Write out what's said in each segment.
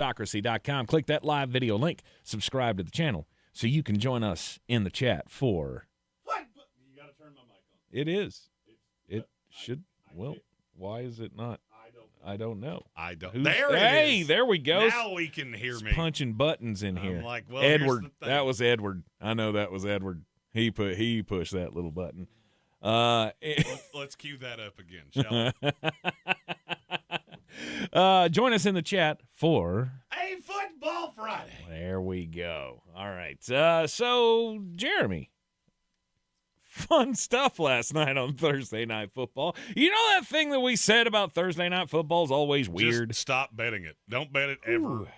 Sportsocracy.com. Click that live video link. Subscribe to the channel so you can join us in the chat for... What? You got to turn my mic on. It is. It should... Well, why is it not? I don't know. There it is. There we go. Now we can hear me. Punching buttons in here. I'm like, well, Edward. That was Edward. I know that was Edward. He pushed that little button. Let's cue that up again, shall we? Join us in the chat for a Football Friday. There we go. All right. So Jeremy, fun stuff last night on Thursday Night Football. You know that thing that we said about Thursday Night Football is always weird? Just stop betting it. Don't bet it ever.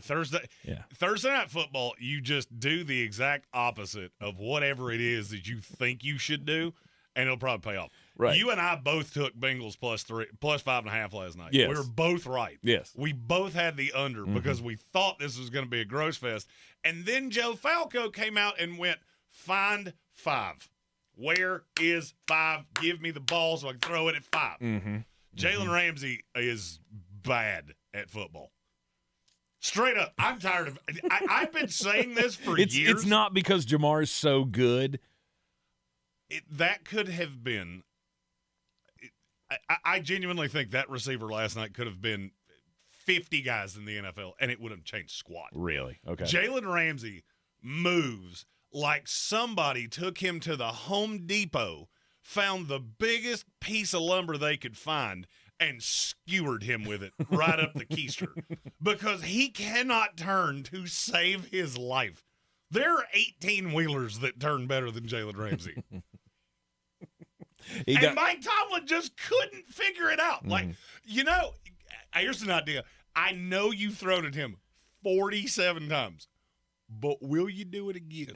Thursday Night Football, you just do the exact opposite of whatever it is that you think you should do, and it'll probably pay off. Right. You and I both took Bengals plus 5.5 last night. Yes. We were both right. Yes. We both had the under because we thought this was going to be a gross fest. And then Joe Falco came out and went, find 5. Where is 5? Give me the ball so I can throw it at 5. Jalen Ramsey is bad at football. Straight up, I'm tired of it. I've been saying this for years. It's not because Jamar is so good. That could have been – I genuinely think that receiver last night could have been 50 guys in the NFL, and it would have changed squat. Really? Okay. Jalen Ramsey moves like somebody took him to the Home Depot, found the biggest piece of lumber they could find, and skewered him with it right up the keister because he cannot turn to save his life. There are 18-wheelers that turn better than Jalen Ramsey. Mike Tomlin just couldn't figure it out. Like, here's an idea. I know you've thrown at him 47 times, but will you do it again?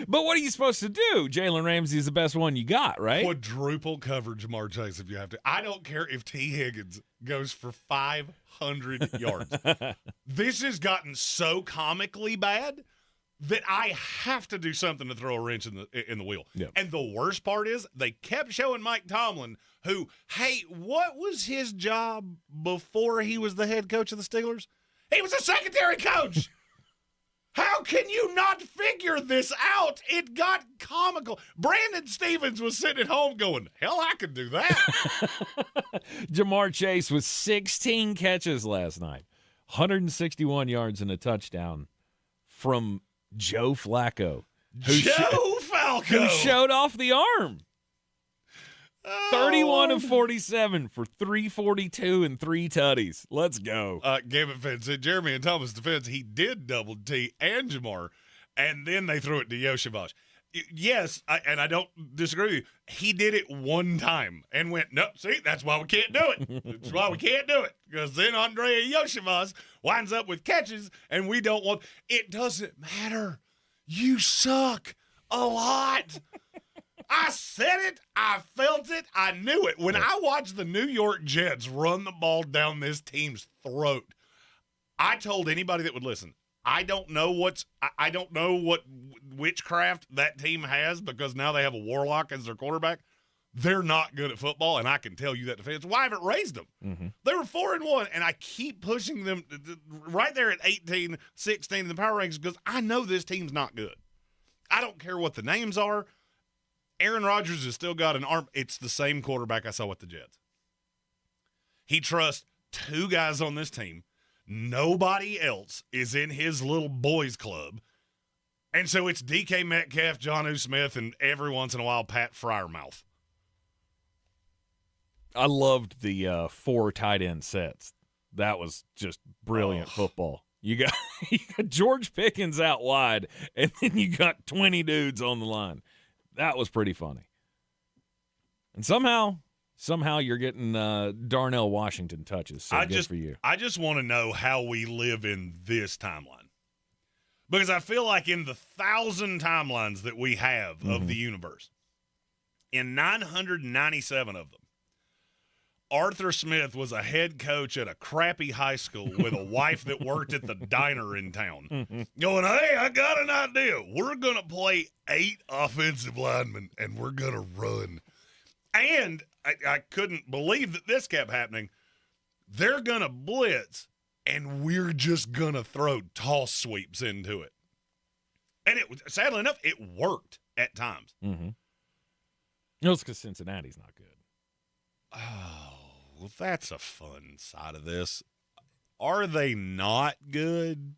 But what are you supposed to do? Jalen Ramsey is the best one you got, right? Quadruple coverage, Jamar Chase, if you have to. I don't care if T. Higgins goes for 500 yards. This has gotten so comically bad that I have to do something to throw a wrench in the wheel. Yep. And the worst part is they kept showing Mike Tomlin, who, hey, what was his job before he was the head coach of the Steelers? He was a secondary coach. How can you not figure this out? It got comical. Brandon Stevens was sitting at home going, hell, I could do that. Jamar Chase with 16 catches last night, 161 yards and a touchdown from Joe Flacco. Who showed off the arm. 31 of 47 for 342 and 3 tutties. Let's go. Gavin Fitz said, Jeremy and Thomas' defense, he did double T and Jamar, and then they threw it to Yoshavash. Yes, I don't disagree with you. He did it one time and went, no, see, that's why we can't do it. That's why we can't do it. Because then Andrea Yoshivas winds up with catches, and we don't want – it doesn't matter. You suck a lot. I said it. I felt it. I knew it. When I watched the New York Jets run the ball down this team's throat, I told anybody that would listen, I don't know what witchcraft that team has because now they have a warlock as their quarterback. They're not good at football, and I can tell you that defense. Why haven't raised them? Mm-hmm. They were 4-1, and I keep pushing them right there at 18, 16 in the power rankings because I know this team's not good. I don't care what the names are. Aaron Rodgers has still got an arm. It's the same quarterback I saw with the Jets. He trusts 2 guys on this team. Nobody else is in his little boys club. And so it's DK Metcalf, Jonnu Smith, and every once in a while, Pat Freiermouth. I loved the 4 tight end sets. That was just brilliant football. You got George Pickens out wide, and then you got 20 dudes on the line. That was pretty funny. And somehow you're getting Darnell Washington touches. So good for you. I just want to know how we live in this timeline. Because I feel like in the 1,000 timelines that we have of the universe, in 997 of them, Arthur Smith was a head coach at a crappy high school with a wife that worked at the diner in town. Going, hey, I got an idea. We're going to play 8 offensive linemen, and we're going to run. And I couldn't believe that this kept happening. They're going to blitz and we're just going to throw toss sweeps into it. And sadly enough, it worked at times. Mm-hmm. No, it's because Cincinnati's not good. Oh, well, that's a fun side of this. Are they not good?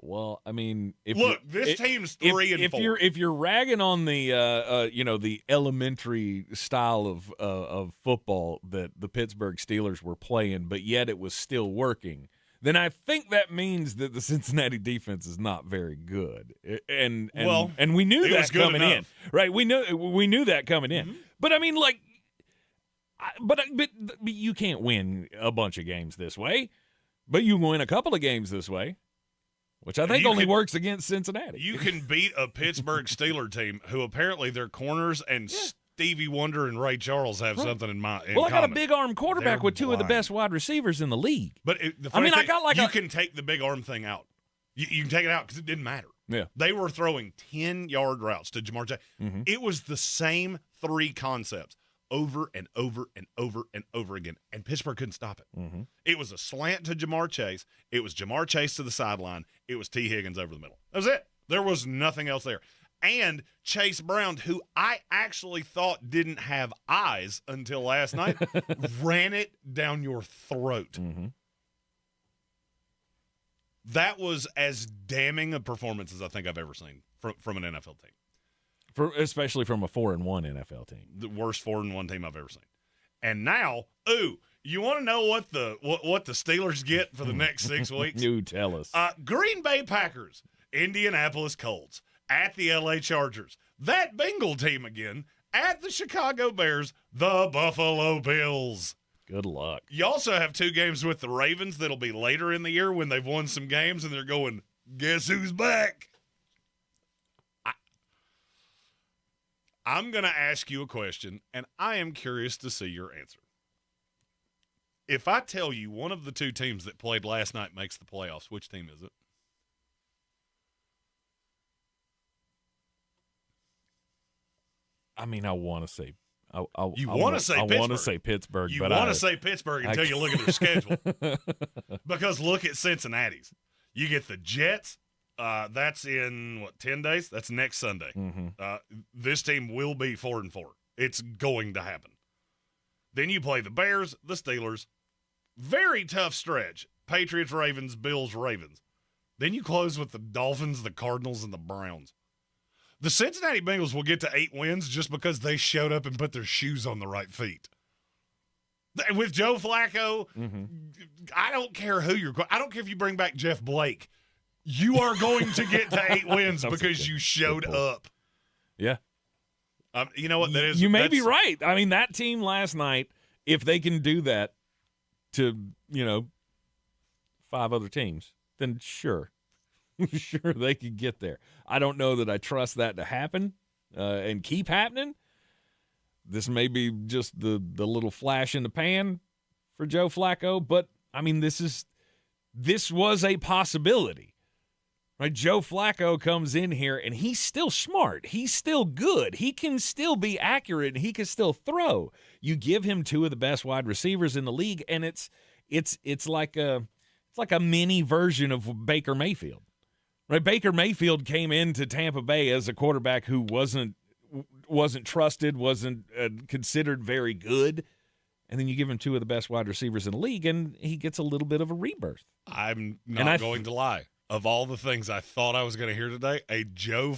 Well, I mean, this team's 3-4. If you're ragging on the the elementary style of football that the Pittsburgh Steelers were playing, but yet it was still working, then I think that means that the Cincinnati defense is not very good. And we knew that coming in, right? We knew that coming in. Mm-hmm. But I mean, but you can't win a bunch of games this way. But you can win a couple of games this way. Which I think only works against Cincinnati. You can beat a Pittsburgh Steeler team who apparently their corners and Stevie Wonder and Ray Charles have something in mind. Well, I got a big arm quarterback with two of the best wide receivers in the league. But you can take the big arm thing out. You can take it out because it didn't matter. Yeah, they were throwing 10-yard routes to Jamar Chase. Mm-hmm. It was the same three concepts over and over and over and over again, and Pittsburgh couldn't stop it. Mm-hmm. It was a slant to Jamar Chase. It was Jamar Chase to the sideline. It was T. Higgins over the middle. That was it. There was nothing else there. And Chase Brown, who I actually thought didn't have eyes until last night, ran it down your throat. Mm-hmm. That was as damning a performance as I think I've ever seen from an NFL team. Especially from a 4-1 NFL team. The worst 4-1 team I've ever seen. And now, you want to know what the Steelers get for the next 6 weeks? You tell us. Green Bay Packers, Indianapolis Colts, at the LA Chargers, that Bengal team again, at the Chicago Bears, the Buffalo Bills. Good luck. You also have 2 games with the Ravens that'll be later in the year when they've won some games and they're going, guess who's back? I'm going to ask you a question, and I am curious to see your answer. If I tell you one of the 2 teams that played last night makes the playoffs, which team is it? I mean, I want to say You want to say Pittsburgh. I want to say Pittsburgh. You want to say Pittsburgh until you look at their schedule. Because look at Cincinnati's. You get the Jets. That's in, 10 days? That's next Sunday. Mm-hmm. This team will be 4-4. It's going to happen. Then you play the Bears, the Steelers. Very tough stretch. Patriots, Ravens, Bills, Ravens. Then you close with the Dolphins, the Cardinals, and the Browns. The Cincinnati Bengals will get to 8 wins just because they showed up and put their shoes on the right feet. With Joe Flacco, mm-hmm. I don't care I don't care if you bring back Jeff Blake. You are going to get to 8 wins because you showed up. Yeah. You know what that is? You may be right. I mean, that team last night, if they can do that to, 5 other teams, then sure. Sure, they could get there. I don't know that I trust that to happen and keep happening. This may be just the little flash in the pan for Joe Flacco, but, I mean, this was a possibility. Right? Joe Flacco comes in here, and he's still smart. He's still good. He can still be accurate, and he can still throw. You give him 2 of the best wide receivers in the league, and it's like a mini version of Baker Mayfield. Right? Baker Mayfield came into Tampa Bay as a quarterback who wasn't trusted, wasn't considered very good, and then you give him 2 of the best wide receivers in the league, and he gets a little bit of a rebirth. I'm not going to lie. Of all the things I thought I was going to hear today, a Joe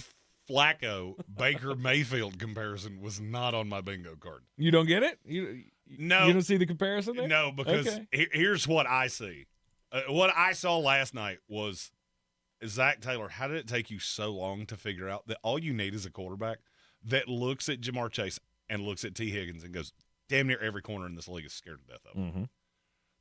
Flacco Baker Mayfield comparison was not on my bingo card. You don't get it? No. You don't see the comparison there? No, because here's what I see. What I saw last night was Zach Taylor. How did it take you so long to figure out that all you need is a quarterback that looks at Jamar Chase and looks at T. Higgins and goes, damn near every corner in this league is scared to death of him. Mm-hmm.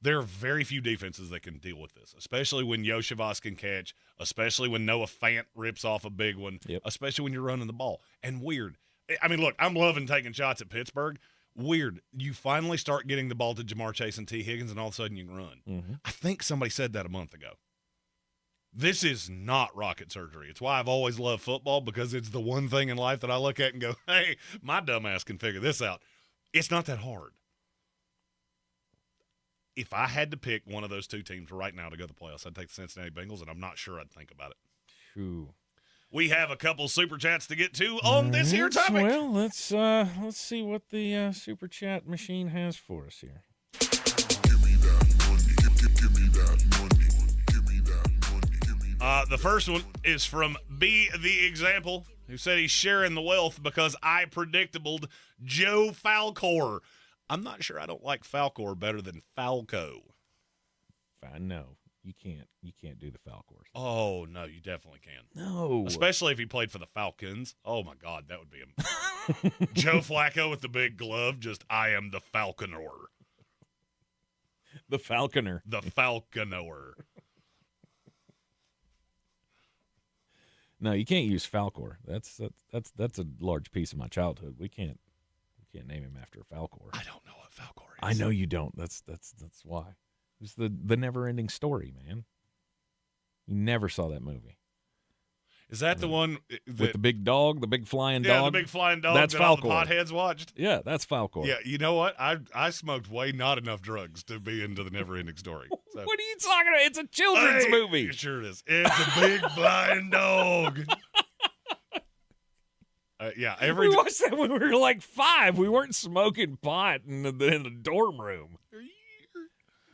There are very few defenses that can deal with this, especially when Yoshivas can catch, especially when Noah Fant rips off a big one, especially when you're running the ball. And weird. I mean, look, I'm loving taking shots at Pittsburgh. Weird. You finally start getting the ball to Jamar Chase and T. Higgins, and all of a sudden you can run. Mm-hmm. I think somebody said that a month ago. This is not rocket surgery. It's why I've always loved football, because it's the one thing in life that I look at and go, hey, my dumb ass can figure this out. It's not that hard. if I had to pick one of those two teams right now to go to the playoffs, I'd take the Cincinnati Bengals, and I'm not sure I'd think about it. True. We have a couple super chats to get to on this here topic. Well, let's see what the super chat machine has for us here. Give me that money. Give me that money. Give me that money. Give me that The first one is from Be the Example, who said he's sharing the wealth because I predictabled Joe Falcor. I'm not sure I don't like Falcor better than Falco. No, you can't do the Falcors. Oh, no, you definitely can. No. Especially if he played for the Falcons. Oh, my God, that would be him. Joe Flacco with the big glove, just, I am the Falconer. The Falconer. The Falconer. No, you can't use Falcor. That's a large piece of my childhood. We can't name him after a Falcor. I don't know what Falcor is. I know you don't. That's why. It's the never-ending story, man. You never saw that movie. Is that the one With the big dog, the big flying dog? Yeah, the big flying dog That's that all the Falcor. potheads watched? Yeah, that's Falcor. Yeah, you know what? I smoked way not enough drugs to be into the never-ending story. So. What are you talking about? It's a children's movie. Sure it is. It's a big flying dog. Yeah, We watched that when we were like 5. We weren't smoking pot in the dorm room.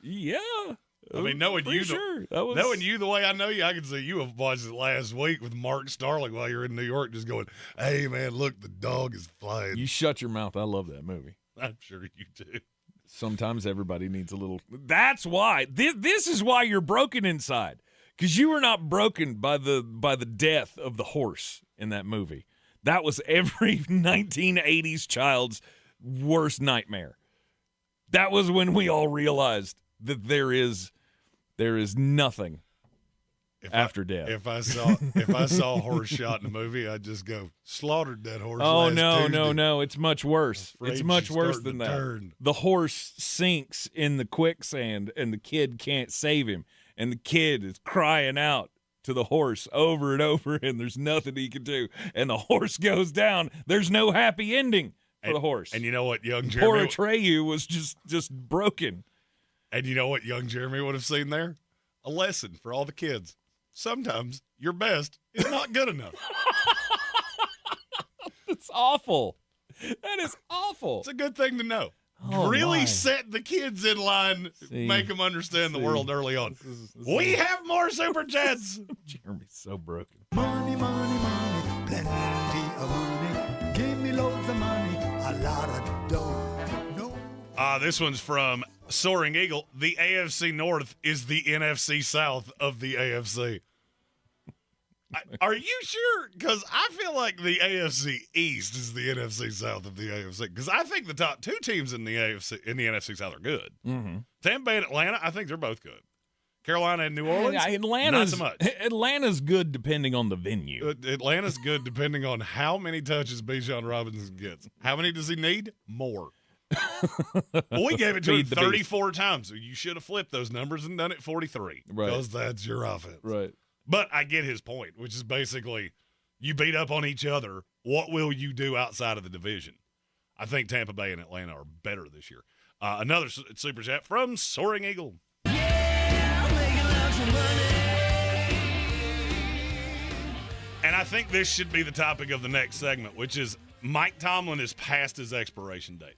Yeah. I mean, knowing you, sure. knowing you the way I know you, I can see you have watched it last week with Mark Starling while you're in New York, just going, "Hey, man, look, the dog is flying." You shut your mouth. I love that movie. I'm sure you do. Sometimes everybody needs a little. That's why. This is why you're broken inside, because you were not broken by the death of the horse in that movie. That was every 1980s child's worst nightmare. That was when we all realized that there is nothing after death. If I saw a horse shot in a movie, I'd just go, slaughtered that horse. Oh, last no, Tuesday. no. It's much worse. Afraid It's much she's worse starting than to that. turn. The horse sinks in the quicksand, and the kid can't save him. And the kid is crying out to the horse over and over, and there's nothing he can do. And the horse goes down. There's no happy ending for the horse. And you know what young Poor Jeremy... Atreyu was just broken. And you know what young Jeremy would have seen there? A lesson for all the kids. Sometimes your best is not good enough. It's awful. That is awful. It's a good thing to know. Oh, really my. set the kids in line, make them understand the world early on. We have more super chats. Jeremy's so broken. Money, money, money, plenty of money. Give me loads of money, a lot of dough. No. This one's from Soaring Eagle. The AFC North is the NFC South of the AFC. Are you sure? Because I feel like the AFC East is the NFC South of the AFC. Because I think the top two teams in the NFC South are good. Mm-hmm. Tampa Bay and Atlanta, I think they're both good. Carolina and New Orleans, not so much. Atlanta's good depending on the venue. Atlanta's good depending on how many touches Bijan Robinson gets. How many does he need? More. Well, we gave it to him 34 times. So you should have flipped those numbers and done it 43. Right. Because that's your offense. Right. But I get his point, which is basically you beat up on each other. What will you do outside of the division? I think Tampa Bay and Atlanta are better this year. Another super chat from Soaring Eagle. And I think this should be the topic of the next segment, which is Mike Tomlin is past his expiration date.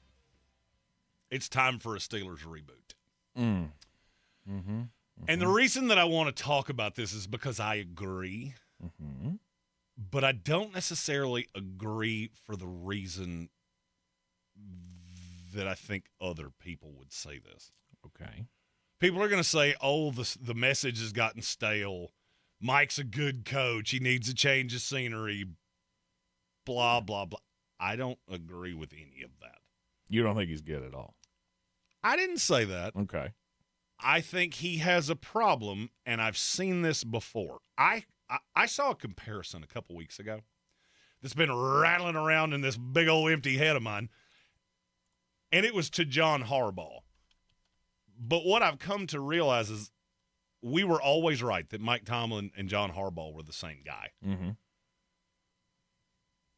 It's time for a Steelers reboot. And the reason that I want to talk about this is because I agree, but I don't necessarily agree for the reason that I think other people would say this. Okay. People are going to say, oh, the message has gotten stale. Mike's a good coach. He needs a change of scenery. Blah, blah, blah. I don't agree with any of that. You don't think he's good at all? I didn't say that. Okay. I think he has a problem, and I've seen this before. I saw a comparison a couple weeks ago that's been rattling around in this big old empty head of mine, and it was to John Harbaugh. But what I've come to realize is we were always right that Mike Tomlin and John Harbaugh were the same guy. Mm-hmm.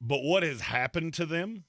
But what has happened to them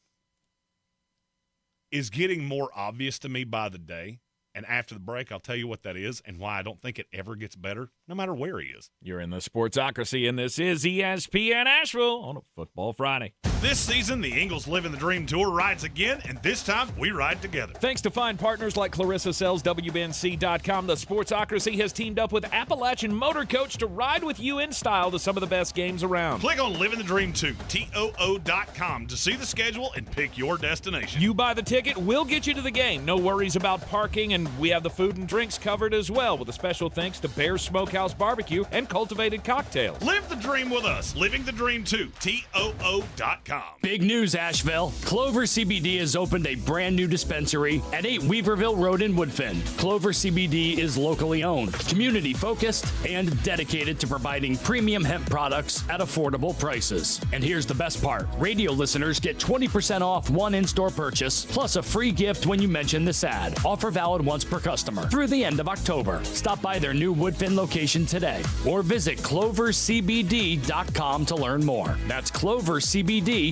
is getting more obvious to me by the day. And after the break, I'll tell you what that is and why I don't think it ever gets better, no matter where he is. You're in the Sportsocracy, and this is ESPN Asheville on a Football Friday. This season, the Eagles Living the Dream Tour rides again, and this time we ride together. Thanks to fine partners like Clarissa Sells, WBNC.com, the Sportsocracy has teamed up with Appalachian Motor Coach to ride with you in style to some of the best games around. Click on Living the Dream 2, TOO.com, to see the schedule and pick your destination. You buy the ticket, we'll get you to the game. No worries about parking, and we have the food and drinks covered as well, with a special thanks to Bear Smokehouse Barbecue and Cultivated Cocktails. Live the dream with us. Living the Dream 2, TOO.com. Big news, Asheville. Clover CBD has opened a brand new dispensary at 8 Weaverville Road in Woodfin. Clover CBD is locally owned, community focused, and dedicated to providing premium hemp products at affordable prices. And here's the best part. Radio listeners get 20% off one in-store purchase, plus a free gift when you mention this ad. Offer valid once per customer through the end of October. Stop by their new Woodfin location today or visit clovercbd.com to learn more. That's clovercbd.com.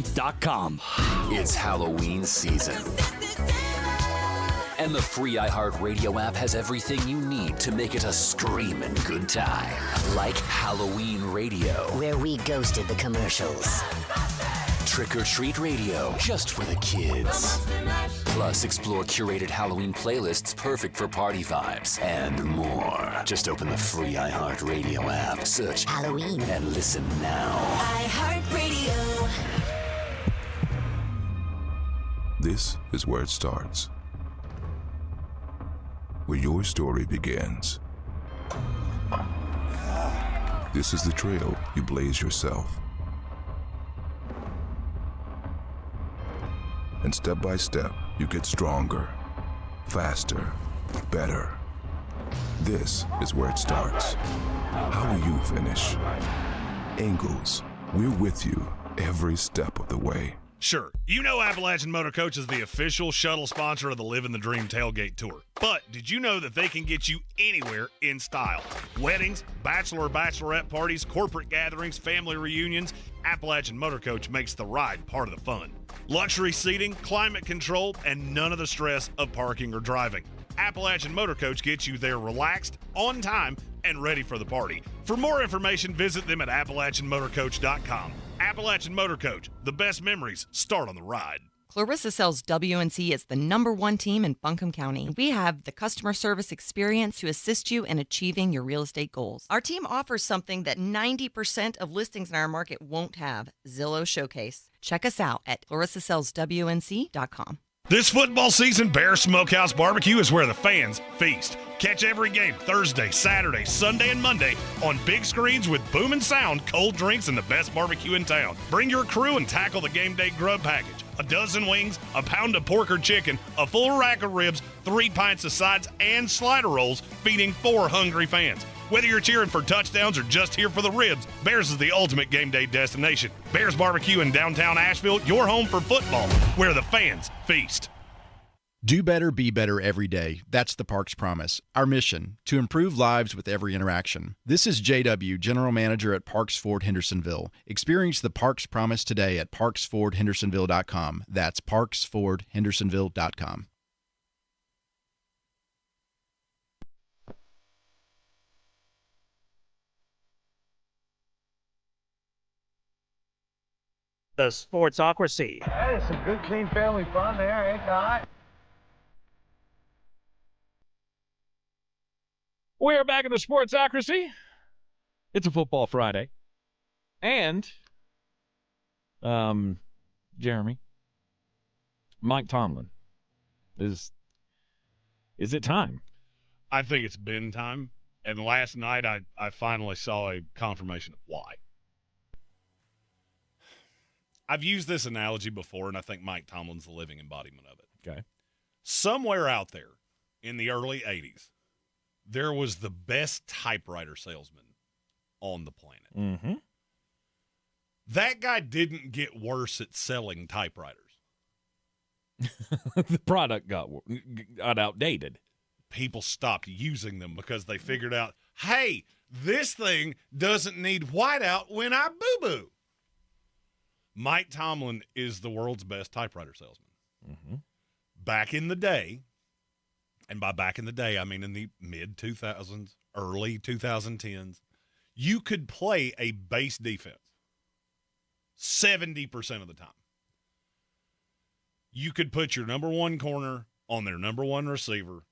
It's Halloween season. And the free iHeartRadio app has everything you need to make it a screaming good time. Like Halloween Radio. Where we ghosted the commercials. Trick or Treat Radio, just for the kids. Plus, explore curated Halloween playlists perfect for party vibes and more. Just open the free iHeartRadio app, search Halloween, and listen now. iHeartRadio. This is where it starts. Where your story begins. This is the trail you blaze yourself. And step by step, you get stronger, faster, better. This is where it starts. How will you finish? Ingalls, we're with you every step of the way. Sure, you know Appalachian Motor Coach is the official shuttle sponsor of the Living the Dream Tailgate Tour. But did you know that they can get you anywhere in style? Weddings, bachelor or bachelorette parties, corporate gatherings, family reunions, Appalachian Motor Coach makes the ride part of the fun. Luxury seating, climate control, and none of the stress of parking or driving. Appalachian Motor Coach gets you there relaxed, on time, and ready for the party. For more information, visit them at AppalachianMotorCoach.com. Appalachian Motor Coach, the best memories start on the ride. Clarissa Sells WNC is the #1 team in Buncombe County. We have the customer service experience to assist you in achieving your real estate goals. Our team offers something that 90% of listings in our market won't have, Zillow Showcase. Check us out at clarissasellswnc.com. This football season, Bear Smokehouse Barbecue is where the fans feast. Catch every game Thursday, Saturday, Sunday, and Monday on big screens with booming sound, cold drinks, and the best barbecue in town. Bring your crew and tackle the game day grub package. A dozen wings, a pound of pork or chicken, a full rack of ribs, 3 pints of sides, and slider rolls, feeding 4 hungry fans. Whether you're cheering for touchdowns or just here for the ribs, Bears is the ultimate game day destination. Bears Barbecue in downtown Asheville, your home for football, where the fans feast. Do better, be better every day. That's the Parks Promise. Our mission, to improve lives with every interaction. This is JW, General Manager at Parks Ford Hendersonville. Experience the Parks Promise today at parksfordhendersonville.com. That's parksfordhendersonville.com. The Sportsocracy. That is some good, clean family fun there, ain't that? We're back in the Sportsocracy. It's a Football Friday. And, Jeremy, Mike Tomlin, is it time? I think it's been time. And last night, I finally saw a confirmation of why. I've used this analogy before, and I think Mike Tomlin's the living embodiment of it. Okay. Somewhere out there in the early 80s, there was the best typewriter salesman on the planet. Mm-hmm. That guy didn't get worse at selling typewriters. The product got outdated. People stopped using them because they figured out, hey, this thing doesn't need whiteout when I boo-boo. Mike Tomlin is the world's best typewriter salesman. Mm-hmm. Back in the day, and by back in the day, I mean in the mid-2000s, early 2010s, you could play a base defense 70% of the time. You could put your number one corner on their number one receiver.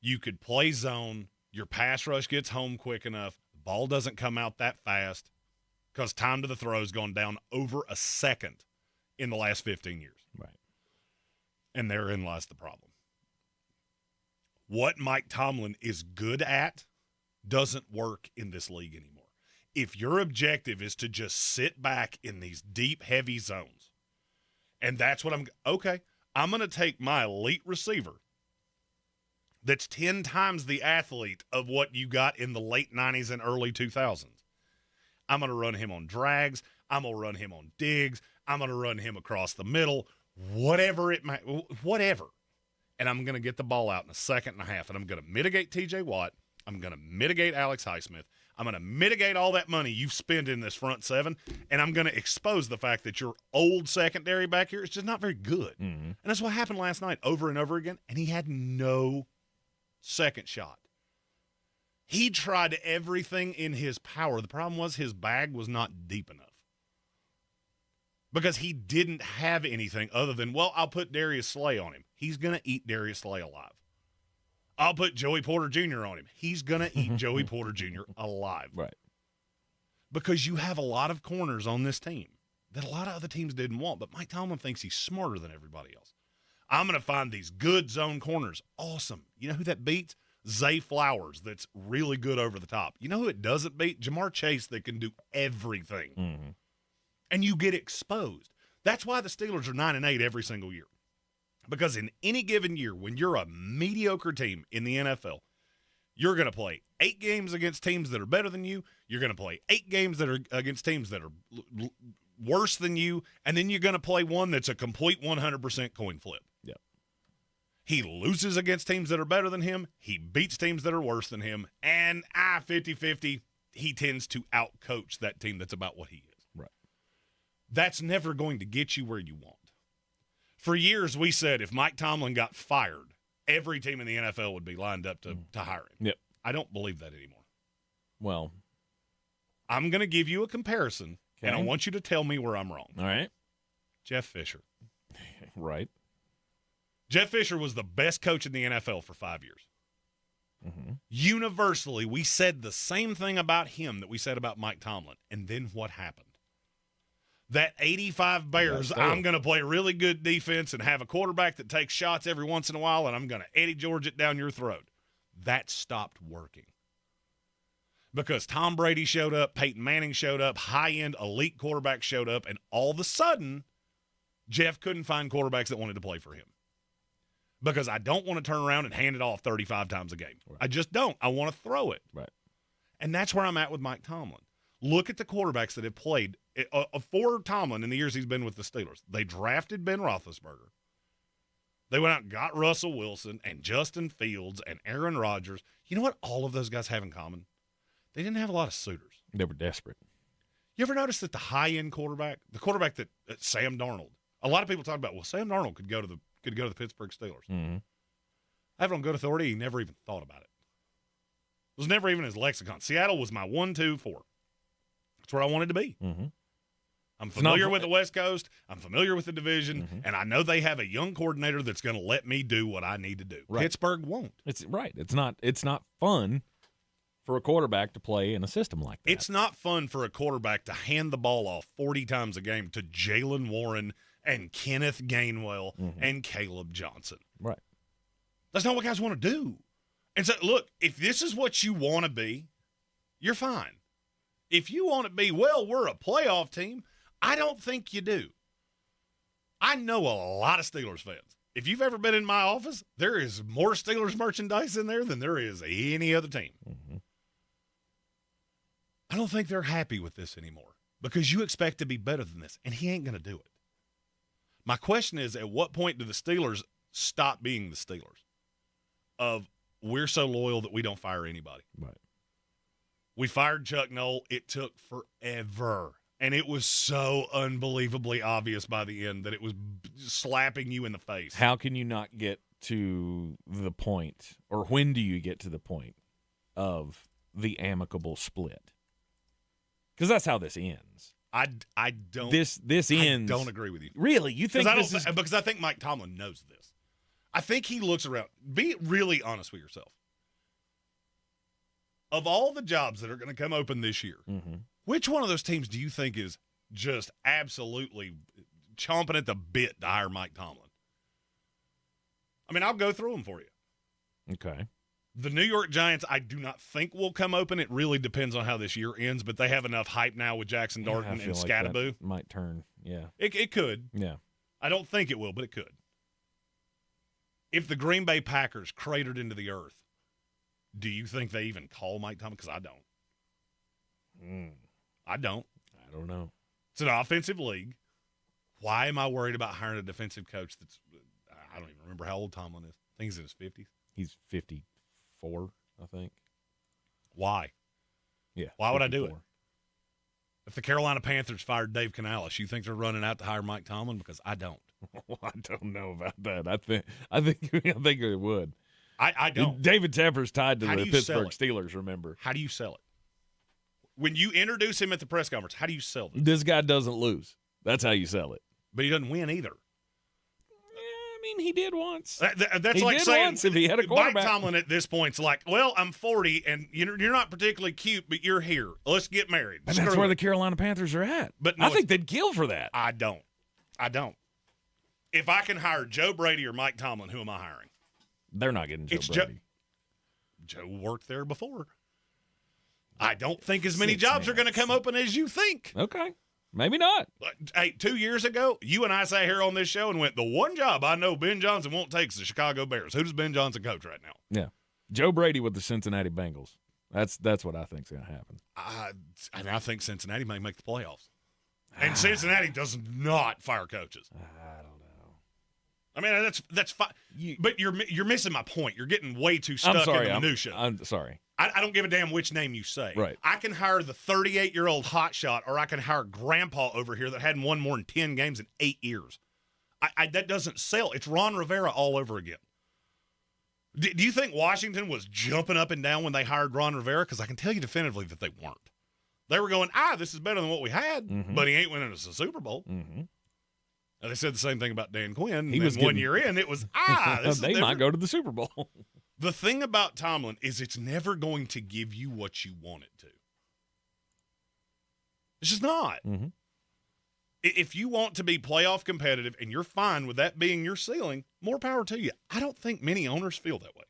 You could play zone. Your pass rush gets home quick enough. The ball doesn't come out that fast because time to the throw has gone down over a second in the last 15 years. Right. And therein lies the problem. What Mike Tomlin is good at doesn't work in this league anymore. If your objective is to just sit back in these deep, heavy zones, and that's what I'm going to take my elite receiver that's 10 times the athlete of what you got in the late 90s and early 2000s. I'm going to run him on drags. I'm going to run him on digs. I'm going to run him across the middle, whatever. And I'm going to get the ball out in a second and a half, and I'm going to mitigate T.J. Watt. I'm going to mitigate Alex Highsmith. I'm going to mitigate all that money you've spent in this front seven, and I'm going to expose the fact that your old secondary back here is just not very good. Mm-hmm. And that's what happened last night over and over again, and he had no second shot. He tried everything in his power. The problem was his bag was not deep enough because he didn't have anything other than, well, I'll put Darius Slay on him. He's going to eat Darius Slay alive. I'll put Joey Porter Jr. on him. He's going to eat Joey Porter Jr. alive. Right. Because you have a lot of corners on this team that a lot of other teams didn't want, but Mike Tomlin thinks he's smarter than everybody else. I'm going to find these good zone corners. Awesome. You know who that beats? Zay Flowers, that's really good over the top. You know who it doesn't beat? Jamar Chase, that can do everything. Mm-hmm. And you get exposed. That's why the Steelers are 9-8 every single year. Because in any given year, when you're a mediocre team in the NFL, you're going to play 8 games against teams that are better than you. You're going to play 8 games that are against teams that are worse than you. And then you're going to play one that's a complete 100% coin flip. Yep. He loses against teams that are better than him. He beats teams that are worse than him. And 50-50, he tends to outcoach that team that's about what he is. Right. That's never going to get you where you want. For years, we said if Mike Tomlin got fired, every team in the NFL would be lined up to hire him. Yep. I don't believe that anymore. Well, I'm going to give you a comparison, and I okay. want you to tell me where I'm wrong. All right. Jeff Fisher. Right. Jeff Fisher was the best coach in the NFL for 5 years. Mm-hmm. Universally, we said the same thing about him that we said about Mike Tomlin. And then what happened? That 85 Bears, I'm going to play really good defense and have a quarterback that takes shots every once in a while, and I'm going to Eddie George it down your throat. That stopped working. Because Tom Brady showed up, Peyton Manning showed up, high-end elite quarterbacks showed up, and all of a sudden, Jeff couldn't find quarterbacks that wanted to play for him. Because I don't want to turn around and hand it off 35 times a game. Right. I just don't. I want to throw it. Right. And that's where I'm at with Mike Tomlin. Look at the quarterbacks that have played for Tomlin in the years he's been with the Steelers. They drafted Ben Roethlisberger. They went out and got Russell Wilson and Justin Fields and Aaron Rodgers. You know what all of those guys have in common? They didn't have a lot of suitors. They were desperate. You ever notice that the high-end quarterback, the quarterback that Sam Darnold, a lot of people talk about, well, Sam Darnold could go to the Pittsburgh Steelers. Mm-hmm. I have it on good authority. He never even thought about it. It was never even his lexicon. Seattle was my 1, 2, 4. That's where I wanted to be. Mm-hmm. I'm familiar with the West Coast. I'm familiar with the division, and I know they have a young coordinator that's going to let me do what I need to do. Right. Pittsburgh won't. It's right. It's not fun for a quarterback to play in a system like that. It's not fun for a quarterback to hand the ball off 40 times a game to Jaylen Warren and Kenneth Gainwell and Caleb Johnson. Right. That's not what guys want to do. And so, look, if this is what you want to be, you're fine. If you want to be, well, we're a playoff team, I don't think you do. I know a lot of Steelers fans. If you've ever been in my office, there is more Steelers merchandise in there than there is any other team. Mm-hmm. I don't think they're happy with this anymore because you expect to be better than this, and he ain't going to do it. My question is, at what point do the Steelers stop being the Steelers? Of we're so loyal that we don't fire anybody. Right. We fired Chuck Noll. It took forever. And it was so unbelievably obvious by the end that it was slapping you in the face. How can you not get to the point, or when do you get to the point of the amicable split? Because that's how this ends. I don't. This ends. I don't agree with you. Really? You think this is because I think Mike Tomlin knows this. I think he looks around. Be really honest with yourself. Of all the jobs that are going to come open this year, which one of those teams do you think is just absolutely chomping at the bit to hire Mike Tomlin? I mean, I'll go through them for you. Okay. The New York Giants, I do not think will come open. It really depends on how this year ends, but they have enough hype now with Jackson Darton and Scattaboo. Like might turn, yeah. It could. Yeah. I don't think it will, but it could. If the Green Bay Packers cratered into the earth, do you think they even call Mike Tomlin? Because I don't. I don't. I don't know. It's an offensive league. Why am I worried about hiring a defensive coach that's – I don't even remember how old Tomlin is. I think he's in his 50s. He's 54, I think. Why? Yeah. Why would 54. I do it? If the Carolina Panthers fired Dave Canales, you think they're running out to hire Mike Tomlin? Because I don't. Well, I don't know about that. I think it would. I don't. David Tepper's tied to the Pittsburgh it? Steelers, remember. How do you sell it? When you introduce him at the press conference, how do you sell this? This guy doesn't lose. That's how you sell it. But he doesn't win either. I mean, he did once. That's he like did saying once if he had a quarterback. Mike Tomlin at this point's like, well, I'm 40, and you're not particularly cute, but you're here. Let's get married. And that's where the Carolina Panthers are at. But no, I think they'd kill for that. I don't. If I can hire Joe Brady or Mike Tomlin, who am I hiring? They're not getting Joe Brady. Joe worked there before. I don't think as many jobs are going to come open as you think. Okay. Maybe not. Hey, 2 years ago, you and I sat here on this show and went, the one job I know Ben Johnson won't take is the Chicago Bears. Who does Ben Johnson coach right now? Yeah. Joe Brady with the Cincinnati Bengals. That's what I think is going to happen. And I think Cincinnati may make the playoffs. And Cincinnati does not fire coaches. I don't know. I mean, that's fine. But you're missing my point. You're getting way too stuck in the minutia. I'm sorry. I don't give a damn which name you say. Right. I can hire the 38-year-old hotshot, or I can hire Grandpa over here that hadn't won more than 10 games in 8 years. That doesn't sell. It's Ron Rivera all over again. Do you think Washington was jumping up and down when they hired Ron Rivera? Because I can tell you definitively that they weren't. They were going, this is better than what we had, but he ain't winning us a Super Bowl. And they said the same thing about Dan Quinn. He was 1 year in. It was, this they might go to the Super Bowl. The thing about Tomlin is it's never going to give you what you want it to. It's just not. If you want to be playoff competitive and you're fine with that being your ceiling, more power to you. I don't think many owners feel that way.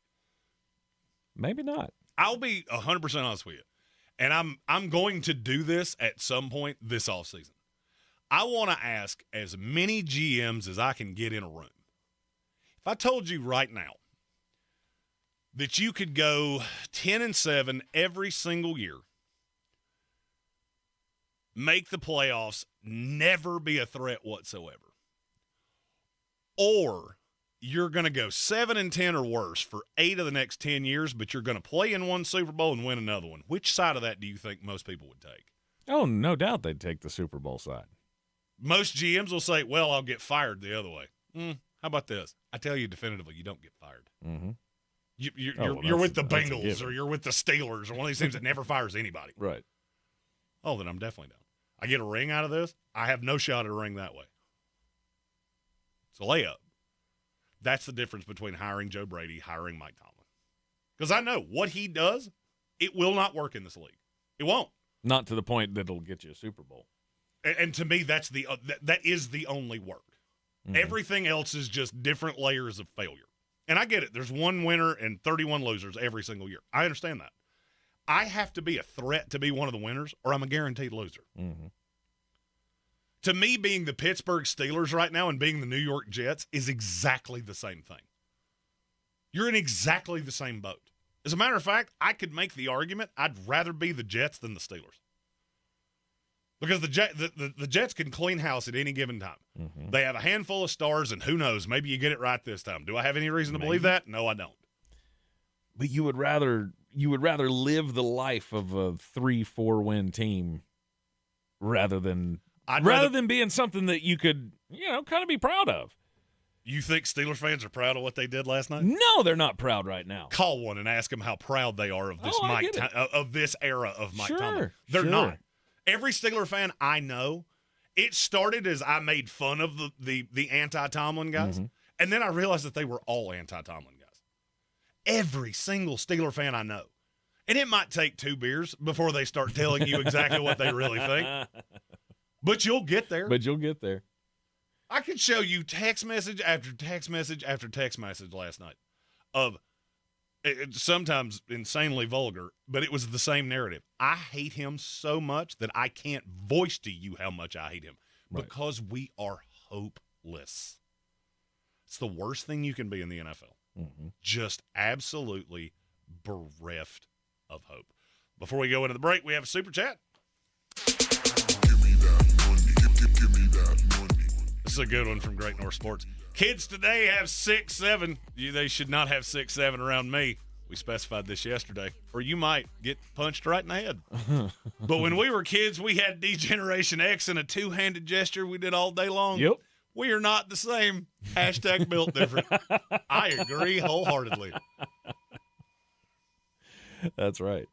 Maybe not. I'll be 100% honest with you. And I'm going to do this at some point this offseason. I want to ask as many GMs as I can get in a room. If I told you right now that you could go 10-7 every single year, make the playoffs, never be a threat whatsoever, or you're going to go 7-10 or worse for 8 of the next 10 years, but you're going to play in one Super Bowl and win another one, which side of that do you think most people would take? Oh, no doubt they'd take the Super Bowl side. Most GMs will say, well, I'll get fired the other way. How about this? I tell you definitively, you don't get fired. You're with the Bengals or you're with the Steelers or one of these teams that never fires anybody. Right. Oh, then I'm definitely down. I get a ring out of this, I have no shot at a ring that way. It's a layup. That's the difference between hiring Joe Brady, hiring Mike Tomlin. Because I know what he does, it will not work in this league. It won't. Not to the point that it'll get you a Super Bowl. And to me, that is the only work. Everything else is just different layers of failure. And I get it. There's one winner and 31 losers every single year. I understand that. I have to be a threat to be one of the winners, or I'm a guaranteed loser. To me, being the Pittsburgh Steelers right now and being the New York Jets is exactly the same thing. You're in exactly the same boat. As a matter of fact, I could make the argument I'd rather be the Jets than the Steelers. Because the Jets can clean house at any given time. They have a handful of stars, and who knows, maybe you get it right this time. Do I have any reason to believe that? No, I don't. But you would rather live the life of a 3-4 win team rather than being something that you could, kind of be proud of. You think Steelers fans are proud of what they did last night? No, they're not proud right now. Call one and ask them how proud they are of this of this era of Mike Tomlin. They're not. Every Steeler fan I know, it started as I made fun of the anti-Tomlin guys, and then I realized that they were all anti-Tomlin guys. Every single Steeler fan I know. And it might take 2 beers before they start telling you exactly what they really think. But you'll get there. I could show you text message after text message after text message last night of sometimes insanely vulgar, but it was the same narrative. I hate him so much that I can't voice to you how much I hate him because we are hopeless. It's the worst thing you can be in the NFL. Just absolutely bereft of hope. Before we go into the break, we have a super chat. Give me that money. Give me that money. This is a good one from Great North Sports. Kids today have 6'7". They should not have 6'7" around me. We specified this yesterday. Or you might get punched right in the head. But when we were kids, we had D-Generation X and a 2-handed gesture we did all day long. Yep. We are not the same. Hashtag built different. I agree wholeheartedly. That's right.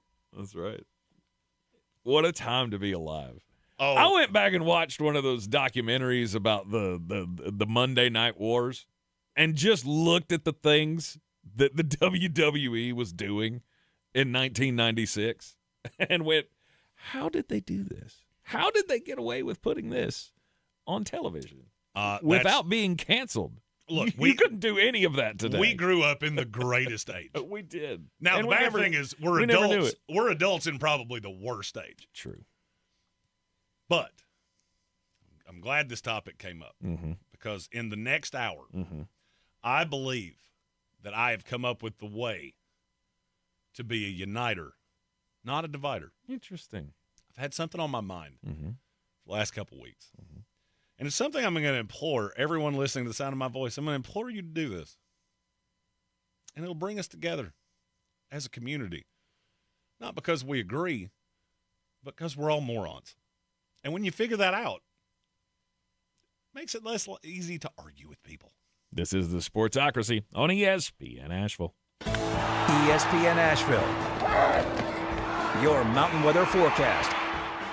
What a time to be alive. Oh, I went back and watched one of those documentaries about the Monday Night Wars and just looked at the things that the WWE was doing in 1996 and went, how did they do this? How did they get away with putting this on television without being canceled? Look, you couldn't do any of that today. We grew up in the greatest age. We did. Now, the bad thing is we're adults. We're adults in probably the worst age. True. But I'm glad this topic came up because in the next hour, I believe that I have come up with the way to be a uniter, not a divider. Interesting. I've had something on my mind the last couple weeks. And it's something I'm going to implore everyone listening to the sound of my voice. I'm going to implore you to do this. And it'll bring us together as a community. Not because we agree, but because we're all morons. And when you figure that out, it makes it less easy to argue with people. This is the Sportsocracy on ESPN Asheville. ESPN Asheville, your mountain weather forecast.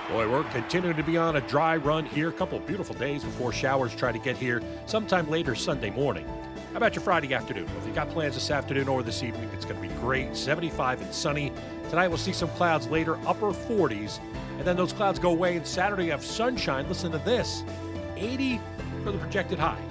Boy, we're continuing to be on a dry run here. A couple of beautiful days before showers try to get here sometime later Sunday morning. How about your Friday afternoon? If you got plans this afternoon or this evening, it's going to be great. 75 and sunny. Tonight we'll see some clouds later, upper 40s. And then those clouds go away, and Saturday you have sunshine. Listen to this, 80 for the projected high.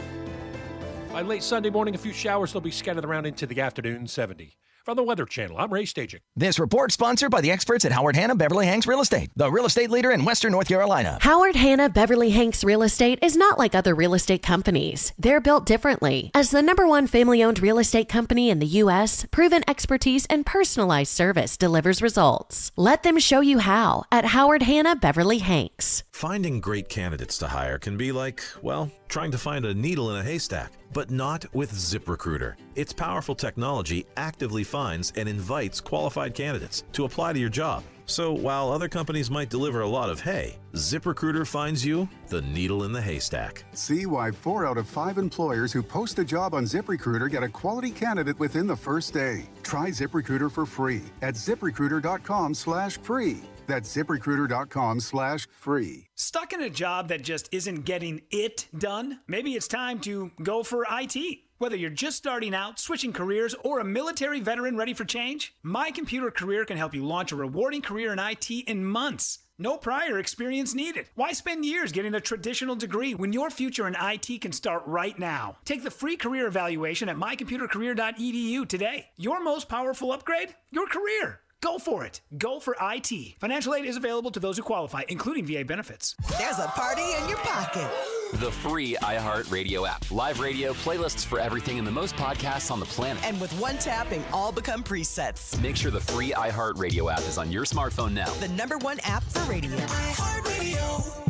By late Sunday morning, a few showers will be scattered around into the afternoon, 70. From the Weather Channel, I'm Ray Staging. This report sponsored by the experts at Howard Hanna Beverly Hanks Real Estate, the real estate leader in Western North Carolina. Howard Hanna Beverly Hanks Real Estate is not like other real estate companies. They're built differently. As the #1 family-owned real estate company in the U.S., proven expertise and personalized service delivers results. Let them show you how at Howard Hanna Beverly Hanks. Finding great candidates to hire can be like, well, trying to find a needle in a haystack, but not with ZipRecruiter. Its powerful technology actively finds and invites qualified candidates to apply to your job. So while other companies might deliver a lot of hay, ZipRecruiter finds you the needle in the haystack. See why 4 out of 5 employers who post a job on ZipRecruiter get a quality candidate within the first day. Try ZipRecruiter for free at ZipRecruiter.com/free. That's ZipRecruiter.com/free. Stuck in a job that just isn't getting it done? Maybe it's time to go for IT. Whether you're just starting out, switching careers, or a military veteran ready for change, My Computer Career can help you launch a rewarding career in IT in months. No prior experience needed. Why spend years getting a traditional degree when your future in IT can start right now? Take the free career evaluation at mycomputercareer.edu today. Your most powerful upgrade? Your career. Go for it. Go for IT. Financial aid is available to those who qualify, including VA benefits. There's a party in your pocket. The free iHeartRadio app. Live radio, playlists for everything, and the most podcasts on the planet. And with one tapping, all become presets. Make sure the free iHeartRadio app is on your smartphone now. The #1 app for radio. iHeartRadio.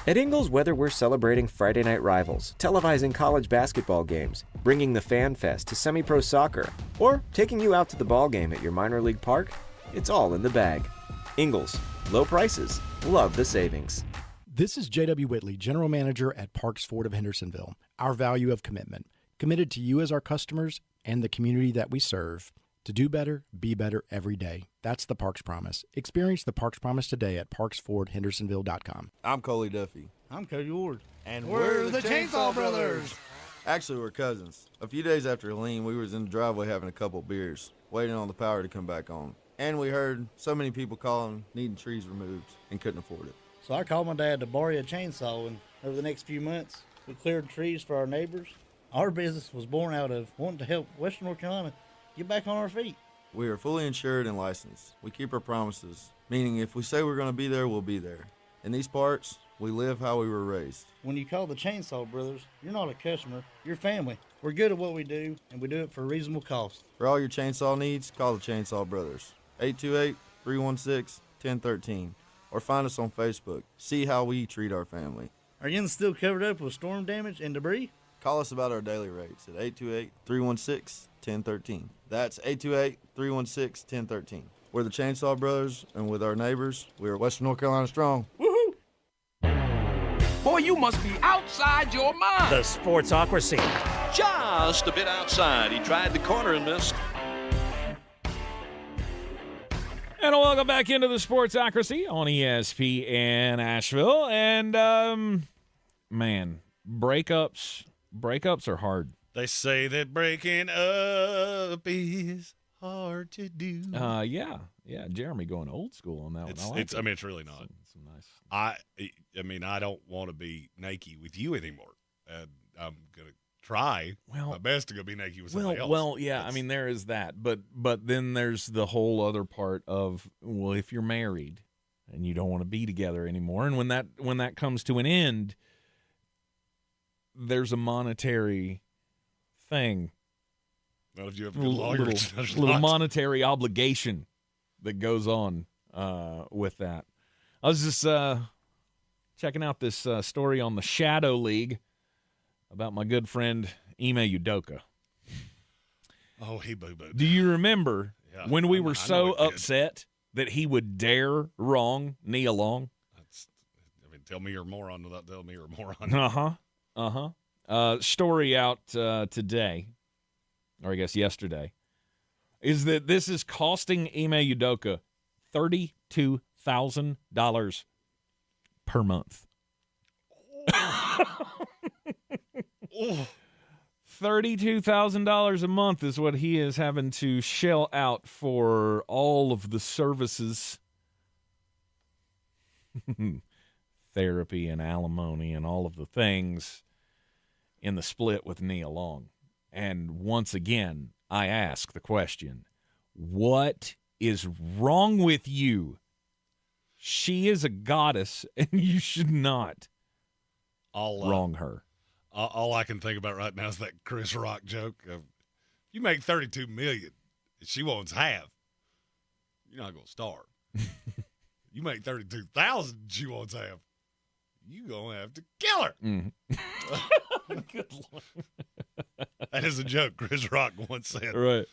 At Ingles Weather, we're celebrating Friday night rivals, televising college basketball games, bringing the Fan Fest to semi-pro soccer, or taking you out to the ball game at your minor league park. It's all in the bag. Ingles, low prices, love the savings. This is J.W. Whitley, General Manager at Parks Ford of Hendersonville. Our value of commitment. Committed to you as our customers and the community that we serve. To do better, be better every day. That's the Parks Promise. Experience the Parks Promise today at parksfordhendersonville.com. I'm Coley Duffy. I'm Cody Ward. And we're the Chainsaw Brothers. Actually, we're cousins. A few days after Helene, we was in the driveway having a couple beers, waiting on the power to come back on. And we heard so many people calling, needing trees removed, and couldn't afford it. So I called my dad to borrow a chainsaw, and over the next few months, we cleared trees for our neighbors. Our business was born out of wanting to help Western North Carolina get back on our feet. We are fully insured and licensed. We keep our promises, meaning if we say we're going to be there, we'll be there. In these parts, we live how we were raised. When you call the Chainsaw Brothers, you're not a customer, you're family. We're good at what we do, and we do it for a reasonable cost. For all your chainsaw needs, call the Chainsaw Brothers. 828-316-1013. Or find us on Facebook. See how we treat our family. Are you still covered up with storm damage and debris? Call us about our daily rates at 828-316-1013. That's 828-316-1013. We're the Chainsaw Brothers, and with our neighbors, we are Western North Carolina strong. Woohoo! Boy, you must be outside your mind. The Sportsocracy. Just a bit outside. He tried the corner and missed. And welcome back into the Sportsocracy on ESPN Asheville. And, man, breakups are hard. They say that breaking up is hard to do. Yeah. Jeremy going old school on that one. It's really not. Some nice. I mean, I don't want to be naked with you anymore. And I'm gonna try my best to go be naked with somebody else. Well, yeah. I mean, there is that, but then there's the whole other part of, well, if you're married and you don't want to be together anymore, and when that comes to an end, there's a monetary thing. Well, if you have a good lawyer, little monetary obligation that goes on with that. I was just checking out this story on the Shadow League about my good friend Ime Udoka. Oh, he boo-booed. Do you remember when we were so upset that he would dare wrong Nia Long? Tell me you're a moron without telling me you're a moron. Story out today, or I guess yesterday, is that this is costing Ime Udoka $32,000 per month. $32,000 a month is what he is having to shell out for all of the services, therapy and alimony and all of the things in the split with Nia Long. And once again, I ask the question, what is wrong with you? She is a goddess, and you should not wrong her. All I can think about right now is that Chris Rock joke of, you make $32 million, and she wants half. You're not gonna starve. You make $32,000, she wants half. You gonna have to kill her. Mm-hmm. Good Lord. That is a joke Chris Rock once said. Right.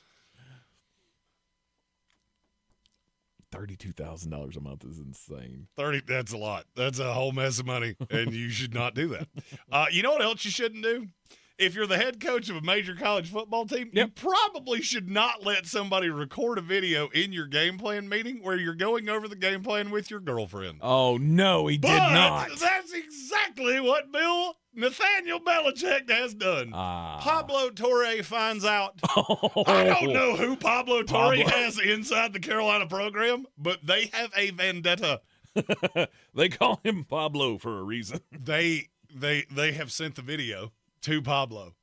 $32,000 a month is insane. That's a lot. That's a whole mess of money, and you should not do that. You know what else you shouldn't do? If you're the head coach of a major college football team, you probably should not let somebody record a video in your game plan meeting where you're going over the game plan with your girlfriend. Oh, no, he did not. That's exactly what Nathaniel Belichick has done. Pablo Torre finds out. I don't know who Pablo Torre has inside the Carolina program, but they have a vendetta. They call him Pablo for a reason. They have sent the video to Pablo,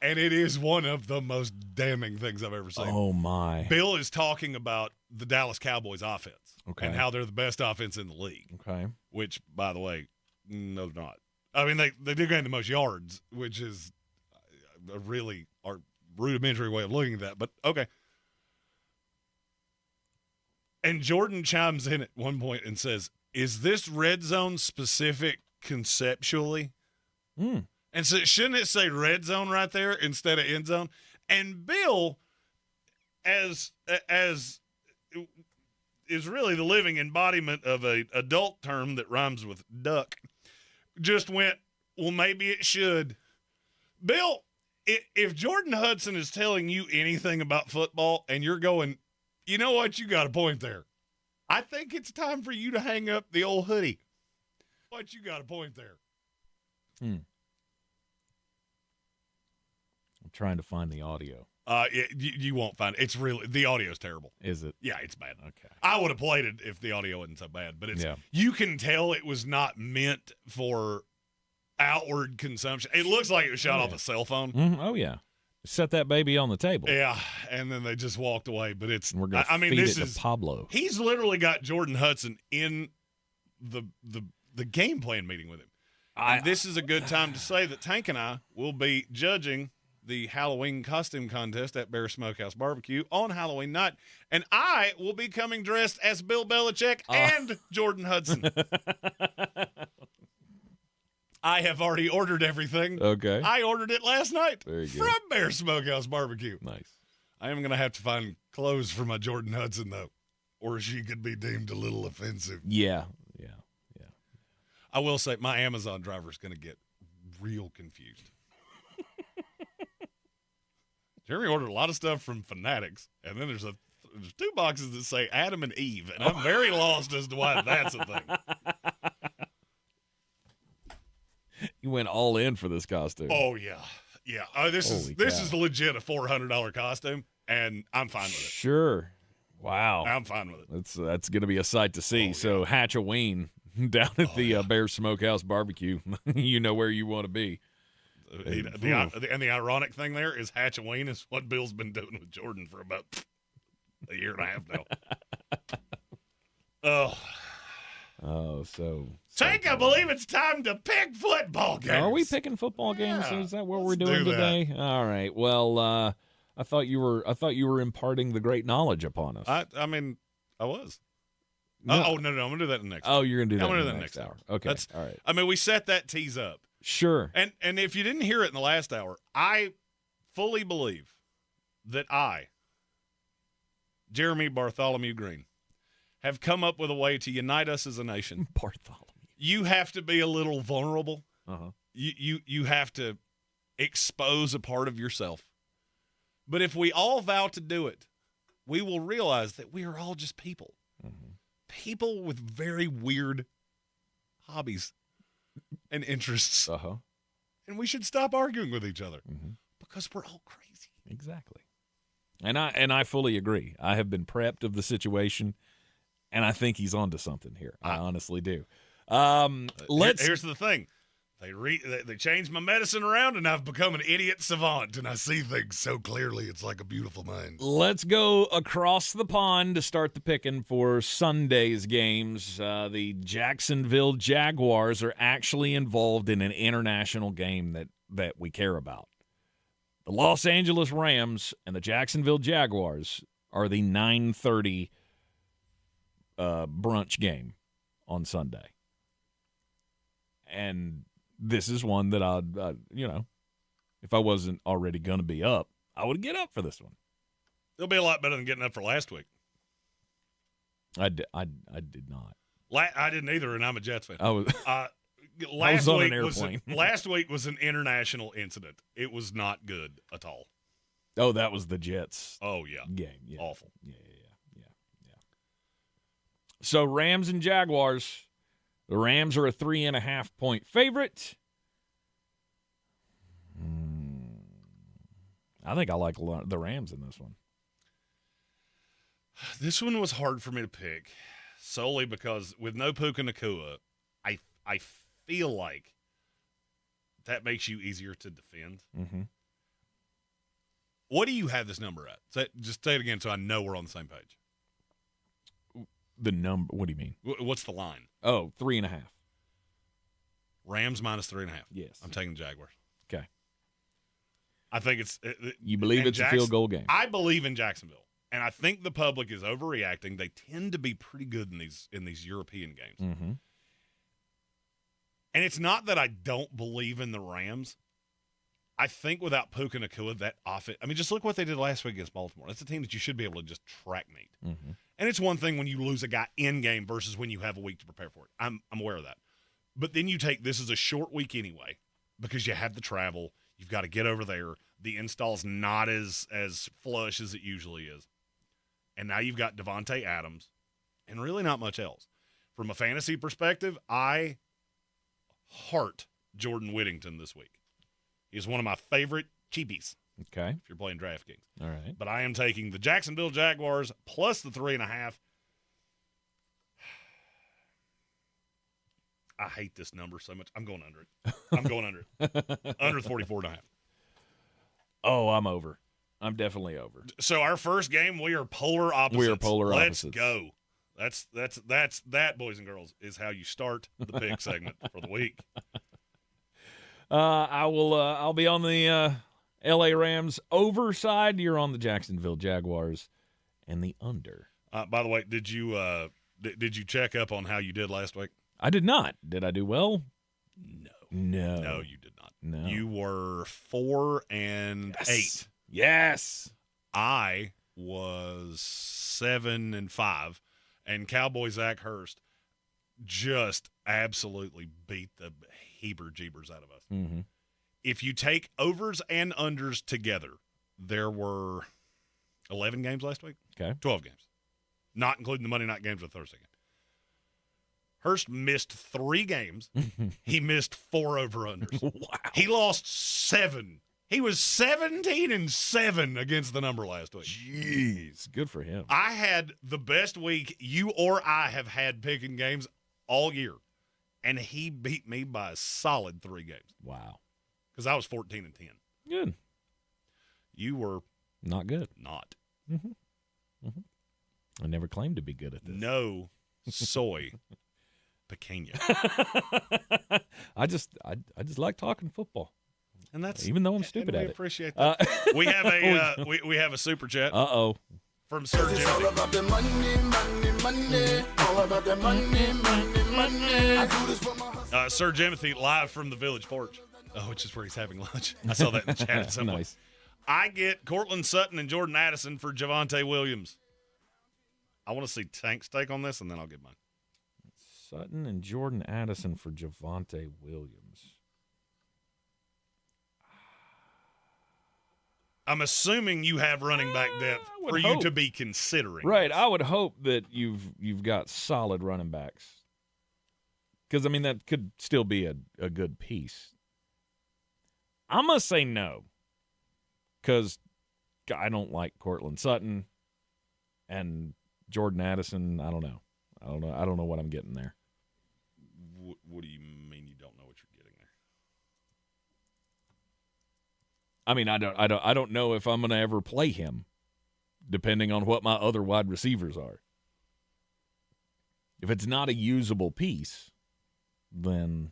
and it is one of the most damning things I've ever seen. Oh, my. Bill is talking about the Dallas Cowboys offense and how they're the best offense in the league. Okay. Which, by the way, no, they're not. I mean, they do gain the most yards, which is a really rudimentary way of looking at that, but okay. And Jordan chimes in at one point and says, is this red zone specific conceptually? And so shouldn't it say red zone right there instead of end zone? And Bill, as is really the living embodiment of an adult term that rhymes with duck, just went, well, maybe it should. Bill, if Jordan Hudson is telling you anything about football and you're going, you know what, you got a point there. I think it's time for you to hang up the old hoodie. But you got a point there. I'm trying to find the audio. You won't find it. It's really, the audio's terrible. Is it? Yeah, it's bad. Okay. I would have played it if the audio wasn't so bad, but you can tell it was not meant for outward consumption. It looks like it was shot off a cell phone. Mm-hmm. Oh yeah, set that baby on the table. Yeah, and then they just walked away. But it's, we're gonna feed it to Pablo. He's literally got Jordan Hudson in the game plan meeting with him. And this is a good time to say that Tank and I will be judging the Halloween costume contest at Bear Smokehouse Barbecue on Halloween night, and I will be coming dressed as Bill Belichick and Jordan Hudson. I have already ordered everything. Okay. I ordered it last night Very good. from Bear Smokehouse Barbecue. Nice. I am going to have to find clothes for my Jordan Hudson, though, or she could be deemed a little offensive. Yeah. I will say my Amazon driver is going to get real confused. Jeremy ordered a lot of stuff from Fanatics, and then there's 2 boxes that say Adam and Eve, and I'm very lost as to why that's a thing. You went all in for this costume. Oh yeah. This is legit a $400 costume, and I'm fine with it. Sure. Wow. I'm fine with it. That's going to be a sight to see. So Hatch-a-ween down at the Bear Smokehouse Barbecue. You know where you want to be. And the ironic thing there is Hatch-a-ween is what Bill's been doing with Jordan for about a year and a half now. So Tank, I believe it's time to pick football games. Are we picking football games? Is that what we're doing today? All right. Well, I thought you were imparting the great knowledge upon us. I was. No. No, I'm gonna do that in the next. Oh, you're gonna do that. I'm gonna do in that next hour. Okay. All right. I mean, we set that tease up. Sure. And if you didn't hear it in the last hour, I fully believe that Jeremy Bartholomew Green, have come up with a way to unite us as a nation. Bartholomew. You have to be a little vulnerable. Uh-huh. You have to expose a part of yourself. But if we all vow to do it, we will realize that we are all just people. Mm-hmm. People with very weird hobbies and interests. Uh-huh. And we should stop arguing with each other because we're all crazy. Exactly. And I fully agree. I have been prepped of the situation, and I think he's onto something here. I honestly do. Here's the thing. They changed my medicine around, and I've become an idiot savant, and I see things so clearly. It's like a beautiful mind. Let's go across the pond to start the picking for Sunday's games. The Jacksonville Jaguars are actually involved in an international game that we care about. The Los Angeles Rams and the Jacksonville Jaguars are the 9:30 brunch game on Sunday. And this is one that I'd if I wasn't already going to be up, I would get up for this one. It'll be a lot better than getting up for last week. I did not. I didn't either, and I'm a Jets fan. I was on an airplane. Last week was an international incident. It was not good at all. Oh, that was the Jets. Oh yeah, game. Yeah. Awful. Yeah. So Rams and Jaguars. The Rams are a 3.5-point favorite. I think I like the Rams in this one. This one was hard for me to pick, solely because with no Puka Nacua, I feel like that makes you easier to defend. Mm-hmm. What do you have this number at? Just say it again so I know we're on the same page. The number? What do you mean? What's the line? Oh, 3.5. Rams minus 3.5. Yes. I'm taking Jaguars. Okay. I think it's. You believe it's a field goal game? I believe in Jacksonville, and I think the public is overreacting. They tend to be pretty good in these European games. Mm-hmm. And it's not that I don't believe in the Rams. I think without Puka Nacua, that offense. I mean, just look what they did last week against Baltimore. That's a team that you should be able to just track meet. Mm-hmm. And it's one thing when you lose a guy in game versus when you have a week to prepare for it. I'm aware of that. But then you take this as a short week anyway because you have the travel. You've got to get over there. The install's not as flush as it usually is. And now you've got Devontae Adams and really not much else. From a fantasy perspective, I heart Jordan Whittington this week. He's one of my favorite cheapies. Okay. If you're playing DraftKings. All right. But I am taking the Jacksonville Jaguars plus the 3.5. I hate this number so much. I'm going under it. I'm going under it. Under 44.5. Oh, I'm over. I'm definitely over. So our first game, we are polar opposites. We are polar opposites. opposites. Let's go. That, boys and girls, is how you start the pick segment for the week. I'll be on the LA Rams over side. You're on the Jacksonville Jaguars and the under. By the way, did you check up on how you did last week? I did not. Did I do well? No, you did not. No. You were 4-8. Yes. I was 7-5, and Cowboy Zach Hurst just absolutely beat the heber-jeebers out of us. Mm-hmm. If you take overs and unders together, there were 11 games last week. Okay. 12 games, not including the Monday night games with Thursday game. Hurst missed 3 games. He missed 4 over-unders. Wow. He lost 7. He was 17-7 against the number last week. Jeez, good for him. I had the best week you or I have had picking games all year, and he beat me by a solid 3 games. Wow. Because I was 14-10. Good. You were not good. Not. Mm-hmm. Mm-hmm. I never claimed to be good at this. No soy picanha. I just like talking football. And that's even though I'm stupid at it. We appreciate that. We have a we have a super chat. Uh-oh. From Sir Jimothy. All about the money. All about the money. I do this for my Sir Jimothy live from the Village Porch. Oh, which is where he's having lunch. I saw that in the chat at some point. Nice. I get Cortland Sutton and Jordan Addison for Javonte Williams. I want to see Tank's take on this, and then I'll get mine. Sutton and Jordan Addison for Javonte Williams. I'm assuming you have running back depth for you to be considering. Right. this. I would hope that you've got solid running backs. Because, I mean, that could still be a good piece. I'm going to say no. Because I don't like Cortland Sutton and Jordan Addison. I don't know. I don't know what I'm getting there. What do you mean you don't know what you're getting there? I mean, I don't know if I'm going to ever play him, depending on what my other wide receivers are. If it's not a usable piece, then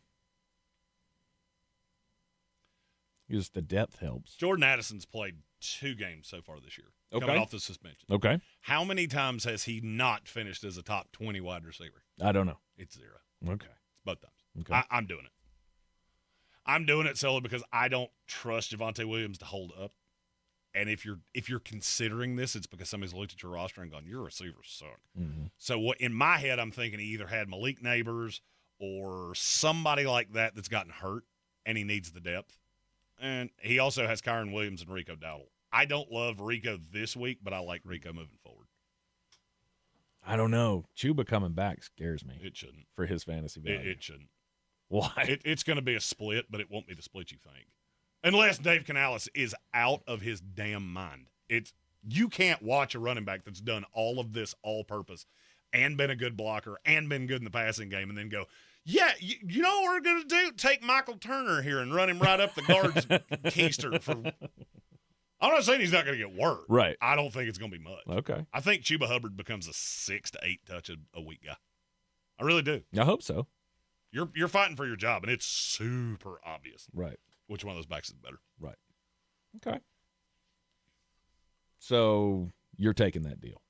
just the depth helps. Jordan Addison's played 2 games so far this year, Okay. coming off the suspension. Okay. How many times has he not finished as a top 20 wide receiver? I don't know. It's 0. Okay. It's both times. Okay. I'm doing it. I'm doing it solely because I don't trust Javonte Williams to hold up. And if you're considering this, it's because somebody's looked at your roster and gone, your receivers suck. Mm-hmm. So what in my head, I'm thinking he either had Malik Neighbors or somebody like that that's gotten hurt, and he needs the depth. And he also has Kyron Williams and Rico Dowdle. I don't love Rico this week, but I like Rico moving forward. I don't know. Chuba coming back scares me. It shouldn't. For his fantasy value. It shouldn't. Why? It's going to be a split, but it won't be the split you think. Unless Dave Canales is out of his damn mind. You can't watch a running back that's done all of this all-purpose and been a good blocker and been good in the passing game and then go, yeah, you know what we're going to do? Take Michael Turner here and run him right up the guard's keister. I'm not saying he's not going to get work. Right. I don't think it's going to be much. Okay. I think Chuba Hubbard becomes a 6 to 8 touch a week guy. I really do. I hope so. You're fighting for your job, and it's super obvious. Right. Which one of those backs is better? Right. Okay. So you're taking that deal?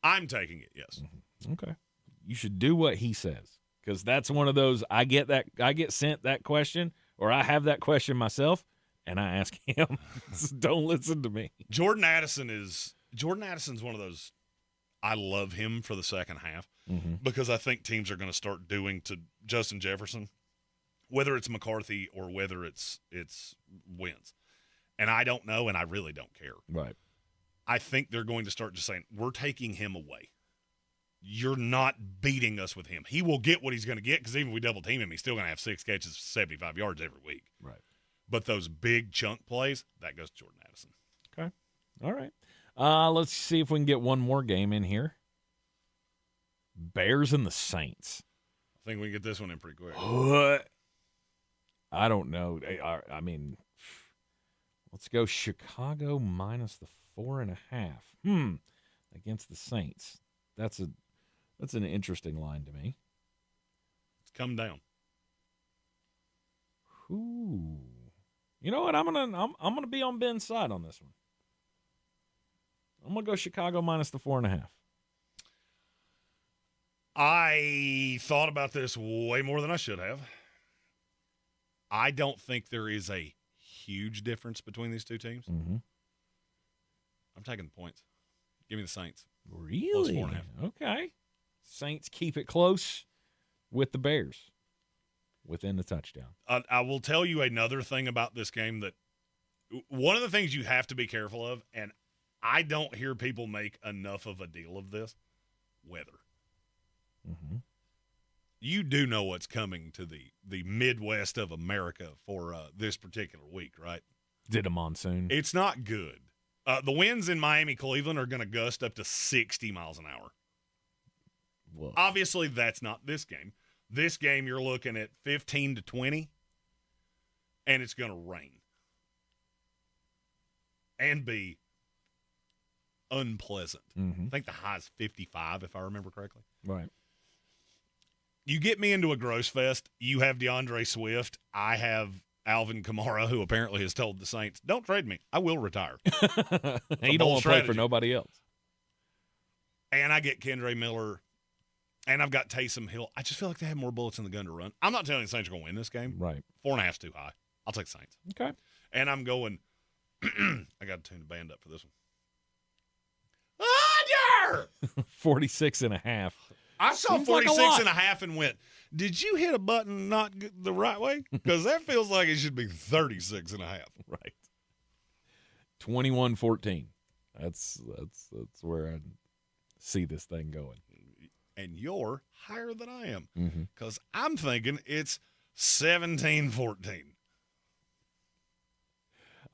I'm taking it, yes. Mm-hmm. Okay. You should do what he says, because that's one of those I get sent that question, or I have that question myself, and I ask him. Don't listen to me. Jordan Addison's one of those. I love him for the second half because I think teams are going to start doing to Justin Jefferson whether it's McCarthy or whether it's Wentz. And I don't know, and I really don't care. Right. I think they're going to start just saying, we're taking him away. You're not beating us with him. He will get what he's going to get because even if we double team him, he's still going to have 6 catches for 75 yards every week. Right. But those big chunk plays, that goes to Jordan Addison. Okay. All right. Let's see if we can get one more game in here. Bears and the Saints. I think we can get this one in pretty quick. What? I don't know. I mean, let's go Chicago minus the 4.5. Against the Saints. That's an interesting line to me. It's come down. Ooh. You know what? I'm gonna be on Ben's side on this one. I'm gonna go Chicago minus the 4.5. I thought about this way more than I should have. I don't think there is a huge difference between these two teams. Mm-hmm. I'm taking the points. Give me the Saints. Really? Plus 4.5. Okay. Saints keep it close with the Bears within the touchdown. I will tell you another thing about this game that one of the things you have to be careful of, and I don't hear people make enough of a deal of this, weather. Mm-hmm. You do know what's coming to the Midwest of America for this particular week, right? Did a monsoon. It's not good. The winds in Miami, Cleveland are going to gust up to 60 miles an hour. Whoa. Obviously, that's not this game. This game, you're looking at 15 to 20, and it's going to rain and be unpleasant. Mm-hmm. I think the high is 55, if I remember correctly. Right. You get me into a gross fest. You have DeAndre Swift. I have Alvin Kamara, who apparently has told the Saints, don't trade me. I will retire. You don't want to play for nobody else. And I get Kendre Miller, and I've got Taysom Hill. I just feel like they have more bullets in the gun to run. I'm not telling you the Saints are going to win this game. Right. 4.5's too high. I'll take the Saints. Okay. And I'm going, I got to tune the band up for this one. 46.5. I saw Seems like 46.5 and went, did you hit a button not the right way? Because that feels like it should be 36.5. Right. 21-14. That's where I see this thing going. And you're higher than I am. Mm-hmm. Because I'm thinking it's 17-14.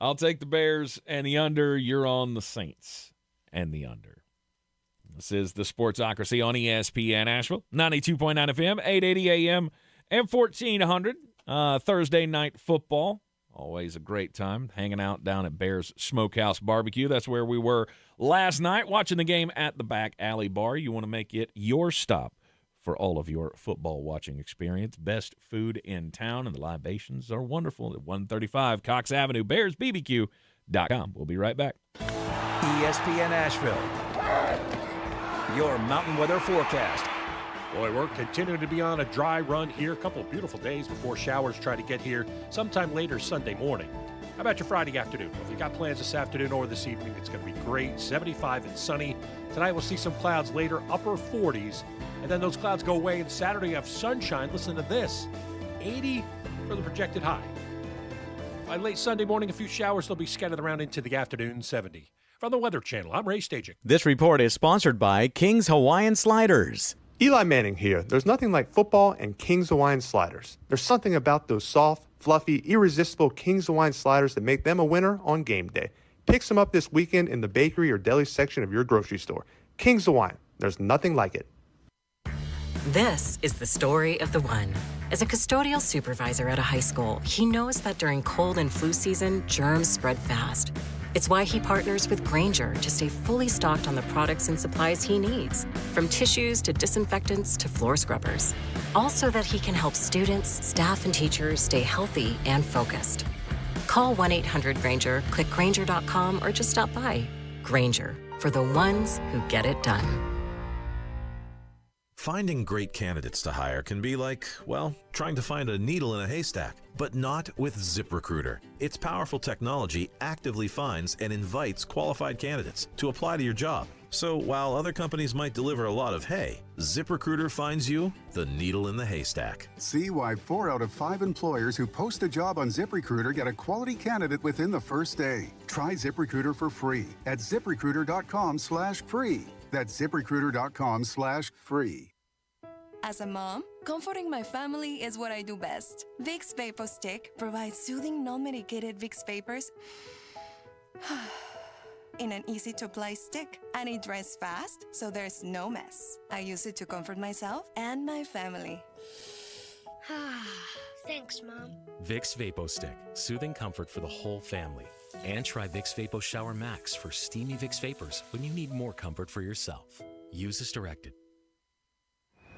I'll take the Bears and the under. You're on the Saints and the under. This is the Sportsocracy on ESPN Asheville, 92.9 FM, 880 AM, and 1400. Thursday night football. Always a great time hanging out down at Bears Smokehouse Barbecue. That's where we were last night, watching the game at the Back Alley Bar. You want to make it your stop for all of your football watching experience. Best food in town, and the libations are wonderful at 135 Cox Avenue, BearsBBQ.com. We'll be right back. ESPN Asheville, your mountain weather forecast. Boy, we're continuing to be on a dry run here. A couple of beautiful days before showers try to get here sometime later Sunday morning. How about your Friday afternoon? If you got plans this afternoon or this evening, it's going to be great. 75 and sunny. Tonight we'll see some clouds later, upper 40s. And then those clouds go away, and Saturday you have sunshine. Listen to this, 80 for the projected high. By late Sunday morning, a few showers. They'll be scattered around into the afternoon, 70. From the Weather Channel, I'm Ray Staging. This report is sponsored by King's Hawaiian Sliders. Eli Manning here. There's nothing like football and King's Hawaiian Sliders. There's something about those soft, fluffy, irresistible King's Hawaiian Sliders that make them a winner on game day. Pick some up this weekend in the bakery or deli section of your grocery store. King's Hawaiian. There's nothing like it. This is the story of the one. As a custodial supervisor at a high school, he knows that during cold and flu season, germs spread fast. It's why he partners with Grainger to stay fully stocked on the products and supplies he needs, from tissues to disinfectants to floor scrubbers. All so that he can help students, staff, and teachers stay healthy and focused. Call 1-800-GRAINGER, click Grainger.com, or just stop by. Grainger, for the ones who get it done. Finding great candidates to hire can be like, well, trying to find a needle in a haystack, but not with ZipRecruiter. Its powerful technology actively finds and invites qualified candidates to apply to your job. So while other companies might deliver a lot of hay, ZipRecruiter finds you the needle in the haystack. See why 4 out of 5 employers who post a job on ZipRecruiter get a quality candidate within the first day. Try ZipRecruiter for free at ZipRecruiter.com/free. That's ZipRecruiter.com/free. As a mom, comforting my family is what I do best. Vicks Vapor Stick provides soothing, non-medicated Vicks vapors in an easy-to-apply stick, and it dries fast, so there's no mess. I use it to comfort myself and my family. Thanks, Mom. Vicks Vapo Stick, soothing comfort for the whole family. And try Vicks Vapo Shower Max for steamy Vicks Vapors when you need more comfort for yourself. Use as directed.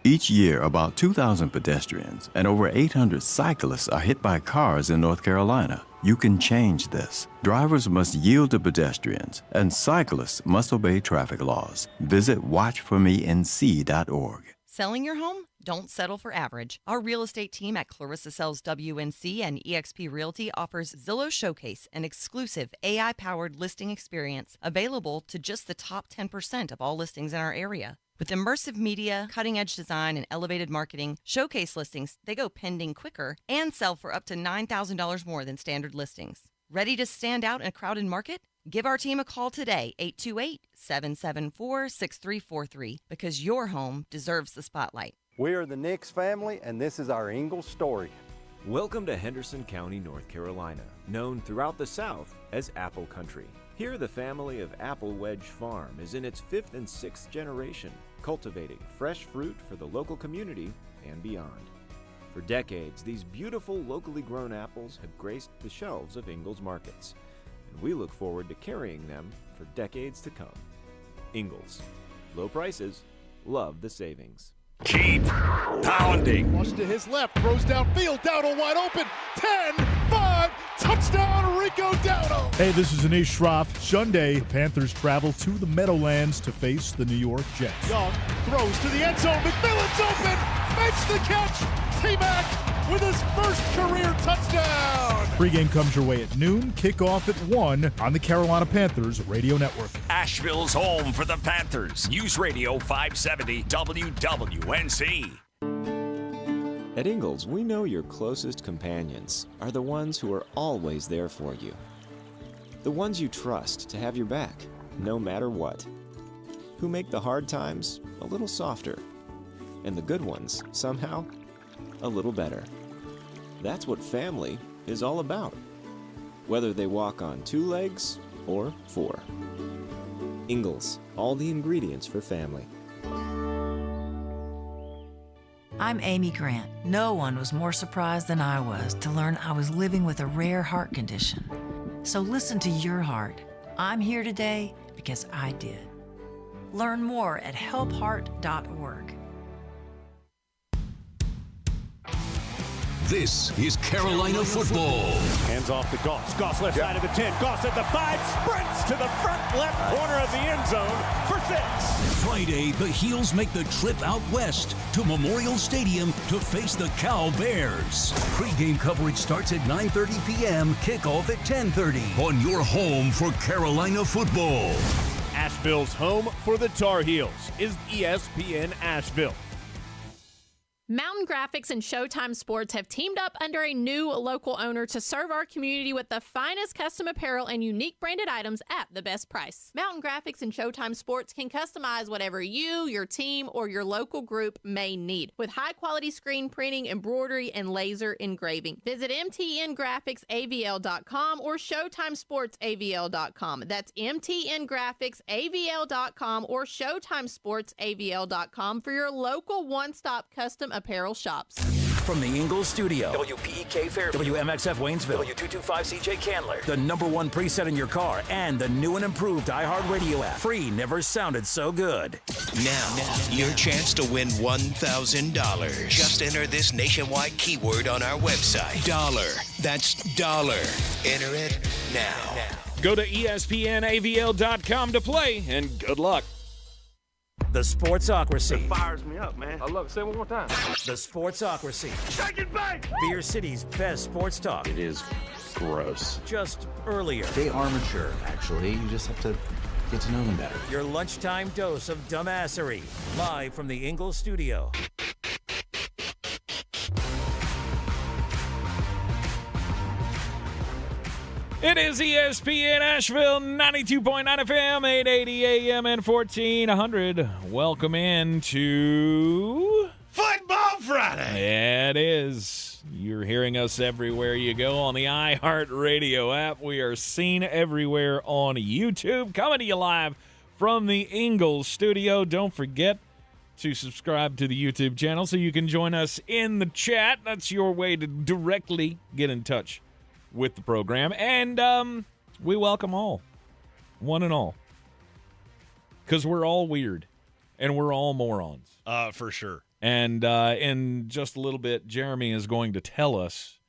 Each year, about 2,000 pedestrians and over 800 cyclists are hit by cars in North Carolina. You can change this. Drivers must yield to pedestrians, and cyclists must obey traffic laws. Visit watchformenc.org. Selling your home? Don't settle for average. Our real estate team at Clarissa Sells WNC and eXp Realty offers Zillow Showcase, an exclusive AI-powered listing experience available to just the top 10% of all listings in our area. With immersive media, cutting-edge design, and elevated marketing, Showcase listings, they go pending quicker and sell for up to $9,000 more than standard listings. Ready to stand out in a crowded market? Give our team a call today, 828-774-6343, because your home deserves the spotlight. We are the Nix family, and this is our Ingalls story. Welcome to Henderson County, North Carolina, known throughout the South as Apple Country. Here, the family of Apple Wedge Farm is in its 5th and 6th generation, cultivating fresh fruit for the local community and beyond. For decades, these beautiful locally grown apples have graced the shelves of Ingalls markets, and we look forward to carrying them for decades to come. Ingalls. Low prices, love the savings. Keep pounding. Watch to his left, throws downfield, Dowdle wide open, 10-5, touchdown Rico Dowdle. Hey, this is Anish Shroff. Sunday, the Panthers travel to the Meadowlands to face the New York Jets. Young throws to the end zone, McMillan's open, makes the catch, T-Mac with his first career touchdown. Pre-game comes your way at noon, kickoff at 1 on the Carolina Panthers Radio Network. Asheville's home for the Panthers. News Radio 570 WWNC. At Ingalls, we know your closest companions are the ones who are always there for you. The ones you trust to have your back, no matter what. Who make the hard times a little softer. And the good ones, somehow, a little better. That's what family is all about. Whether they walk on 2 legs or 4. Ingalls, all the ingredients for family. I'm Amy Grant. No one was more surprised than I was to learn I was living with a rare heart condition. So listen to your heart. I'm here today because I did. Learn more at helpheart.org. This is Carolina football. Hands off to Goff. Goff left side of the 10. Goff at the 5. Sprints to the front left corner of the end zone for 6. Friday, the Heels make the trip out west to Memorial Stadium to face the Cow Bears. Pre-game coverage starts at 9:30 p.m. Kickoff at 10:30 on your home for Carolina football. Asheville's home for the Tar Heels is ESPN Asheville. Mountain Graphics and Showtime Sports have teamed up under a new local owner to serve our community with the finest custom apparel and unique branded items at the best price. Mountain Graphics and Showtime Sports can customize whatever you, your team, or your local group may need with high-quality screen printing, embroidery, and laser engraving. Visit mtngraphicsavl.com or showtimesportsavl.com. That's mtngraphicsavl.com or showtimesportsavl.com for your local one-stop custom apparel shops. From the Ingalls studio, WPEK Fairview, WMXF Waynesville, W225CJ Candler, the #1 preset in your car, and the new and improved iHeartRadio app. Free never sounded so good. Now, your chance to win $1,000. Just enter this nationwide keyword on our website. Dollar. That's dollar. Enter it now. Go to ESPNAVL.com to play, and good luck. The Sportsocracy. It fires me up, man. I love it. Say it one more time. The Sportsocracy. Shake it back! Beer City's best sports talk. It is gross. Just earlier. They are mature, actually. You just have to get to know them better. Your lunchtime dose of dumbassery, live from the Ingalls studio. It is ESPN Asheville, 92.9 FM, 880 AM, and 1400. Welcome in to Football Friday. It is. You're hearing us everywhere you go on the iHeartRadio app. We are seen everywhere on YouTube. Coming to you live from the Ingalls studio. Don't forget to subscribe to the YouTube channel so you can join us in the chat. That's your way to directly get in touch with the program. And we welcome all, one and all, because we're all weird and we're all morons. For sure. And in just a little bit, Jeremy is going to tell us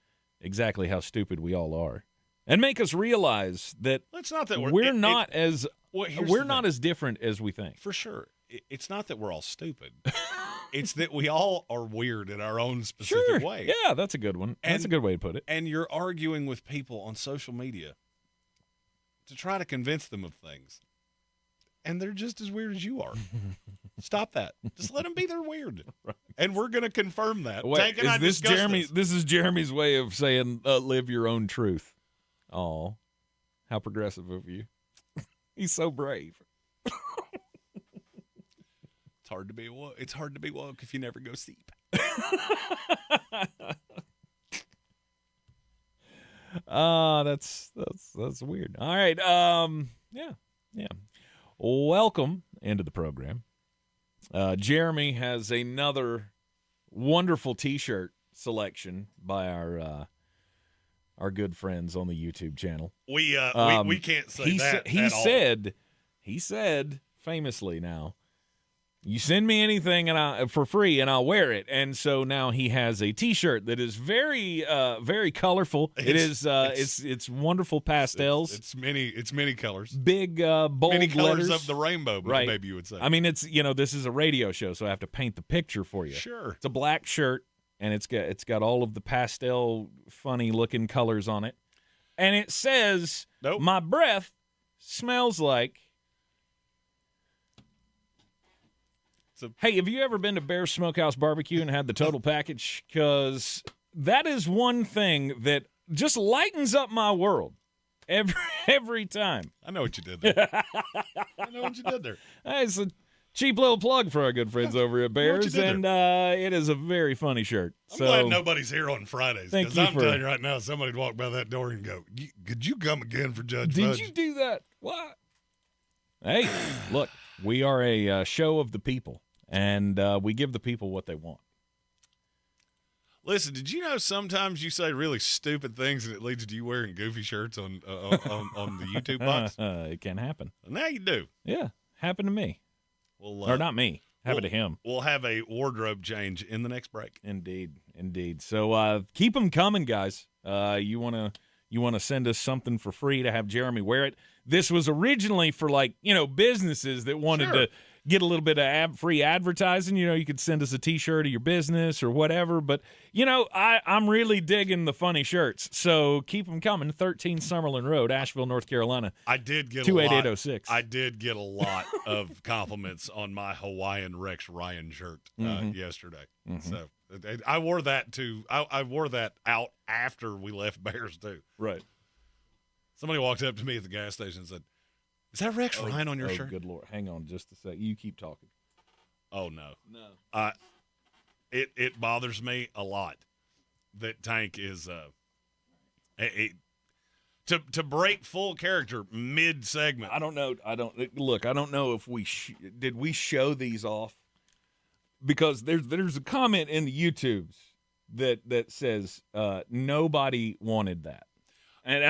exactly how stupid we all are and make us realize that it's not that we're not as different as we think. For sure. It's not that we're all stupid. It's that we all are weird in our own specific way. Yeah, that's a good one. That's a good way to put it. And you're arguing with people on social media to try to convince them of things. And they're just as weird as you are. Stop that. Just let them be their weird. Right. And we're going to confirm that. Wait, this is Jeremy's way of saying live your own truth. Oh, how progressive of you. He's so brave. It's hard to be woke if you never go sleep. That's weird. All right. Yeah. Welcome into the program. Jeremy has another wonderful T-shirt selection by our good friends on the YouTube channel. We can't say that. He said famously now, you send me anything for free and I'll wear it. And so now he has a T-shirt that is very very colorful. It's wonderful pastels. It's many colors. Big bold many colors letters of the rainbow, right. Maybe you would say. I mean, this is a radio show, so I have to paint the picture for you. Sure. It's a black shirt and it's got all of the pastel funny looking colors on it. And it says, nope. My breath smells like. Hey, have you ever been to Bear's Smokehouse Barbecue and had the total package? Because that is one thing that just lightens up my world every time. I know what you did there. Hey, it's a cheap little plug for our good friends over at Bear's, and it is a very funny shirt. I'm glad nobody's here on Fridays. Because I'm telling you right now, somebody'd walk by that door and go, could you come again for Judge Fudge? Did you do that? What? Hey, look, we are a show of the people. And we give the people what they want. Listen, did you know sometimes you say really stupid things and it leads to you wearing goofy shirts on the YouTube box? It can happen. Now you do. Yeah, happened to me. Or not me. Happened to him. We'll have a wardrobe change in the next break. Indeed. So keep them coming, guys. You want to send us something for free to have Jeremy wear it. This was originally for businesses that wanted to get a little bit of free advertising. You could send us a T-shirt of your business or whatever. But, I'm really digging the funny shirts. So keep them coming. 13 Summerlin Road, Asheville, North Carolina. I did get 28806. I did get a lot of compliments on my Hawaiian Rex Ryan shirt yesterday. Mm-hmm. So I wore that too. I wore that out after we left Bears too. Right. Somebody walked up to me at the gas station and said, "Is that Rex Ryan on your shirt?" Good Lord. Hang on just a sec. You keep talking. Oh, no. It bothers me a lot that Tank is to break full character mid-segment. I don't know. I don't know if we did we show these off, because there's a comment in the YouTubes that says nobody wanted that. And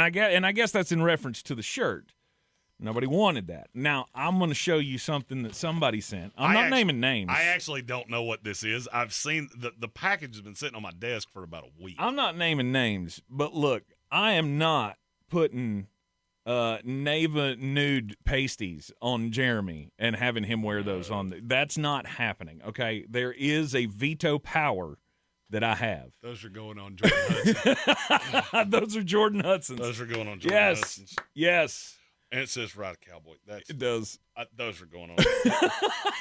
I guess that's in reference to the shirt. Nobody wanted that. Now, I'm going to show you something that somebody sent. I'm not naming names. I actually don't know what this is. I've seen the package has been sitting on my desk for about a week. I'm not naming names, but look, I am not putting Neva nude pasties on Jeremy and having him wear those on. That's not happening, okay? There is a veto power that I have. Those are going on Jordan Hudson. Those are Jordan Hudson's. Those are going on Jordan Hudson's. Yes. And it says Ride a Cowboy. It does. Those are going on.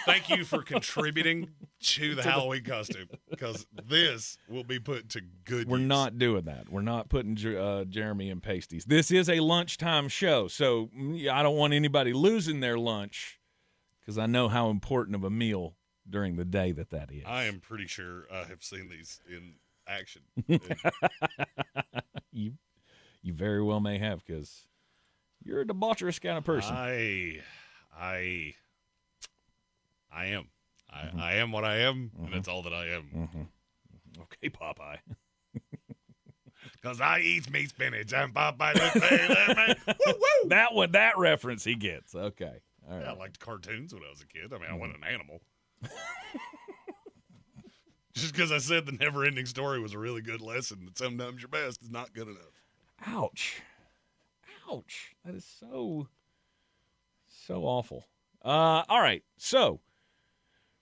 Thank you for contributing to the Halloween costume, because this will be put to good We're use. not doing that. We're not putting Jeremy in pasties. This is a lunchtime show, so I don't want anybody losing their lunch because I know how important of a meal during the day that is. I am pretty sure I have seen these in action. You very well may have, because you're a debaucherous kind of person. I am. I am what I am, and that's all that I am. Okay, Popeye. Because I eat me spinach, and Popeye the woo. That reference he gets. Okay. All right. Yeah, I liked cartoons when I was a kid. I mean, I wasn't an animal. Just because I said the never-ending story was a really good lesson, that sometimes your best is not good enough. Ouch. That is so awful. All right. So,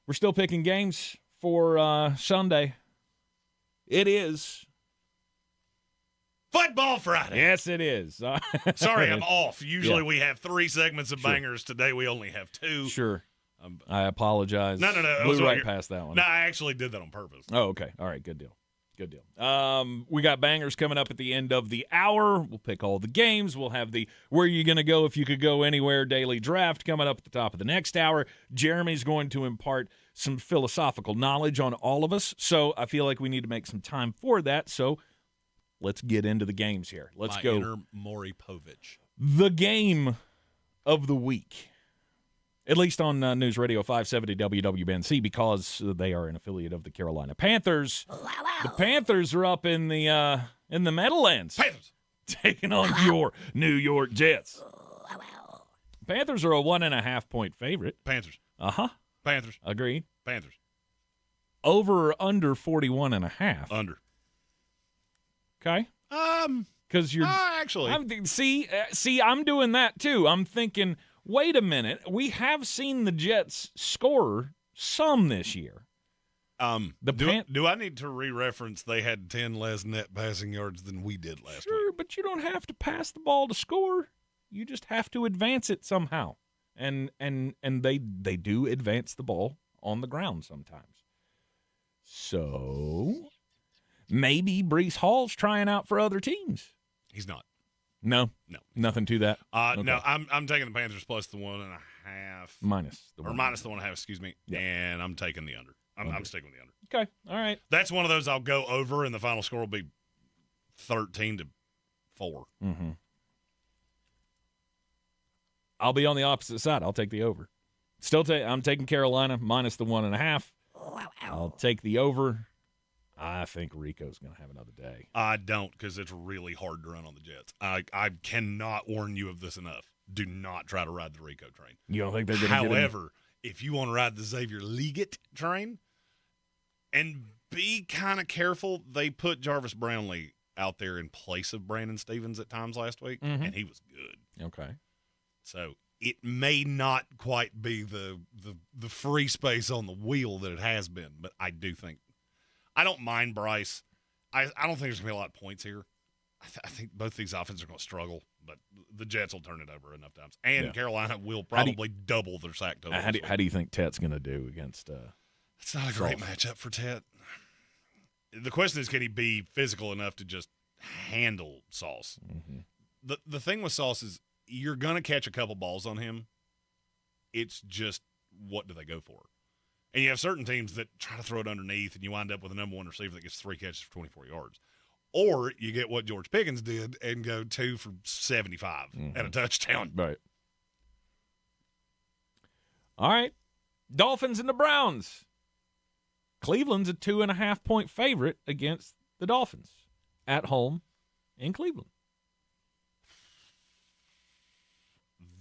we're still picking games for Sunday. It is Football Friday. Yes, it is. Sorry, I'm off. Usually Yeah. we have 3 segments of Sure. bangers. Today we only have 2. Sure. I apologize. No. Blew right past that one. No, I actually did that on purpose. Oh, okay. All right. Good deal. We got bangers coming up at the end of the hour. We'll pick all the games. We'll have the Where You Gonna Go If You Could Go Anywhere daily draft coming up at the top of the next hour. Jeremy's going to impart some philosophical knowledge on all of us, so I feel like we need to make some time for that. So let's get into the games here. Let's go. Inner Maury Povich. The game of the week, at least on News Radio 570 WWNC, because they are an affiliate of the Carolina Panthers. The Panthers are up in the Meadowlands, Panthers taking on your New York Jets. Panthers are a 1.5-point favorite. Panthers. Panthers. Agreed. Panthers. Over or under 41.5. Under. Okay. Because you're actually. I'm doing that too. I'm thinking, wait a minute. We have seen the Jets score some this year. Do I need to re-reference they had 10 less net passing yards than we did last week? Sure, but you don't have to pass the ball to score. You just have to advance it somehow. And they do advance the ball on the ground sometimes. So maybe Breece Hall's trying out for other teams. He's not. No. Nothing to that. Okay. No, I'm taking the Panthers plus the 1.5. Minus the 1.5, excuse me. Yeah. And I'm taking the under. I'm sticking with the under. Okay. All right. That's one of those I'll go over, and the final score will be 13-4. Mm-hmm. I'll be on the opposite side. I'll take the over. I'm taking Carolina minus the 1.5. I'll take the over. I think Rico's going to have another day. I don't, because it's really hard to run on the Jets. I cannot warn you of this enough. Do not try to ride the Rico train. You don't think they're going to get him? However, if you want to ride the Xavier Leggett train, and be kind of careful, they put Jarvis Brownlee out there in place of Brandon Stevens at times last week, and he was good. Okay. So it may not quite be the free space on the wheel that it has been, but I do think – I don't mind Bryce. I don't think there's going to be a lot of points here. I think both these offenses are going to struggle, but the Jets will turn it over enough times. And Carolina will probably double their sack total. How do you think Tet's going to do against it's not a great matchup for Tet. The question is, can he be physical enough to just handle Sauce? Mm-hmm. The thing with Sauce is you're going to catch a couple balls on him. It's just what do they go for? And you have certain teams that try to throw it underneath, and you wind up with a number 1 receiver that gets 3 catches for 24 yards. Or you get what George Pickens did and go 2 for 75 and a touchdown. Right. All right. Dolphins and the Browns. Cleveland's a 2.5-point favorite against the Dolphins at home in Cleveland.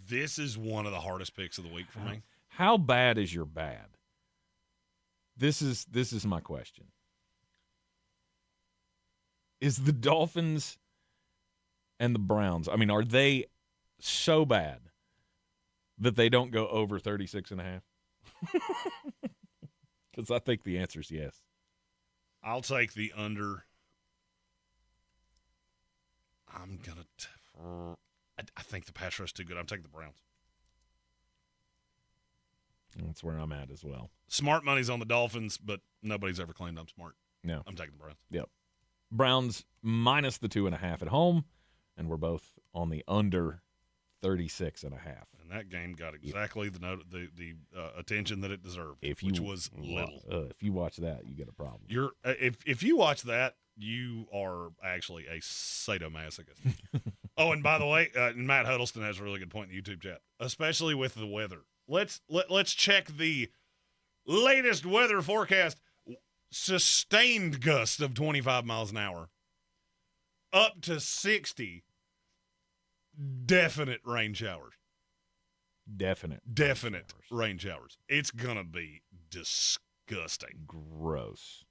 This is one of the hardest picks of the week for me. How bad is your bad? This is my question. Is the Dolphins and the Browns, I mean, are they so bad that they don't go over 36.5? Because I think the answer is yes. I'll take the under. I'm going to I think the pass rush is too good. I'm taking the Browns. That's where I'm at as well. Smart money's on the Dolphins, but nobody's ever claimed I'm smart. No. I'm taking the Browns. Yep. Browns minus the 2.5 at home, and we're both on the under 36.5. And that game got exactly the attention that it deserved, which was little. If you watch that, you get a problem. If you watch that, you are actually a sadomasochist. Oh, and by the way, Matt Huddleston has a really good point in the YouTube chat, especially with the weather. Let's check the latest weather forecast. Sustained gust of 25 miles an hour, up to 60. Definite rain showers. Definite rain showers. It's gonna be disgusting. Gross.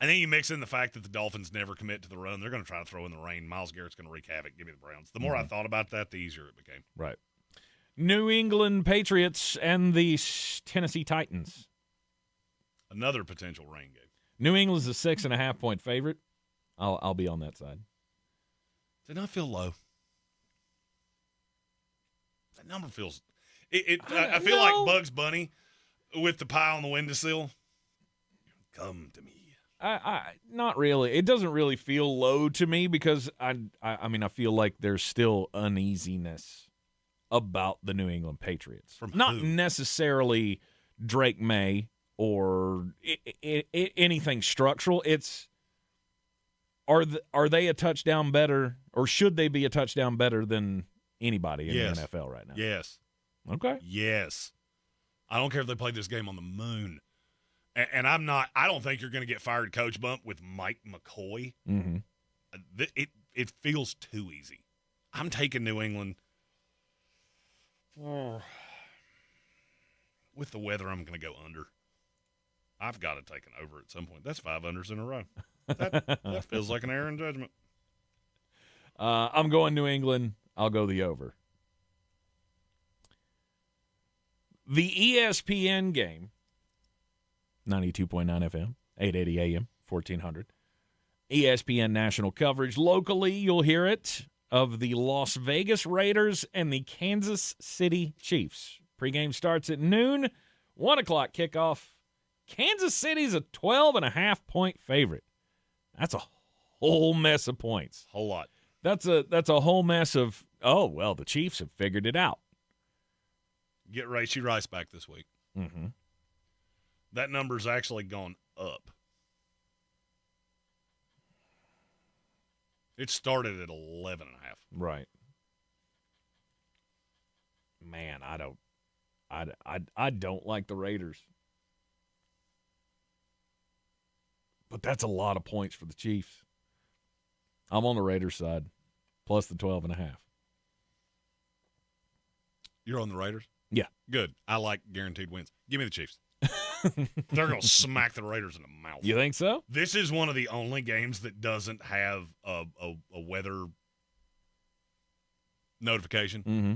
And then you mix in the fact that the Dolphins never commit to the run. They're going to try to throw in the rain. Myles Garrett's going to wreak havoc. Give me the Browns. The more I thought about that, the easier it became. Right. New England Patriots and the Tennessee Titans. Another potential rain game. New England's a 6.5-point favorite. I'll be on that side. Does it not feel low? That number feels. I feel like Bugs Bunny with the pie on the windowsill. Come to me. Not really. It doesn't really feel low to me because I feel like there's still uneasiness about the New England Patriots. From not who? necessarily Drake May or anything structural. It's are they a touchdown better, or should they be a touchdown better than anybody in the NFL right now? Yes. Okay. Yes. I don't care if they played this game on the moon. And I don't think you're going to get fired coach bump with Mike McCoy. Mm-hmm. It feels too easy. I'm taking New England. With the weather, I'm going to go under. I've got to take an over at some point. That's 5 unders in a row. That feels like an error in judgment. I'm going New England. I'll go the over. The ESPN game, 92.9 FM, 880 AM, 1400. ESPN national coverage. Locally, you'll hear it, of the Las Vegas Raiders and the Kansas City Chiefs. Pregame starts at noon, 1 o'clock kickoff. Kansas City's a 12.5-point favorite. That's a whole mess of points. Whole lot. That's a whole mess of, the Chiefs have figured it out. Get Rashee Rice back this week. Mm-hmm. That number's actually gone up. It started at 11.5. Right. Man, I don't like the Raiders. But that's a lot of points for the Chiefs. I'm on the Raiders side, plus the 12.5. You're on the Raiders? Yeah. Good. I like guaranteed wins. Give me the Chiefs. They're going to smack the Raiders in the mouth. You think so? This is one of the only games that doesn't have a weather notification. Mm-hmm.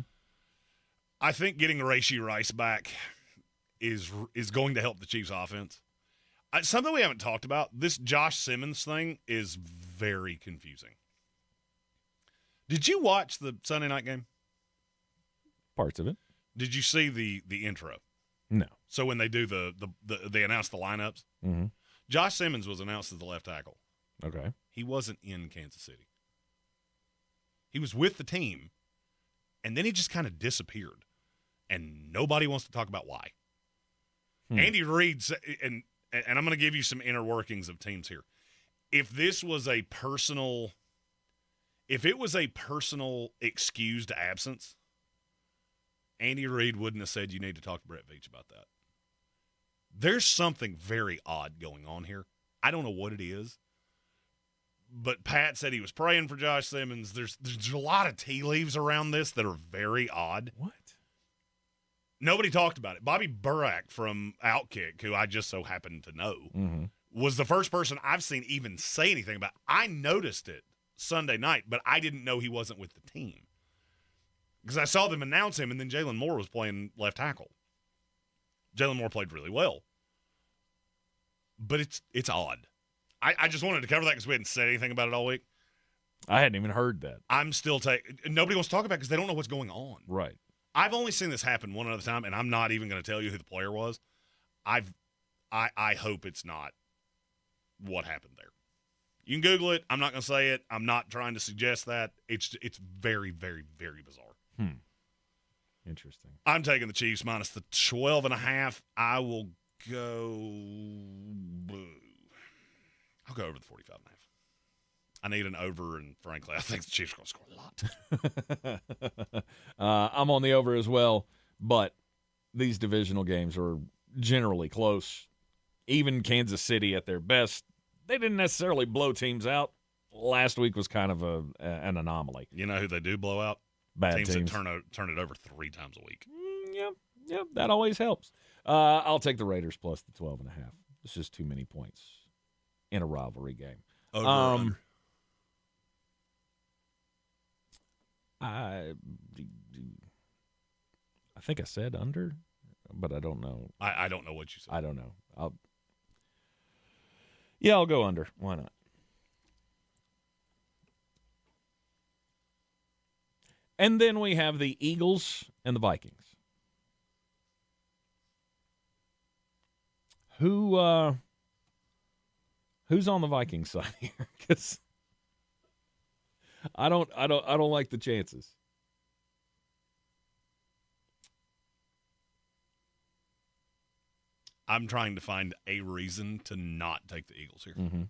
I think getting Rashee Rice back is going to help the Chiefs' offense. Something we haven't talked about, this Josh Simmons thing is very confusing. Did you watch the Sunday night game? Parts of it. Did you see the intro? No. So when they do they announce the lineups, mm-hmm. Josh Simmons was announced as the left tackle. Okay. He wasn't in Kansas City. He was with the team, and then he just kind of disappeared, and nobody wants to talk about why. Andy Reid, and I'm going to give you some inner workings of teams here. If it was a personal excused absence, Andy Reid wouldn't have said you need to talk to Brett Veach about that. There's something very odd going on here. I don't know what it is, but Pat said he was praying for Josh Simmons. There's a lot of tea leaves around this that are very odd. What? Nobody talked about it. Bobby Burak from Outkick, who I just so happen to know, mm-hmm. was the first person I've seen even say anything about it. I noticed it Sunday night, but I didn't know he wasn't with the team. Because I saw them announce him, and then Jalen Moore was playing left tackle. Jalen Moore played really well. But it's odd. I just wanted to cover that because we hadn't said anything about it all week. I hadn't even heard that. I'm still nobody wants to talk about it because they don't know what's going on. Right. I've only seen this happen one other time, and I'm not even going to tell you who the player was. I hope it's not what happened there. You can Google it. I'm not going to say it. I'm not trying to suggest that. It's very, very, very bizarre. Interesting. I'm taking the Chiefs minus the 12.5. I will go. I'll go over the 45.5. I need an over, and frankly, I think the Chiefs are going to score a lot. I'm on the over as well, but these divisional games are generally close. Even Kansas City at their best, they didn't necessarily blow teams out. Last week was kind of an anomaly. You know who they do blow out? Bad teams. Teams that turn it over 3 times a week. Yep, that always helps. I'll take the Raiders plus the 12.5. It's just too many points in a rivalry game. Over or under? I think I said under, but I don't know. I don't know what you said. I don't know. I'll go under. Why not? And then we have the Eagles and the Vikings. Who's on the Vikings side here? Because I don't like the chances. I'm trying to find a reason to not take the Eagles here. Mm-hmm.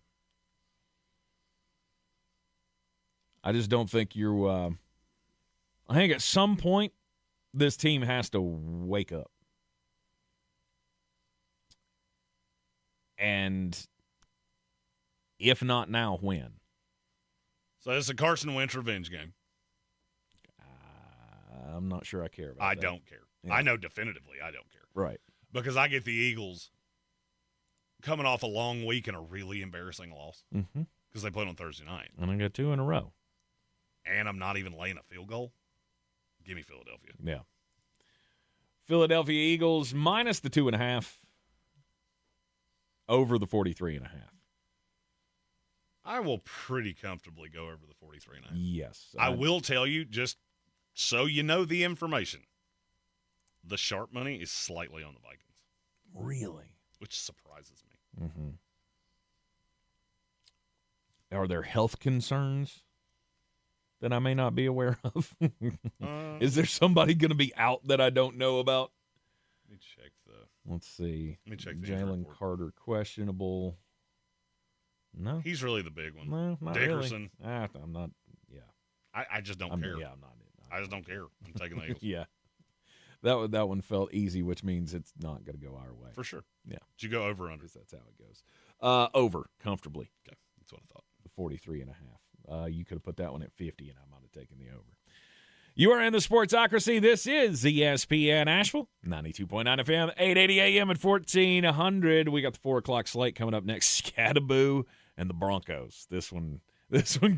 I just don't think you're I think at some point this team has to wake up. And if not now, when? So it's a Carson Wentz revenge game. I'm not sure I care about that. I don't care. Yeah. I know definitively I don't care. Right. Because I get the Eagles coming off a long week and a really embarrassing loss. Mm-hmm. Because they played on Thursday night. And I got 2 in a row. And I'm not even laying a field goal. Give me Philadelphia. Yeah. Philadelphia Eagles minus the 2.5 over the 43.5. I will pretty comfortably go over the 43.5. Yes. I will tell you, just so you know the information, the sharp money is slightly on the Vikings. Really? Which surprises me. Mm-hmm. Are there health concerns that I may not be aware of? Is there somebody going to be out that I don't know about? Let me check Let's see. Let me check the Jalen Carter, questionable. No. He's really the big one. No, not Dickerson. Really. I'm not, yeah. I just don't care. Yeah, I'm not. I just don't care. I'm taking the Eagles. Yeah. That one felt easy, which means it's not going to go our way. For sure. Yeah. Did you go over or under? That's how it goes. Over, comfortably. Okay. That's what I thought. The 43.5. You could have put that one at 50, and I might have taken the over. You are in the Sportsocracy. This is ESPN Asheville, 92.9 FM, 880 AM at 1400. We got the 4 o'clock slate coming up next. Scattaboo and the Broncos. This one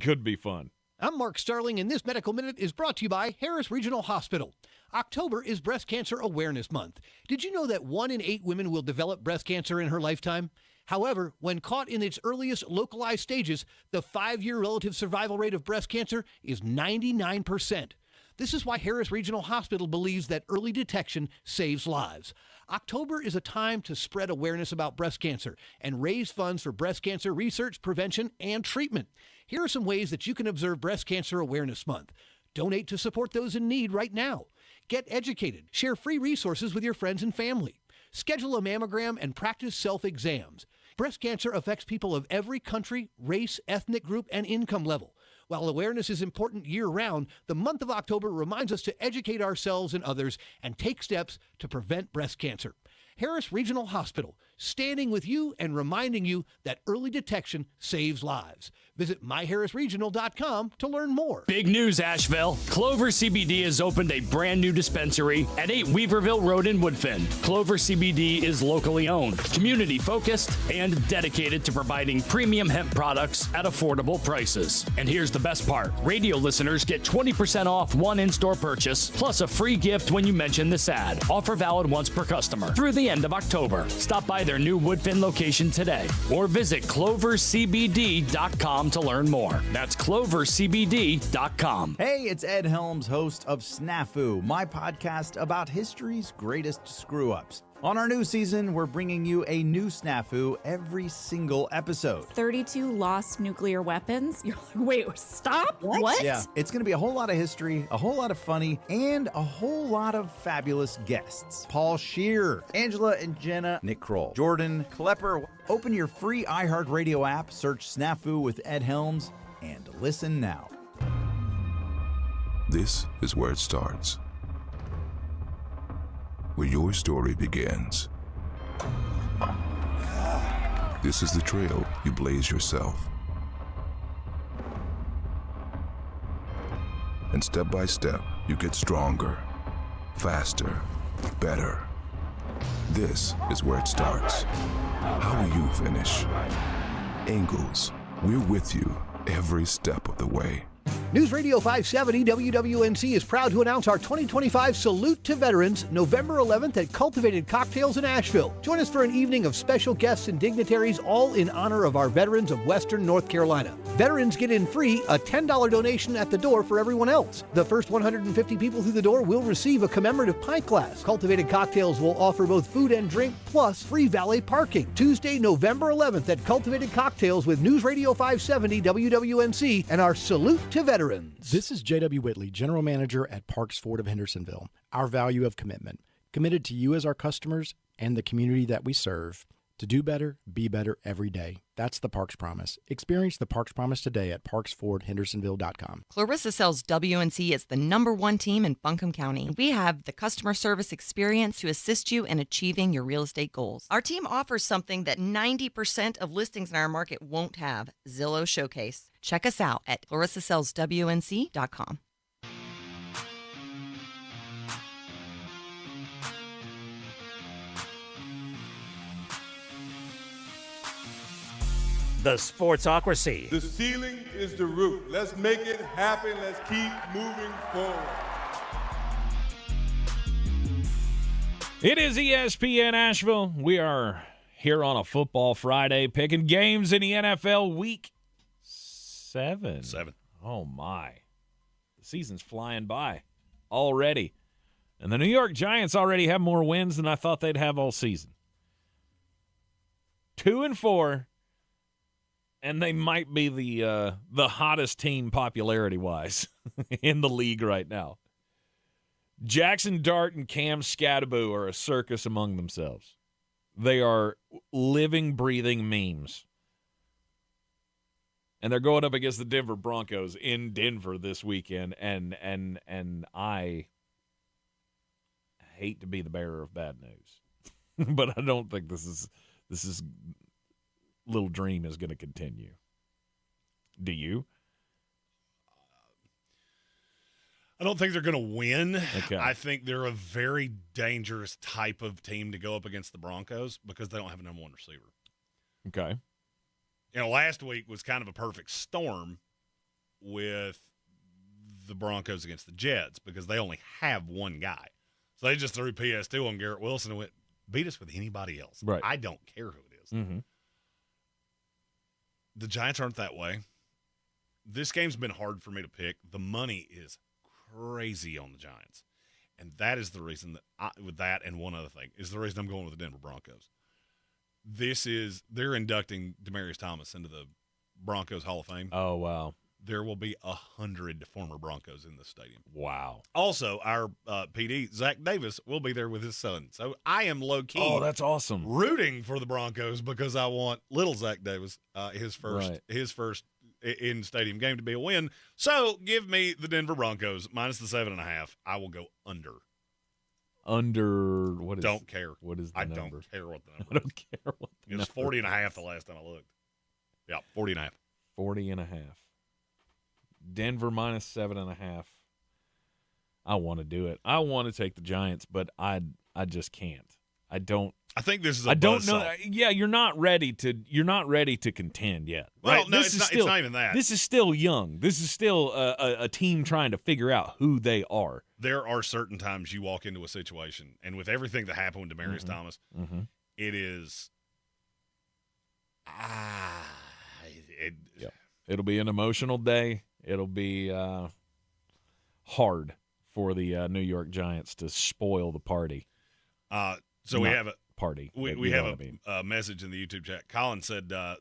could be fun. I'm Mark Starling, and this Medical Minute is brought to you by Harris Regional Hospital. October is Breast Cancer Awareness Month. Did you know that 1 in 8 women will develop breast cancer in her lifetime? However, when caught in its earliest localized stages, the 5-year relative survival rate of breast cancer is 99%. This is why Harris Regional Hospital believes that early detection saves lives. October is a time to spread awareness about breast cancer and raise funds for breast cancer research, prevention, and treatment. Here are some ways that you can observe Breast Cancer Awareness Month. Donate to support those in need right now. Get educated. Share free resources with your friends and family. Schedule a mammogram and practice self-exams. Breast cancer affects people of every country, race, ethnic group, and income level. While awareness is important year-round, the month of October reminds us to educate ourselves and others and take steps to prevent breast cancer. Harris Regional Hospital, standing with you and reminding you that early detection saves lives. Visit myharrisregional.com to learn more. Big news, Asheville. Clover CBD has opened a brand new dispensary at 8 Weaverville Road in Woodfin. Clover CBD is locally owned, community-focused, and dedicated to providing premium hemp products at affordable prices. And here's the best part. Radio listeners get 20% off one in-store purchase, plus a free gift when you mention this ad. Offer valid once per customer through the end of October. Stop by their new Woodfin location today or visit clovercbd.com to learn more. That's clovercbd.com. Hey, it's Ed Helms, host of Snafu, my podcast about history's greatest screw-ups. On our new season, we're bringing you a new snafu every single episode. 32 lost nuclear weapons? You're like, wait, stop? What? Yeah, it's going to be a whole lot of history, a whole lot of funny, and a whole lot of fabulous guests. Paul Scheer, Angela and Jenna, Nick Kroll, Jordan Klepper. Open your free iHeartRadio app, search Snafu with Ed Helms, and listen now. This is where it starts. Where your story begins. This is the trail you blaze yourself. And step by step, you get stronger, faster, better. This is where it starts. How will you finish? Ingalls, we're with you every step of the way. News Radio 570 WWNC is proud to announce our 2025 Salute to Veterans, November 11th at Cultivated Cocktails in Asheville. Join us for an evening of special guests and dignitaries, all in honor of our veterans of Western North Carolina. Veterans get in free, a $10 donation at the door for everyone else. The first 150 people through the door will receive a commemorative pint glass. Cultivated Cocktails will offer both food and drink, plus free valet parking. Tuesday, November 11th at Cultivated Cocktails with News Radio 570 WWNC and our Salute to Veterans. This is J.W. Whitley, General Manager at Parks Ford of Hendersonville. Our value of commitment, committed to you as our customers and the community that we serve. To do better, be better every day. That's the Parks Promise. Experience the Parks Promise today at parksfordhendersonville.com. Clarissa Sells WNC is the #1 team in Buncombe County. We have the customer service experience to assist you in achieving your real estate goals. Our team offers something that 90% of listings in our market won't have, Zillow Showcase. Check us out at clarissasellswnc.com. The Sportsocracy. The ceiling is the roof. Let's make it happen. Let's keep moving forward. It is ESPN Asheville. We are here on a football Friday picking games in the NFL Week 7. Oh, my. The season's flying by already. And the New York Giants already have more wins than I thought they'd have all season. 2-4. And they might be the hottest team popularity-wise in the league right now. Jackson Dart and Cam Scatterbo are a circus among themselves. They are living, breathing memes. And they're going up against the Denver Broncos in Denver this weekend. And I hate to be the bearer of bad news, but I don't think this is little dream is going to continue. Do you? I don't think they're going to win. Okay. I think they're a very dangerous type of team to go up against the Broncos because they don't have a number one receiver. Okay. You know, last week was kind of a perfect storm with the Broncos against the Jets because they only have one guy. So they just threw PS2 on Garrett Wilson and went, beat us with anybody else. Right. I don't care who it is. Mm-hmm. The Giants aren't that way. This game's been hard for me to pick. The money is crazy on the Giants. And that is the reason that with that and one other thing, is the reason I'm going with the Denver Broncos. They're inducting Demaryius Thomas into the Broncos Hall of Fame. Oh, wow. There will be 100 former Broncos in this stadium. Wow. Also, our PD, Zach Davis, will be there with his son. So I am low-key. Oh, that's awesome. Rooting for the Broncos because I want little Zach Davis, his first in-stadium game to be a win. So give me the Denver Broncos minus the 7.5. I will go under. Under what is? Don't care. What is the number? I don't care what the number. I don't care what the It was 40.5 the last time I looked. Yeah, 40.5. 40.5. Denver minus 7.5. I want to do it. I want to take the Giants, but I just can't. I don't. I think this is. I don't know. Yeah, you're not ready to contend yet. Well, right? no, it's not even that. This is still young. This is still a team trying to figure out who they are. There are certain times you walk into a situation, and with everything that happened with Demaryius Thomas, Mm-hmm. it is It'll be an emotional day. It'll be hard for the New York Giants to spoil the party. So we have a party. We have a message in the YouTube chat. Colin said the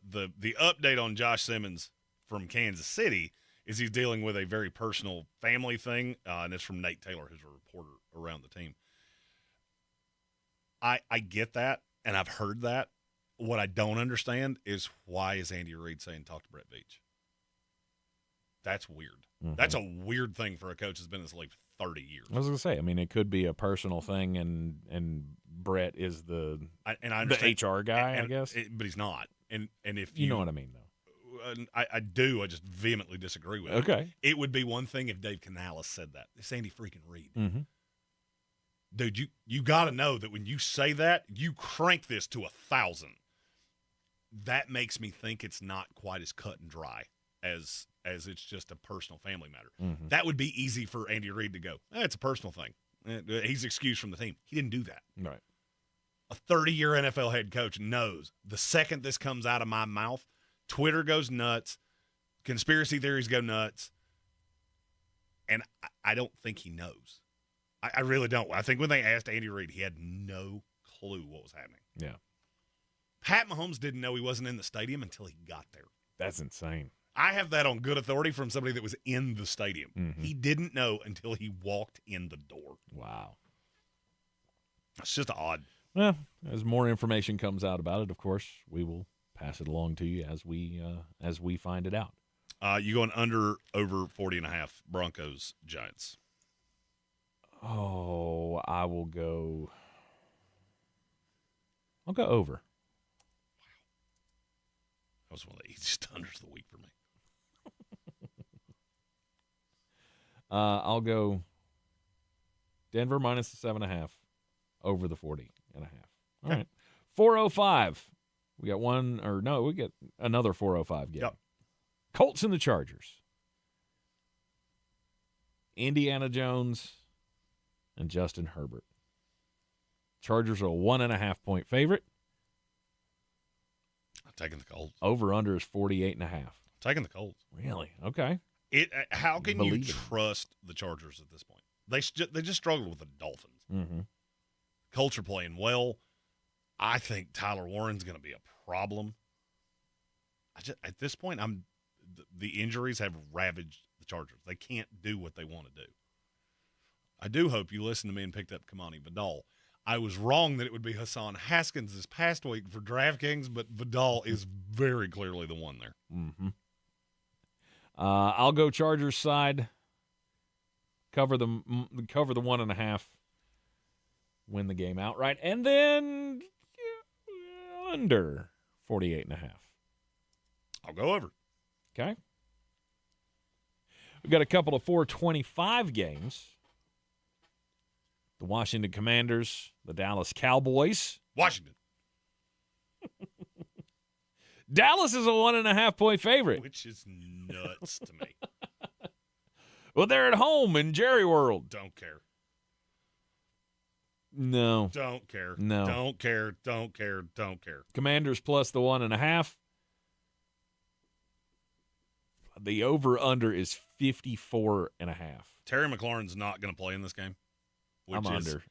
update on Josh Simmons from Kansas City is he's dealing with a very personal family thing, and it's from Nate Taylor, who's a reporter around the team. I get that, and I've heard that. What I don't understand is why is Andy Reid saying talk to Brett Veach? That's weird. Mm-hmm. That's a weird thing for a coach that's been in this league for 30 years. I was going to say, I mean, it could be a personal thing, and Brett is the HR guy, I guess. But he's not. And if you know what I mean, though. I do. I just vehemently disagree with it. Okay. It would be one thing if Dave Canales said that. It's Andy freaking Reid. Mm-hmm. Dude, you got to know that when you say that, you crank this to 1,000. That makes me think it's not quite as cut and dry as it's just a personal family matter. Mm-hmm. That would be easy for Andy Reid to go, it's a personal thing. He's excused from the team. He didn't do that. Right. A 30-year NFL head coach knows the second this comes out of my mouth, Twitter goes nuts, conspiracy theories go nuts, and I don't think he knows. I really don't. I think when they asked Andy Reid, he had no clue what was happening. Yeah. Pat Mahomes didn't know he wasn't in the stadium until he got there. That's insane. I have that on good authority from somebody that was in the stadium. Mm-hmm. He didn't know until he walked in the door. Wow. It's just odd. Well, as more information comes out about it, of course, we will pass it along to you as we find it out. You going under, over 40.5 Broncos, Giants? Oh, I'll go over. Wow. That was one of the easiest unders of the week for me. I'll go Denver minus the 7.5, over the 40.5. All right. 4:05. We get another 4:05 game. Yep. Colts and the Chargers. Indiana Jones and Justin Herbert. Chargers are a 1.5-point favorite. I'm taking the Colts. Over under is 48.5. Taking the Colts. Really? Okay. How can you trust the Chargers at this point? They just struggled with the Dolphins. Mm-hmm. Colts are playing well. I think Tyler Warren's going to be a problem. At this point, the injuries have ravaged the Chargers. They can't do what they want to do. I do hope you listened to me and picked up Kamani Vidal. I was wrong that it would be Hassan Haskins this past week for DraftKings, but Vidal is very clearly the one there. Mm-hmm. I'll go Chargers side. Cover the 1.5. Win the game outright, and then under 48.5. I'll go over. Okay. We've got a couple of 4:25 games. The Washington Commanders, the Dallas Cowboys. Washington. Dallas is a 1.5-point favorite. Which is nuts to me. Well, they're at home in Jerry World. Don't care. No. Don't care. No. Don't care. Don't care. Don't care. Commanders plus the 1.5. The over-under is 54.5. Terry McLaurin's not going to play in this game. I'm under.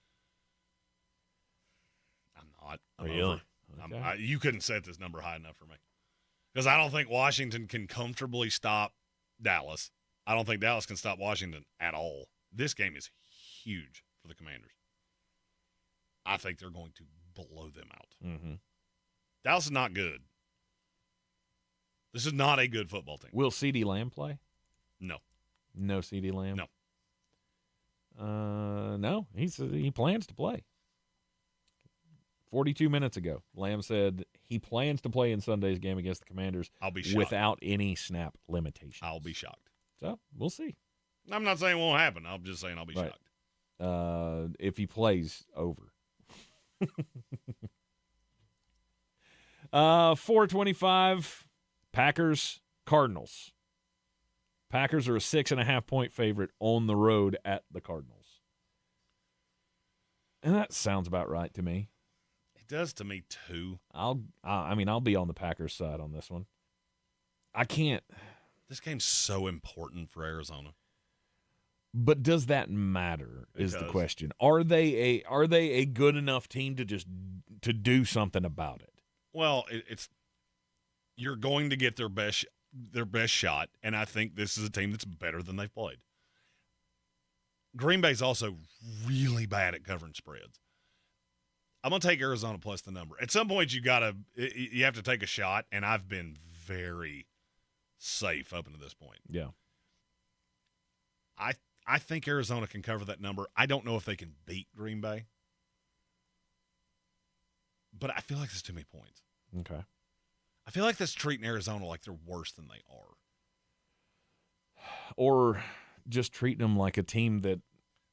I'm not. Really? Okay. You couldn't set this number high enough for me. Because I don't think Washington can comfortably stop Dallas. I don't think Dallas can stop Washington at all. This game is huge for the Commanders. I think they're going to blow them out. Mm-hmm. Dallas is not good. This is not a good football team. Will CeeDee Lamb play? No. No CeeDee Lamb? No. No, he plans to play. 42 minutes ago, Lamb said he plans to play in Sunday's game against the Commanders. I'll be shocked. Without any snap limitations. I'll be shocked. So, we'll see. I'm not saying it won't happen. I'm just saying I'll be shocked. If he plays, over. 4:25, Packers, Cardinals. Packers are a 6.5-point favorite on the road at the Cardinals. And that sounds about right to me. It does to me too. I'll be on the Packers side on this one. I can't. This game's so important for Arizona. But does that matter? Is the question. Are they a good enough team to do something about it? Well, it's you're going to get their best shot, and I think this is a team that's better than they've played. Green Bay's also really bad at covering spreads. I'm going to take Arizona plus the number. At some point, you have to take a shot, and I've been very safe up until this point. Yeah. I think Arizona can cover that number. I don't know if they can beat Green Bay, but I feel like there's too many points. Okay. I feel like that's treating Arizona like they're worse than they are. Or just treating them like a team that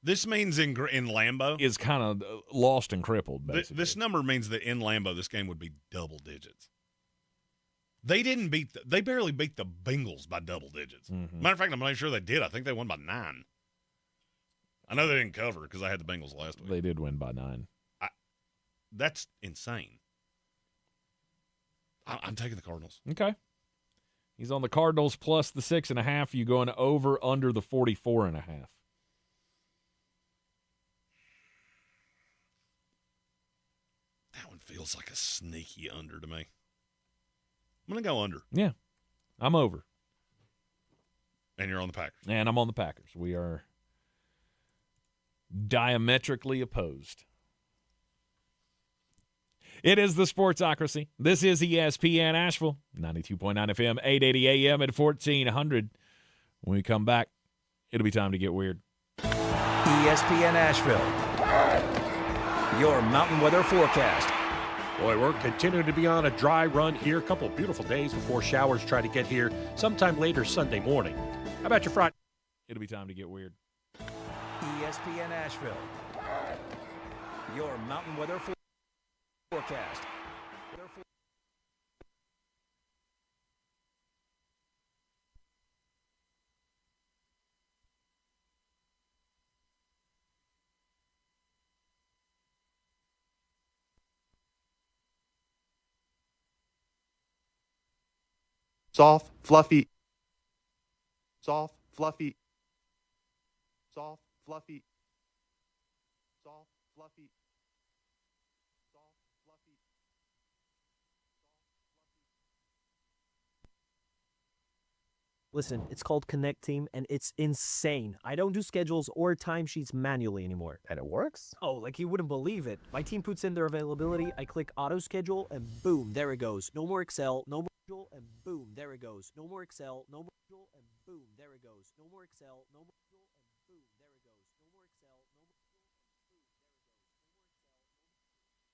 this means in Lambeau is kind of lost and crippled, basically. This number means that in Lambeau this game would be double digits. They barely beat the Bengals by double digits. Mm-hmm. Matter of fact, I'm not sure they did. I think they won by 9. I know they didn't cover because I had the Bengals last week. They did win by 9. That's insane. I'm taking the Cardinals. Okay. He's on the Cardinals plus the 6.5. You going over under the 44.5. That one feels like a sneaky under to me. I'm going to go under. Yeah. I'm over. And you're on the Packers. And I'm on the Packers. We are diametrically opposed. It is the Sportsocracy. This is ESPN Asheville, 92.9 FM, 880 AM at 1400. When we come back, it'll be time to get weird. ESPN Asheville, your mountain weather forecast. Boy, we're continuing to be on a dry run here. A couple of beautiful days before showers try to get here sometime later Sunday morning. How about your Friday? It'll be time to get weird. ESPN Asheville, your mountain weather forecast. Soft, fluffy. Soft, fluffy. Soft, fluffy. Soft, fluffy. Soft, fluffy. Listen, it's called Connect Team, and it's insane. I don't do schedules or timesheets manually anymore. And it works? Oh, like you wouldn't believe it. My team puts in their availability, I click auto schedule, and boom, there it goes. No more Excel, no more schedule, and boom, there it goes. No more Excel, no more schedule, and boom, there it goes. No more Excel, no more schedule, and boom, there it goes. No more Excel, no more schedule, and boom, there it goes. No more Excel, no more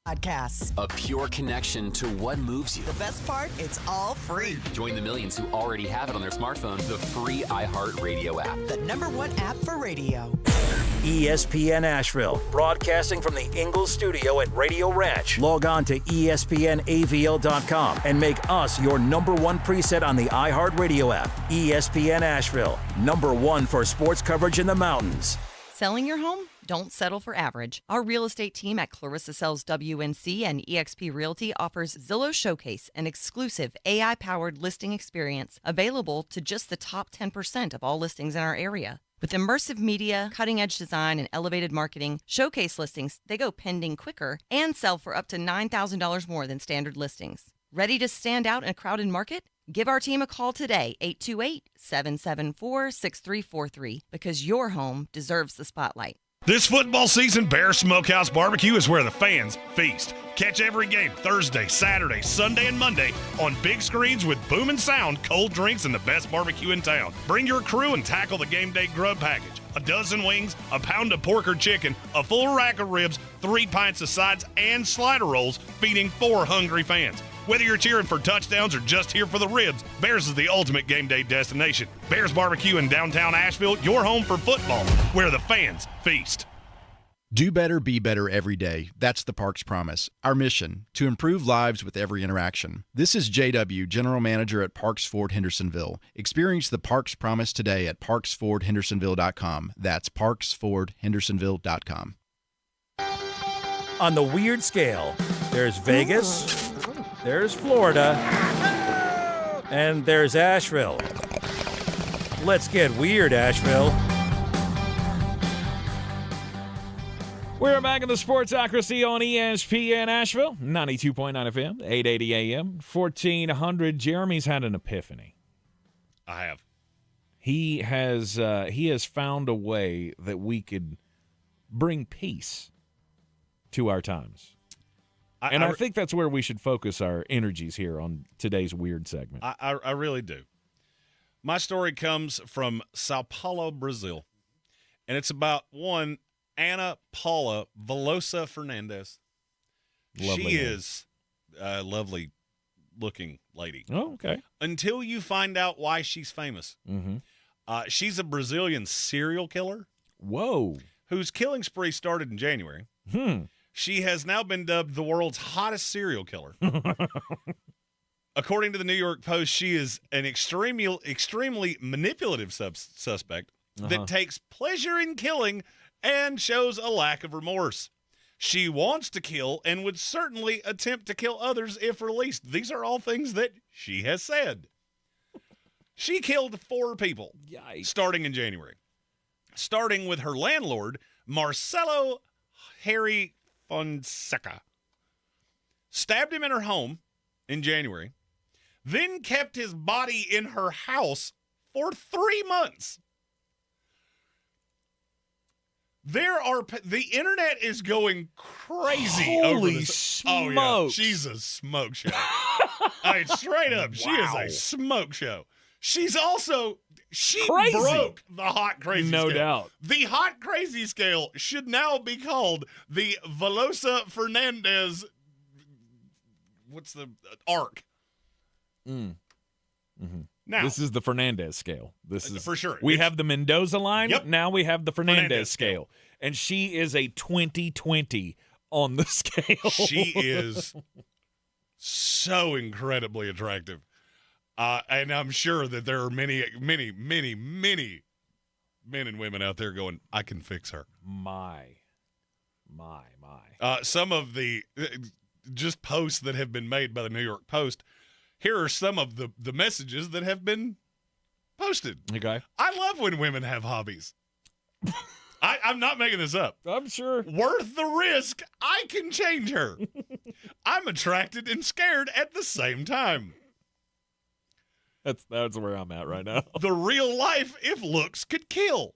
Podcasts. A pure connection to what moves you. The best part, it's all free. Join the millions who already have it on their smartphone, the free iHeartRadio app. The #1 app for radio. ESPN Asheville, broadcasting from the Ingalls studio at Radio Ranch. Log on to ESPNAVL.com and make us your #1 preset on the iHeartRadio app. ESPN Asheville, #1 for sports coverage in the mountains. Selling your home? Don't settle for average. Our real estate team at Clarissa Sells WNC and eXp Realty offers Zillow Showcase, an exclusive AI-powered listing experience available to just the top 10% of all listings in our area. With immersive media, cutting-edge design, and elevated marketing, Showcase listings, they go pending quicker and sell for up to $9,000 more than standard listings. Ready to stand out in a crowded market? Give our team a call today, 828-774-6343, because your home deserves the spotlight. This football season, Bear Smokehouse Barbecue is where the fans feast. Catch every game Thursday, Saturday, Sunday, and Monday on big screens with booming sound, cold drinks, and the best barbecue in town. Bring your crew and tackle the game day grub package. a dozen wings, a pound of pork or chicken, a full rack of ribs, 3 pints of sides, and slider rolls, feeding 4 hungry fans. Whether you're cheering for touchdowns or just here for the ribs, Bears is the ultimate game day destination. Bears Barbecue in downtown Asheville, your home for football, where the fans feast. Do better, be better every day. That's the Parks Promise. Our mission, to improve lives with every interaction. This is JW, General Manager at Parks Ford Hendersonville. Experience the Parks Promise today at parksfordhendersonville.com. That's parksfordhendersonville.com. On the weird scale, there's Vegas, there's Florida, and there's Asheville. Let's get weird, Asheville. We're back in the Sportsocracy on ESPN Asheville, 92.9 FM, 880 AM, 1400. Jeremy's had an epiphany. I have. He has found a way that we could bring peace to our times. I think that's where we should focus our energies here on today's weird segment. I really do. My story comes from Sao Paulo, Brazil, and it's about one Ana Paula Velosa Fernandez. Lovely she name. is a lovely-looking lady. Oh, okay. Until you find out why she's famous. Mm-hmm. She's a Brazilian serial killer. Whoa. Whose killing spree started in January. She has now been dubbed the world's hottest serial killer. According to the New York Post, she is an extremely manipulative suspect that takes pleasure in killing and shows a lack of remorse. She wants to kill and would certainly attempt to kill others if released. These are all things that she has said. She killed 4 people starting in January. Starting with her landlord, Marcelo Harry Fonseca. Stabbed him in her home in January, then kept his body in her house for 3 months. The internet is going crazy over this. Smokes. Oh, yeah. She's a smoke show. I mean, straight up, she is a smoke show. She's also, crazy. Broke the hot crazy scale. No doubt. The hot crazy scale should now be called the Velosa Fernandez, what's the, arc. Mm-hmm. Now, this is the Fernandez scale. This is for sure. We have the Mendoza line. Yep. Now we have the Fernandez scale. And she is a 20-20 on the scale. She is so incredibly attractive. And I'm sure that there are many, many, many, many men and women out there going, I can fix her. My. Some of the just posts that have been made by the New York Post. Here are some of the messages that have been posted. Okay. I love when women have hobbies. I'm not making this up. I'm sure. Worth the risk. I can change her. I'm attracted and scared at the same time. That's where I'm at right now. The real life if looks could kill.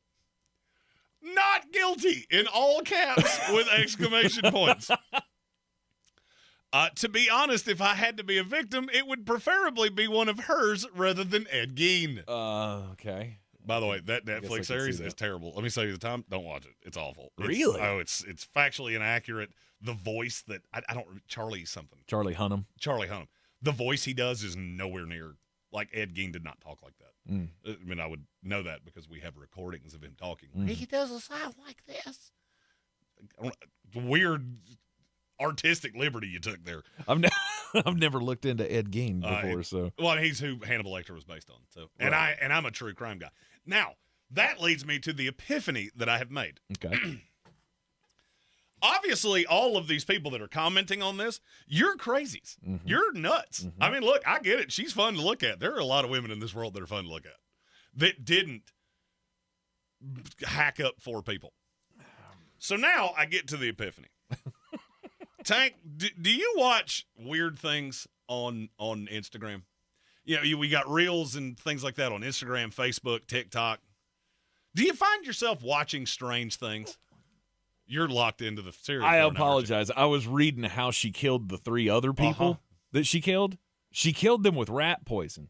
Not guilty in all caps with exclamation points. To be honest, if I had to be a victim, it would preferably be one of hers rather than Ed Gein. Okay. By the way, that Netflix series is terrible. Let me tell you the time. Don't watch it. It's awful. Really? It's factually inaccurate. The voice that I don't. Charlie something. Charlie Hunnam. The voice he does is nowhere near like Ed Gein did not talk like that. I mean, I would know that because we have recordings of him talking. He doesn't sound like this. Weird artistic liberty you took there. I've never looked into Ed Gein before, well, he's who Hannibal Lecter was based on. So, and I'm a true crime guy. Now that leads me to the epiphany that I have made. Okay. Obviously, all of these people that are commenting on this, you're crazies. Mm-hmm. You're nuts. Mm-hmm. I mean, look, I get it. She's fun to look at. There are a lot of women in this world that are fun to look at that didn't hack up 4 people. So now I get to the epiphany. Tank, do you watch weird things on Instagram? You know, we got reels and things like that on Instagram, Facebook, TikTok. Do you find yourself watching strange things? You're locked into the series. I apologize. I was reading how she killed the 3 other people that she killed. She killed them with rat poison.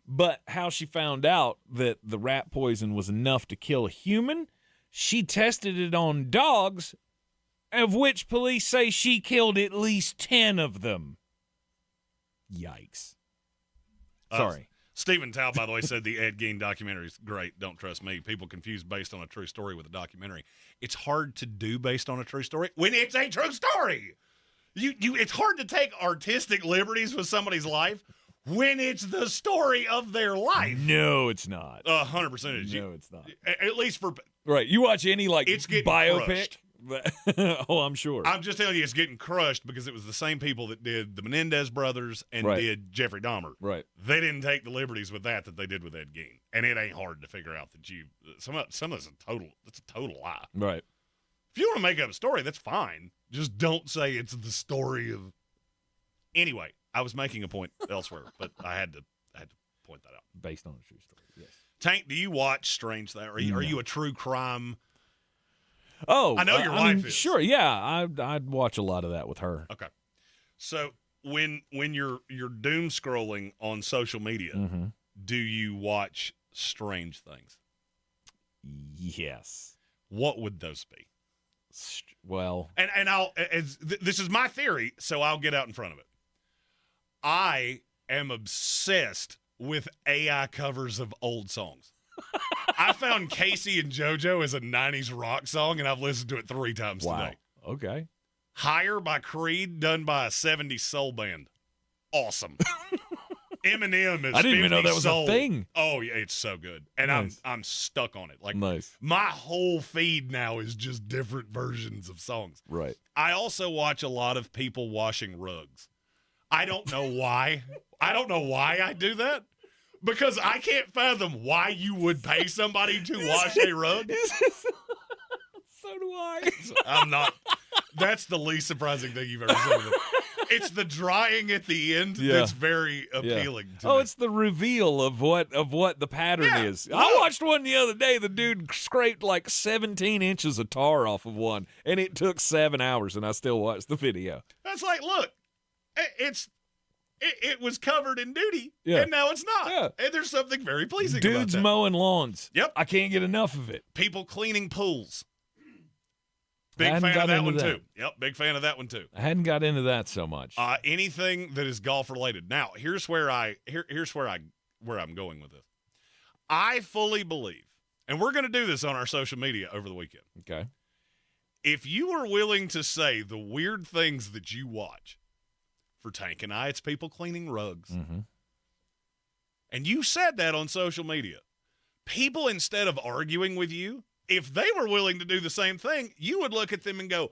But how she found out that the rat poison was enough to kill a human she tested it on dogs, of which police say she killed at least 10 of them. Yikes. Sorry. Stephen Tao, by the way, said the Ed Gein documentary is great. Don't trust me. People confuse based on a true story with a documentary. It's hard to do based on a true story when it's a true story. It's hard to take artistic liberties with somebody's life when it's the story of their life. No, it's not. 100% it is. No, it's not. At least for right. You watch any it's getting biopic? Crushed. Oh, I'm sure. I'm just telling you, it's getting crushed because it was the same people that did the Menendez brothers and did Jeffrey Dahmer. Right. They didn't take the liberties with that they did with Ed Gein, and it ain't hard to figure out that some of it's a total lie. Right. If you want to make up a story, that's fine. Just don't say it's the story of. Anyway, I was making a point elsewhere, but I had to point that out. Based on a true story. Yes. Tank, do you watch strange things? Are you a true crime? Oh, I know your wife is. Sure, yeah. I'd watch a lot of that with her. Okay. So when you're doom scrolling on social media, do you watch strange things? Yes. What would those be? Well, and this is my theory, so I'll get out in front of it. I am obsessed with AI covers of old songs. I found Casey and JoJo as a 90s rock song, and I've listened to it 3 times today. Okay. Higher by Creed, done by a 70s soul band. Awesome. Eminem is I didn't even know that was soul. a thing. Oh, yeah, it's so good. And nice. I'm stuck on it. Like nice. My whole feed now is just different versions of songs. Right. I also watch a lot of people washing rugs. I don't know why. I don't know why I do that. Because I can't fathom why you would pay somebody to wash a rug. So do I. I'm not. That's the least surprising thing you've ever said. It's the drying at the end that's very appealing to me. It's the reveal of what the pattern is. Look. I watched one the other day. The dude scraped like 17 inches of tar off of one, and it took 7 hours, and I still watched the video. That's like, look, it was covered in duty, and now it's not. Yeah. And there's something very pleasing about that. Dudes mowing lawns. Yep. I can't get enough of it. People cleaning pools. Big hadn't fan got of that into one, that. too. Yep, big fan of that one, too. I hadn't got into that so much. Anything that is golf related. Now, here's where I'm going with this. I fully believe, and we're going to do this on our social media over the weekend. Okay. If you are willing to say the weird things that you watch, for Tank and I, it's people cleaning rugs. Mm-hmm. And you said that on social media. People, instead of arguing with you, if they were willing to do the same thing, you would look at them and go,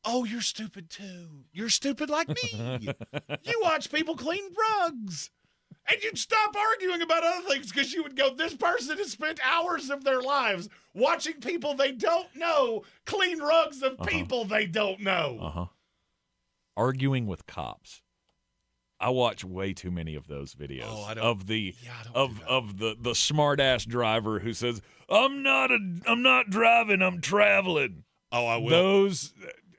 oh, you're stupid too. You're stupid like me. You watch people clean rugs. And you'd stop arguing about other things because you would go, this person has spent hours of their lives watching people they don't know clean rugs of people they don't know. Arguing with cops. I watch way too many of those videos of the smart ass driver who says, I'm not driving, I'm traveling. Oh, I will. Those,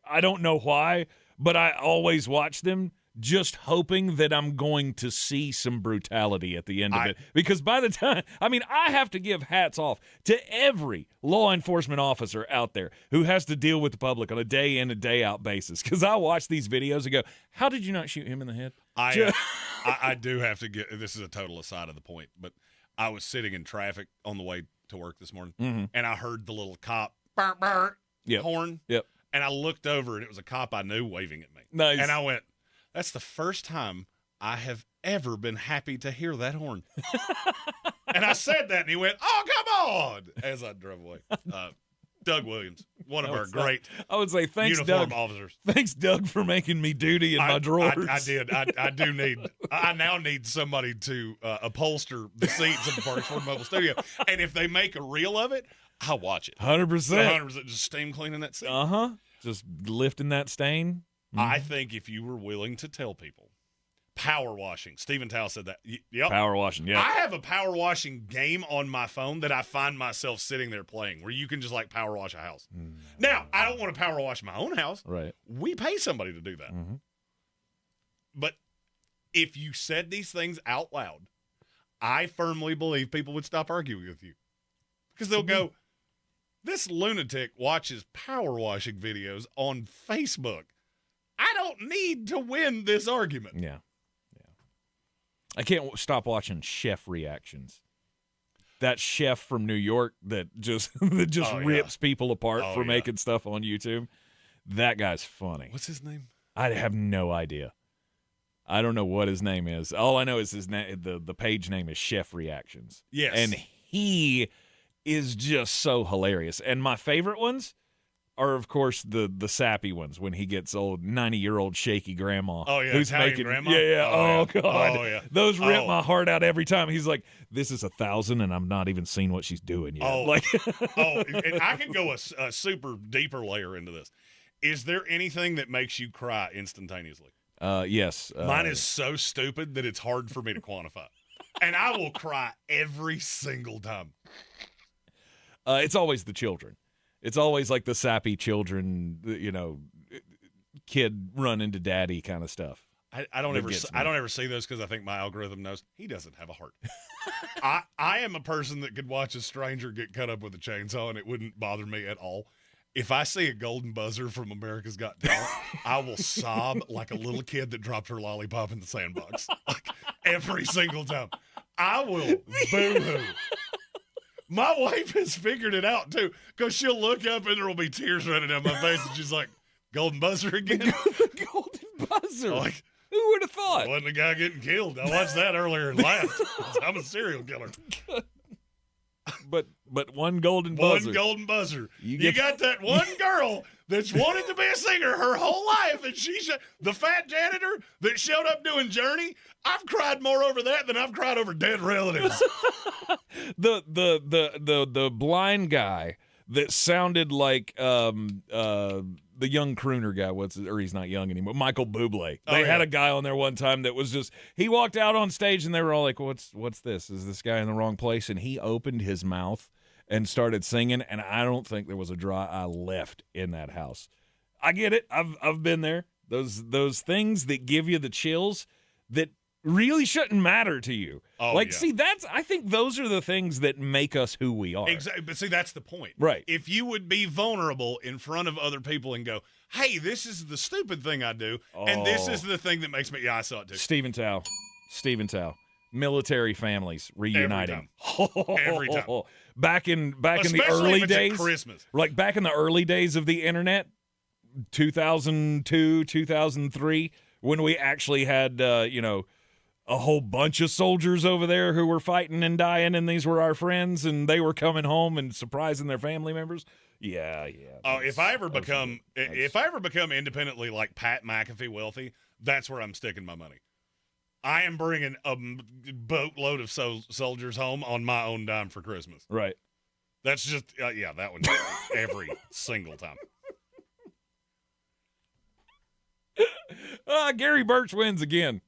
I don't know why, but I always watch them just hoping that I'm going to see some brutality at the end of it. Because by the time, I have to give hats off to every law enforcement officer out there who has to deal with the public on a day in and day out basis. Because I watch these videos and go, how did you not shoot him in the head? I do have to get, this is a total aside of the point, but I was sitting in traffic on the way to work this morning, and I heard the little cop horn. Yep. And I looked over, and it was a cop I knew waving at me. Nice. And I went, that's the first time I have ever been happy to hear that horn. And I said that, and he went, oh, come on, as I drove away. Doug Williams, one of our great thanks, uniform Doug. officers. Thanks, Doug, for making me duty in my drawers. I did. I now need somebody to upholster the seats of the Parks Ford Mobile Studio. And if they make a reel of it, I'll watch it. 100%. 100%. Just steam cleaning that seat. Just lifting that stain. I think if you were willing to tell people, power washing. Stephen Tao said that. Yep. Power washing, yeah. I have a power washing game on my phone that I find myself sitting there playing where you can just like power wash a house. Now, I don't want to power wash my own house. Right. We pay somebody to do that. But if you said these things out loud, I firmly believe people would stop arguing with you. Because they'll go, This lunatic watches power washing videos on Facebook. I don't need to win this argument. Yeah. I can't stop watching chef reactions. That chef from New York that just rips people apart for making stuff on YouTube. That guy's funny. What's his name? I have no idea. I don't know what his name is. All I know is his name. The page name is Chef Reactions. Yes, and he is just so hilarious. And my favorite ones are, of course, the sappy ones when he gets old 90-year-old shaky grandma. Oh, yeah, who's Italian making grandma? Yeah. Oh, God. Oh, yeah. Those rip my heart out every time. He's like, this is 1,000, and I'm not even seeing what she's doing yet. Oh, like, and I can go a super deeper layer into this. Is there anything that makes you cry instantaneously? Yes. Mine is so stupid that it's hard for me to quantify. And I will cry every single time. It's always the children. It's always like the sappy children, kid run into daddy kind of stuff. I don't ever see those because I think my algorithm knows he doesn't have a heart. I am a person that could watch a stranger get cut up with a chainsaw and it wouldn't bother me at all. If I see a golden buzzer from America's Got Talent, I will sob like a little kid that dropped her lollipop in the sandbox. Like, every single time. I will boo-hoo. My wife has figured it out, too, because she'll look up and there will be tears running down my face, and she's like, golden buzzer again? The golden buzzer. Like, who would have thought? Wasn't the guy getting killed. I watched that earlier and laughed. I'm a serial killer. But one golden buzzer. One golden buzzer. You got that one girl that's wanted to be a singer her whole life, and the fat janitor that showed up doing Journey. I've cried more over that than I've cried over dead relatives. the blind guy that sounded like the young crooner guy, or he's not young anymore, Michael Bublé. They had a guy on there one time that was just, he walked out on stage and they were all like, what's this? Is this guy in the wrong place? And he opened his mouth and started singing, and I don't think there was a dry eye left in that house. I get it. I've been there. Those things that give you the chills that really shouldn't matter to you. See, I think those are the things that make us who we are. Exactly. But see, that's the point. Right. If you would be vulnerable in front of other people and go, hey, this is the stupid thing I do, and this is the thing that makes me, I saw it too. Stephen Tao. Military families reuniting. Every time. Back in Especially the early if it's at days. Christmas. Like back in the early days of the internet, 2002, 2003, when we actually had, a whole bunch of soldiers over there who were fighting and dying, and these were our friends, and they were coming home and surprising their family members. Yeah. Oh, if I ever become independently like Pat McAfee wealthy, that's where I'm sticking my money. I am bringing a boatload of soldiers home on my own dime for Christmas. Right. That's just that one every single time. Gary Birch wins again.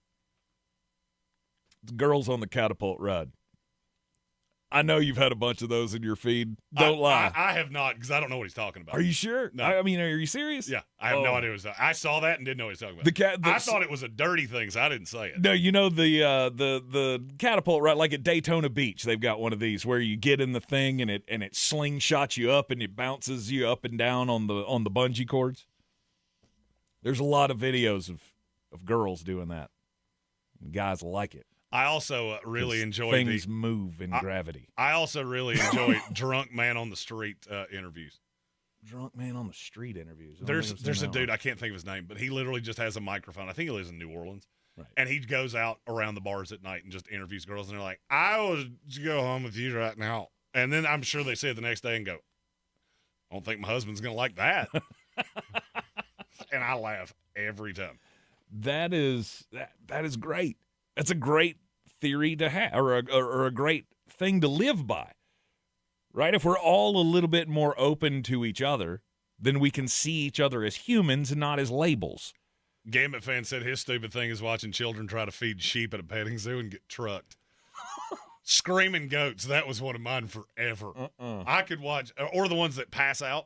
Girls on the catapult ride. I know you've had a bunch of those in your feed. Don't lie. I have not, because I don't know what he's talking about. Are you sure? No. I mean, are you serious? Yeah, I have no idea what he's talking about. I saw that and didn't know what he's talking about. I thought it was a dirty thing, so I didn't say it. No, the catapult ride, like at Daytona Beach, they've got one of these where you get in the thing and it slingshots you up and it bounces you up and down on the bungee cords. There's a lot of videos of girls doing that. Guys like it. I also really enjoy things move in gravity. I also really enjoy drunk man on the street interviews. Drunk man on the street interviews. There's a dude, I can't think of his name, but he literally just has a microphone. I think he lives in New Orleans. Right. And he goes out around the bars at night and just interviews girls, and they're like, I would go home with you right now. And then I'm sure they say it the next day and go, I don't think my husband's going to like that. And I laugh every time. That is great. That's a great theory to have, or a great thing to live by, right? If we're all a little bit more open to each other, then we can see each other as humans and not as labels. Gambit fan said his stupid thing is watching children try to feed sheep at a petting zoo and get trucked. Screaming goats, that was one of mine forever. I could watch, or the ones that pass out,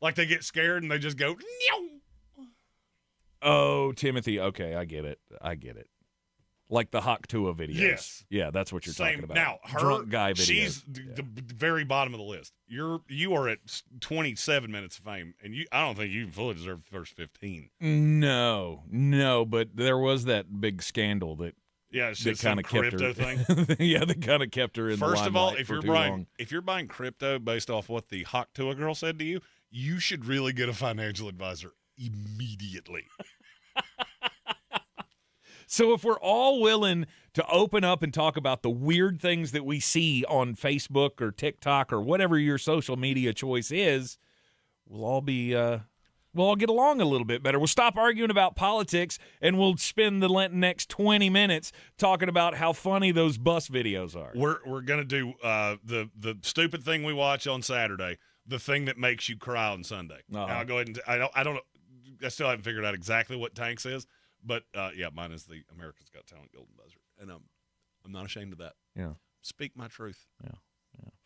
like they get scared and they just go, Meow. Oh, Timothy, okay, I get it. Like the Hawk Tua videos. Yes. Yeah, that's what you're talking about. Now, drunk guy videos. She's the very bottom of the list. You are at 27 minutes of fame, and I don't think you fully deserve the first 15. No, but there was that big scandal that it's that just kind some of kept crypto her. thing. Yeah, that kind of kept her in the First of all, limelight if you're buying crypto based off what the Hawk Tua girl said to you, you should really get a financial advisor immediately. So if we're all willing to open up and talk about the weird things that we see on Facebook or TikTok or whatever your social media choice is, we'll all get along a little bit better. We'll stop arguing about politics, and we'll spend the next 20 minutes talking about how funny those bus videos are. We're gonna do the stupid thing we watch on Saturday, the thing that makes you cry on Sunday. Uh-huh. And I'll go ahead and I still haven't figured out exactly what Tank's is, but mine is the America's Got Talent Golden Buzzer, and I'm not ashamed of that. Yeah, speak my truth. Yeah.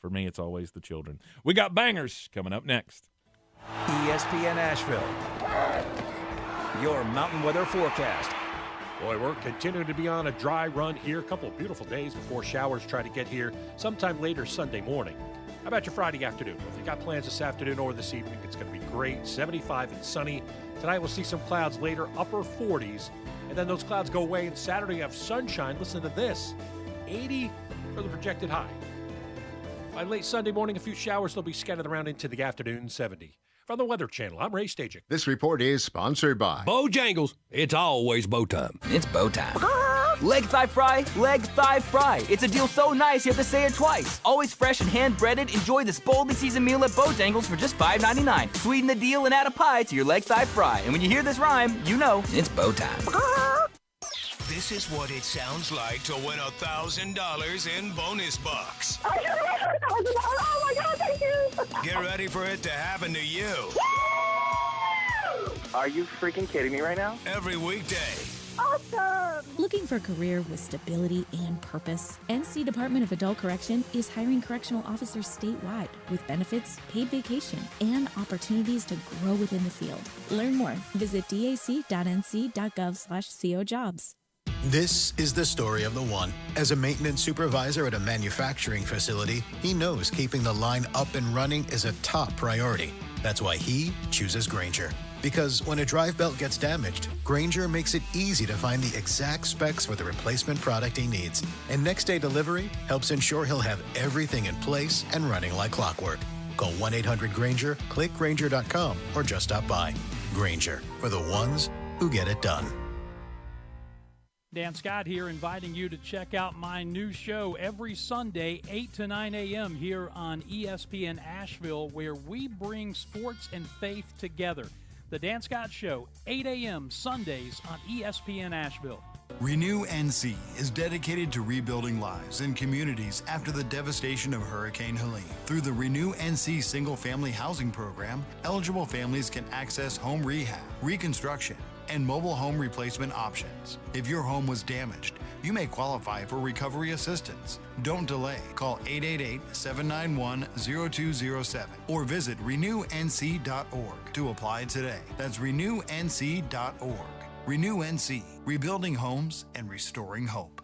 For me, it's always the children. We got bangers coming up next. ESPN Asheville, your mountain weather forecast. Boy, we're continuing to be on a dry run here. A couple of beautiful days before showers try to get here sometime later Sunday morning. How about your Friday afternoon? If you got plans this afternoon or this evening, it's going to be great. 75 and sunny. Tonight we'll see some clouds later, upper 40s. And then those clouds go away, and Saturday you have sunshine. Listen to this, 80 for the projected high. By late Sunday morning, a few showers will be scattered around into the afternoon, 70. From the Weather Channel, I'm Ray Stajic. This report is sponsored by Bojangles. It's always bow time. It's bow time. Leg thigh fry, leg thigh fry. It's a deal so nice you have to say it twice. Always fresh and hand-breaded. Enjoy this boldly seasoned meal at Bojangles for just $5.99. Sweeten the deal and add a pie to your leg thigh fry. And when you hear this rhyme, you know it's bow time. This is what it sounds like to win $1,000 in bonus bucks. I just won $1,000. Oh my God, thank you. Get ready for it to happen to you. Are you freaking kidding me right now? Every weekday. Awesome. Looking for a career with stability and purpose? NC Department of Adult Correction is hiring correctional officers statewide with benefits, paid vacation, and opportunities to grow within the field. Learn more. Visit dac.nc.gov/cojobs. This is the story of the one. As a maintenance supervisor at a manufacturing facility, he knows keeping the line up and running is a top priority. That's why he chooses Grainger. Because when a drive belt gets damaged, Grainger makes it easy to find the exact specs for the replacement product he needs. And next day delivery helps ensure he'll have everything in place and running like clockwork. Call 1-800-GRAINGER, click Grainger.com, or just stop by. Grainger, for the ones who get it done. Dan Scott here, inviting you to check out my new show every Sunday, 8 to 9 a.m. here on ESPN Asheville, where we bring sports and faith together. The Dan Scott Show, 8 a.m. Sundays on ESPN Asheville. Renew NC is dedicated to rebuilding lives and communities after the devastation of Hurricane Helene. Through the Renew NC single-family housing program, eligible families can access home rehab, reconstruction, and mobile home replacement options. If your home was damaged, you may qualify for recovery assistance. Don't delay. Call 888-791-0207 or visit renewnc.org to apply today. That's renewnc.org. Renew NC, rebuilding homes and restoring hope.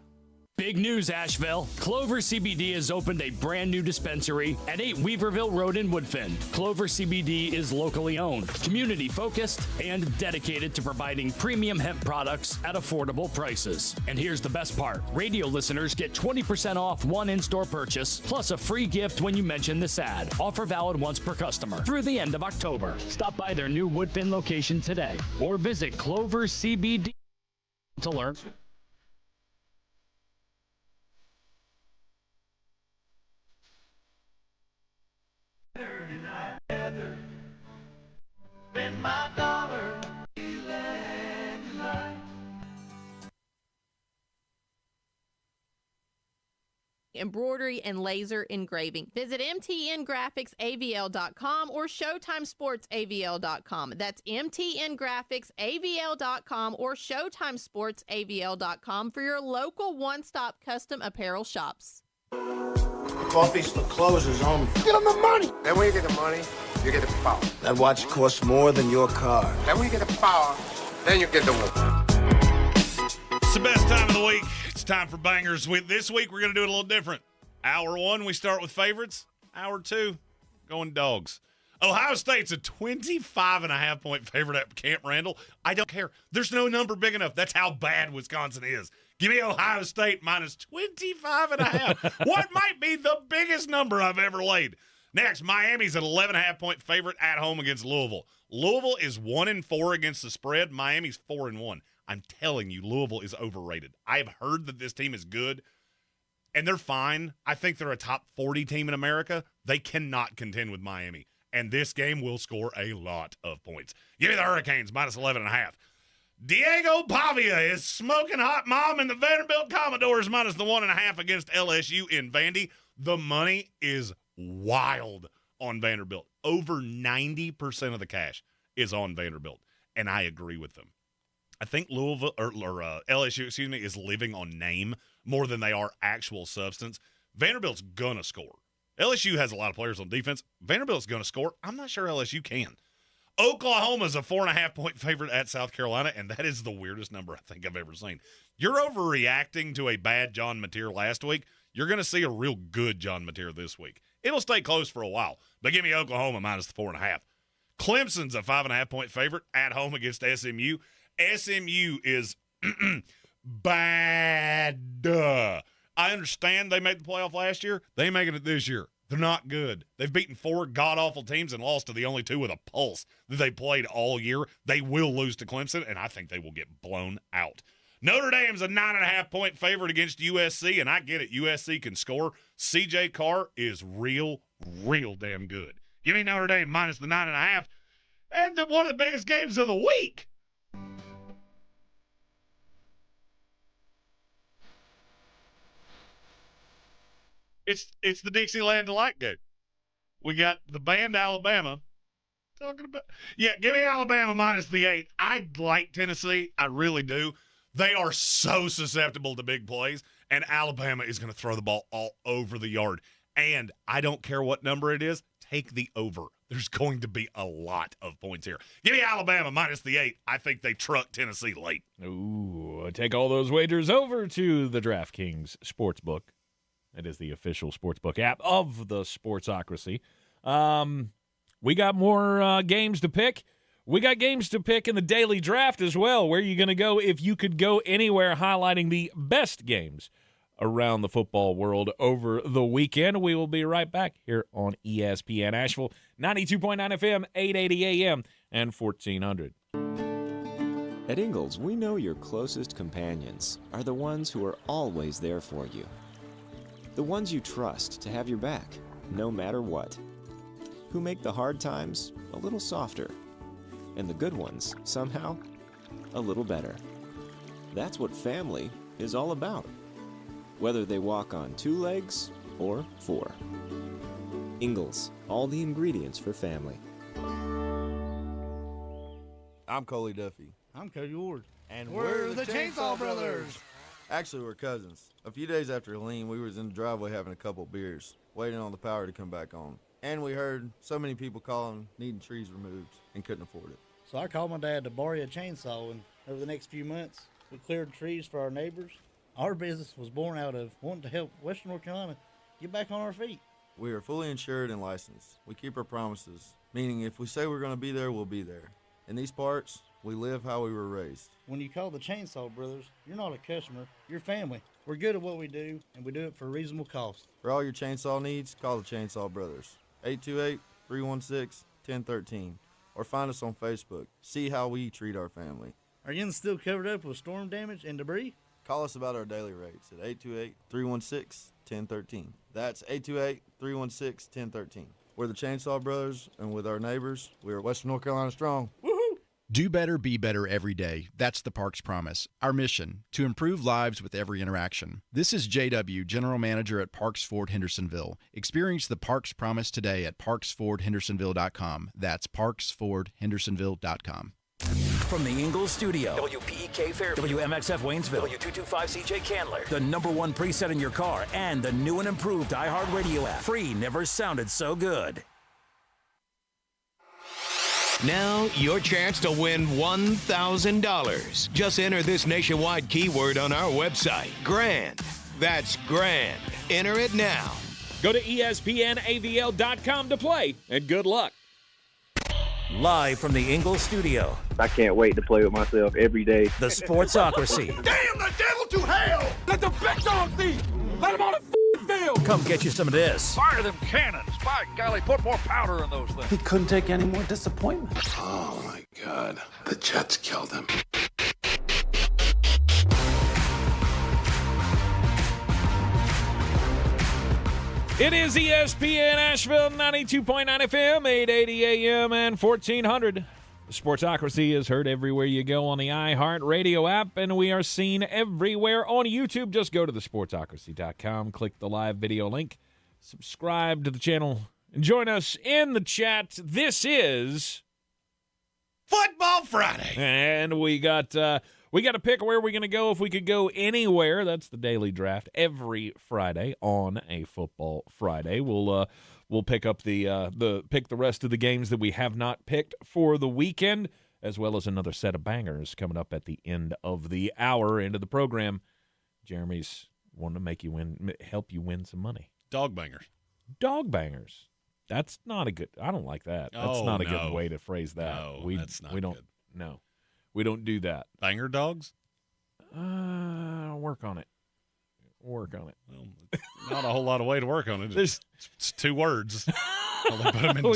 Big news, Asheville. Clover CBD has opened a brand new dispensary at 8 Weaverville Road in Woodfin. Clover CBD is locally owned, community focused, and dedicated to providing premium hemp products at affordable prices. And here's the best part. Radio listeners get 20% off one in-store purchase, plus a free gift when you mention this ad. Offer valid once per customer through the end of October. Stop by their new Woodfin location today or visit Clover CBD to learn. Spend my dollar. Embroidery and laser engraving. Visit mtngraphicsavl.com or showtimesportsavl.com. That's mtngraphicsavl.com or showtimesportsavl.com for your local one-stop custom apparel shops. Coffee store closes on. Get them the money. Then when you get the money, you get the power. That watch costs more than your car. Then when you get the power, then you get the woman. It's the best time of the week. It's It's time for Bangers. This week, we're going to do it a little different. Hour 1, we start with favorites. Hour 2, going dogs. Ohio State's a 25.5-point favorite at Camp Randall. I don't care. There's no number big enough. That's how bad Wisconsin is. Give me Ohio State minus 25.5. What might be the biggest number I've ever laid? Next, Miami's an 11.5-point favorite at home against Louisville. Louisville is 1-4 against the spread. Miami's 4-1. I'm telling you, Louisville is overrated. I have heard that this team is good, and they're fine. I think they're a top 40 team in America. They cannot contend with Miami, and this game will score a lot of points. Give me the Hurricanes, minus 11.5. Diego Pavia is smoking hot mom, and the Vanderbilt Commodores minus the 1.5 against LSU in Vandy. The money is wild on Vanderbilt. Over 90% of the cash is on Vanderbilt, and I agree with them. I think Louisville or LSU, is living on name more than they are actual substance. Vanderbilt's gonna score. LSU has a lot of players on defense. Vanderbilt's gonna score. I'm not sure LSU can. Oklahoma's a 4.5-point favorite at South Carolina, and that is the weirdest number I think I've ever seen. You're overreacting to a bad John Mateer last week. You're gonna see a real good John Mateer this week. It'll stay close for a while, but give me Oklahoma minus the 4.5. Clemson's a 5.5-point favorite at home against SMU. SMU is bad. I understand they made the playoff last year. They ain't making it this year. They're not good. They've beaten 4 god-awful teams and lost to the only 2 with a pulse that they played all year. They will lose to Clemson, and I think they will get blown out. Notre Dame's a 9.5-point favorite against USC, and I get it. USC can score. C.J. Carr is real damn good. Give me Notre Dame minus the 9.5. And one of the biggest games of the week. It's the Dixieland Delight game. We got the band Alabama talking about. Yeah, give me Alabama minus the 8. I like Tennessee. I really do. They are so susceptible to big plays, and Alabama is going to throw the ball all over the yard. And I don't care what number it is. Take the over. There's going to be a lot of points here. Give me Alabama minus the 8. I think they truck Tennessee late. Ooh, take all those wagers over to the DraftKings Sportsbook. That is the official sportsbook app of the Sportsocracy. We got more games to pick. We got games to pick in the daily draft as well. Where are you going to go if you could go anywhere, highlighting the best games around the football world over the weekend? We will be right back here on ESPN Asheville, 92.9 FM, 880 AM, and 1400. At Ingalls, we know your closest companions are the ones who are always there for you. The ones you trust to have your back, no matter what. Who make the hard times a little softer. And the good ones, somehow, a little better. That's what family is all about. Whether they walk on 2 legs or 4. Ingalls, all the ingredients for family. I'm Coley Duffy. I'm Cody Ward. And we're the Chainsaw Brothers. Actually, we're cousins. A few days after Helene, we was in the driveway having a couple beers, waiting on the power to come back on. And we heard so many people calling, needing trees removed, and couldn't afford it. So I called my dad to borrow a chainsaw, and over the next few months, we cleared trees for our neighbors. Our business was born out of wanting to help Western North Carolina get back on our feet. We are fully insured and licensed. We keep our promises, meaning if we say we're going to be there, we'll be there. In these parts, we live how we were raised. When you call the Chainsaw Brothers, you're not a customer, you're family. We're good at what we do, and we do it for a reasonable cost. For all your chainsaw needs, call the Chainsaw Brothers. 828-316-1013. Or find us on Facebook. See how we treat our family. Are you still covered up with storm damage and debris? Call us about our daily rates at 828-316-1013. That's 828-316-1013. We're the Chainsaw Brothers, and with our neighbors, we are Western North Carolina strong. Do better, be better every day. That's the Parks Promise. Our mission, to improve lives with every interaction. This is JW, General Manager at Parks Ford Hendersonville. Experience the Parks Promise today at parksfordhendersonville.com. That's parksfordhendersonville.com. From the Ingalls Studio, WPEK Fairview, WMXF Waynesville, W225CJ Candler, the #1 preset in your car, and the new and improved iHeartRadio app. Free never sounded so good. Now, your chance to win $1,000. Just enter this nationwide keyword on our website, grand. That's grand. Enter it now. Go to ESPNAVL.com to play, and good luck. Live from the Ingalls studio, I can't wait to play with myself every day. the Sportsocracy. Damn the devil to hell! Let the big dog see! Let him on the field! Come get you some of this. Fire them cannons! By golly, put more powder in those things. He couldn't take any more disappointment. Oh, my God. The Jets killed him. It is ESPN Asheville, 92.9 FM, 880 AM, and 1400. The Sportsocracy is heard everywhere you go on the iHeart Radio app, and we are seen everywhere on YouTube. Just go to thesportsocracy.com, click the live video link, subscribe to the channel, and join us in the chat. This is Football Friday, and we got to pick where we're going to go if we could go anywhere. That's the daily draft every Friday on a Football Friday. We'll pick up the rest of the games that we have not picked for the weekend, as well as another set of bangers coming up at the end of the hour, end of the program. Jeremy's wanting to help you win some money. Dog bangers. Dog bangers. That's not a good. I don't like that. That's not a good way to phrase that. No, that's not we don't. good. No. We don't do that. Banger dogs? Work on it. Well, not a whole lot of way to work on it. It's 2 words. We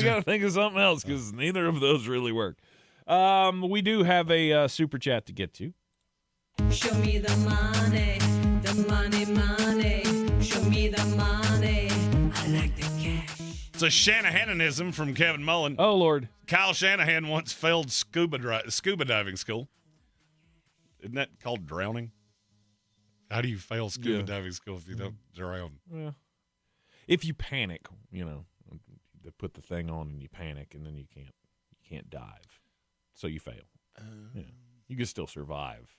got to think of something else because neither of those really work. We do have a super chat to get to. Show me the money, money. Show me the money. I like the cash. It's a Shanahanism from Kevin Mullen. Oh, Lord. Kyle Shanahan once failed scuba diving school. Isn't that called drowning? How do you fail scuba diving school if you don't drown? Well, if you panic, they put the thing on and you panic, and then you can't dive, so you fail. Yeah. You can still survive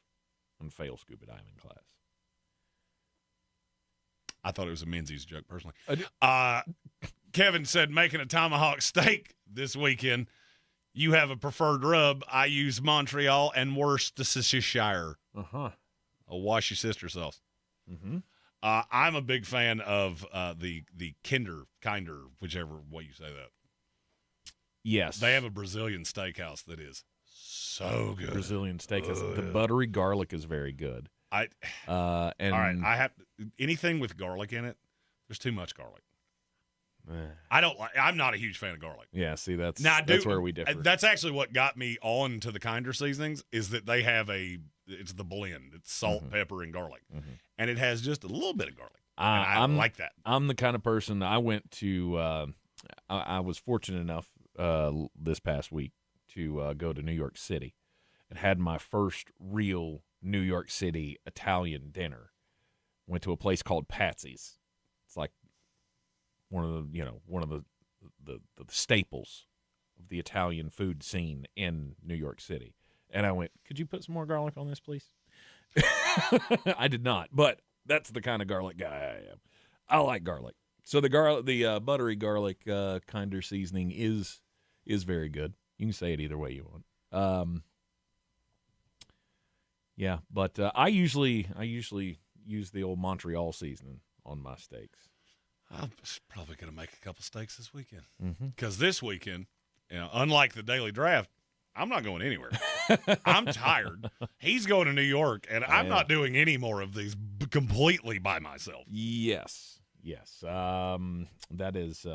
and fail scuba diving class. I thought it was a Menzies joke, personally. Kevin said, making a tomahawk steak this weekend, you have a preferred rub. I use Montreal and Worcestershire. Uh-huh. I'll wash your sister sauce. Mm-hmm. I'm a big fan of the kinder, whichever way you say that. Yes. They have a Brazilian steakhouse that is so good. Brazilian steakhouse. The buttery garlic is very good. All right, I have anything with garlic in it. There's too much garlic. I'm not a huge fan of garlic. Yeah, see, that's where we differ. That's actually what got me on to the kinder seasonings is that they have it's the blend. It's salt, pepper, and garlic. Mm-hmm. And it has just a little bit of garlic. I like that. I'm the kind of person, I went to, I was fortunate enough this past week to go to New York City and had my first real New York City Italian dinner. Went to a place called Patsy's. It's like one of the staples of the Italian food scene in New York City. And I went, could you put some more garlic on this, please? I did not, but that's the kind of garlic guy I am. I like garlic. So the buttery garlic kinder seasoning is very good. You can say it either way you want. Yeah, but I usually use the old Montreal seasoning on my steaks. I'm probably going to make a couple steaks this weekend. Because this weekend, unlike the daily draft, I'm not going anywhere. I'm tired. He's going to New York, and I'm not doing any more of these completely by myself. Yes. That is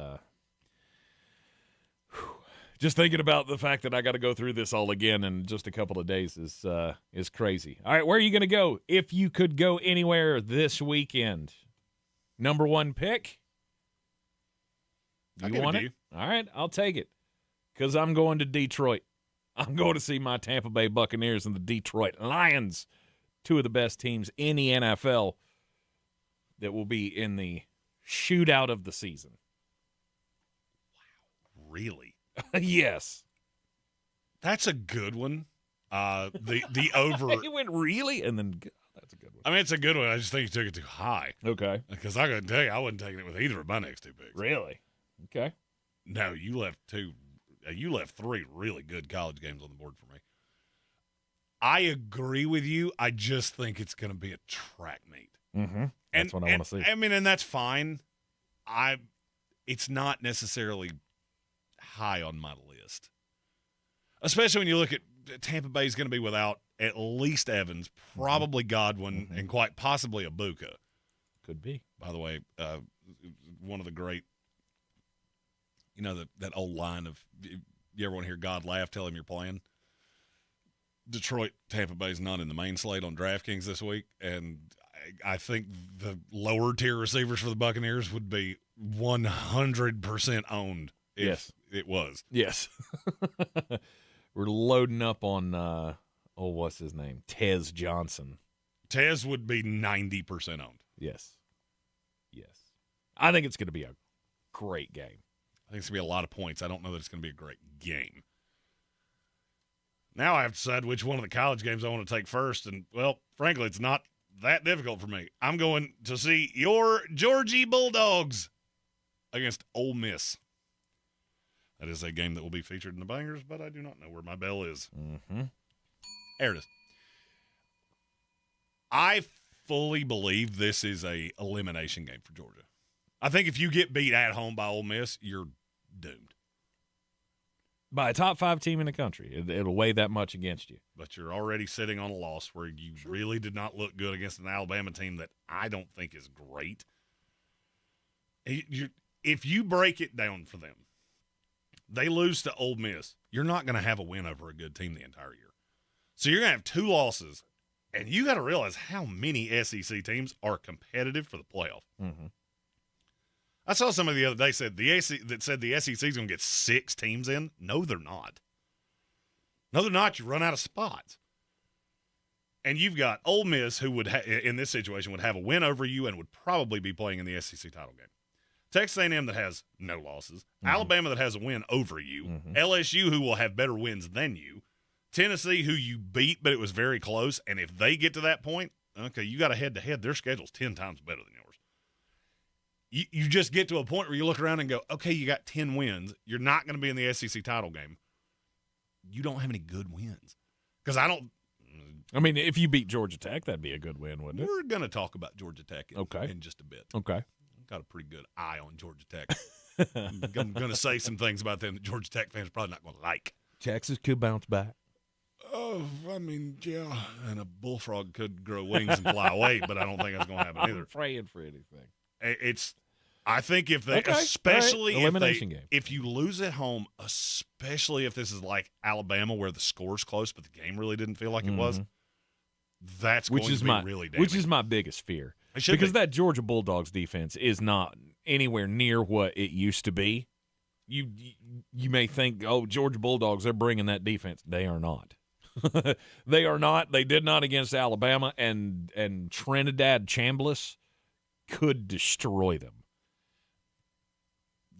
just thinking about the fact that I got to go through this all again in just a couple of days is crazy. All right, where are you going to go if you could go anywhere this weekend? Number one pick? You want it? All right, I'll take it because I'm going to Detroit. I'm going to see my Tampa Bay Buccaneers and the Detroit Lions, two of the best teams in the NFL that will be in the shootout of the season. Wow, really? Yes. That's a good one. The over. He went really, and then that's a good one. I mean, it's a good one. I just think you took it too high. Okay. Because I got to tell you, I wasn't taking it with either of my next two picks. Really? Okay. No, you left two You left 3 really good college games on the board for me. I agree with you. I just think it's going to be a track meet. Mm-hmm. That's what I want to see. I mean, and that's fine. It's not necessarily high on my list, especially when you look at Tampa Bay is going to be without at least Evans, probably Godwin, and quite possibly Ibuka. Could be. By the way, one of the great, that old line of, you ever want to hear God laugh, tell him you're playing? Detroit, Tampa Bay's not in the main slate on DraftKings this week, and I think the lower tier receivers for the Buccaneers would be 100% owned if it was. Yes. We're loading up on, what's his name? Tez Johnson. Tez would be 90% owned. Yes. I think it's going to be a great game. I think it's going to be a lot of points. I don't know that it's going to be a great game. Now I have to decide which one of the college games I want to take first, and, well, frankly, it's not that difficult for me. I'm going to see your Georgie Bulldogs against Ole Miss. That is a game that will be featured in the Bangers, but I do not know where my bell is. Mm-hmm. There it is. I fully believe this is a elimination game for Georgia. I think if you get beat at home by Ole Miss, you're doomed. By a top 5 team in the country. It'll weigh that much against you. But you're already sitting on a loss where you really did not look good against an Alabama team that I don't think is great. If you break it down for them, they lose to Ole Miss, you're not going to have a win over a good team the entire year. So you're going to have 2 losses, and you got to realize how many SEC teams are competitive for the playoff. Mm-hmm. I saw somebody the other day said the SEC is going to get 6 teams in. No, they're not. No, they're not. You run out of spots. And you've got Ole Miss, who would in this situation would have a win over you and would probably be playing in the SEC title game. Texas A&M that has no losses. Mm-hmm. Alabama that has a win over you. Mm-hmm. LSU who will have better wins than you. Tennessee who you beat, but it was very close. And if they get to that point, okay, you got a head-to-head. Their schedule's 10 times better than yours. You just get to a point where you look around and go, okay, you got 10 wins. You're not going to be in the SEC title game. You don't have any good wins. Because I mean, if you beat Georgia Tech, that'd be a good win, wouldn't it? We're going to talk about Georgia Tech in just a bit. Okay. Got a pretty good eye on Georgia Tech. I'm going to say some things about them that Georgia Tech fans are probably not going to like. Texas could bounce back. Oh, I mean, yeah. And a bullfrog could grow wings and fly away, but I don't think that's going to happen either. I'm praying for anything. I think if they, especially if you lose at home, especially if this is like Alabama where the score's close but the game really didn't feel like it was, that's going to be really damaging. Which is my biggest fear. Because that Georgia Bulldogs defense is not anywhere near what it used to be. You may think, oh, Georgia Bulldogs, they're bringing that defense. They are not. They are not. They did not against Alabama, and Trinidad Chambliss could destroy them.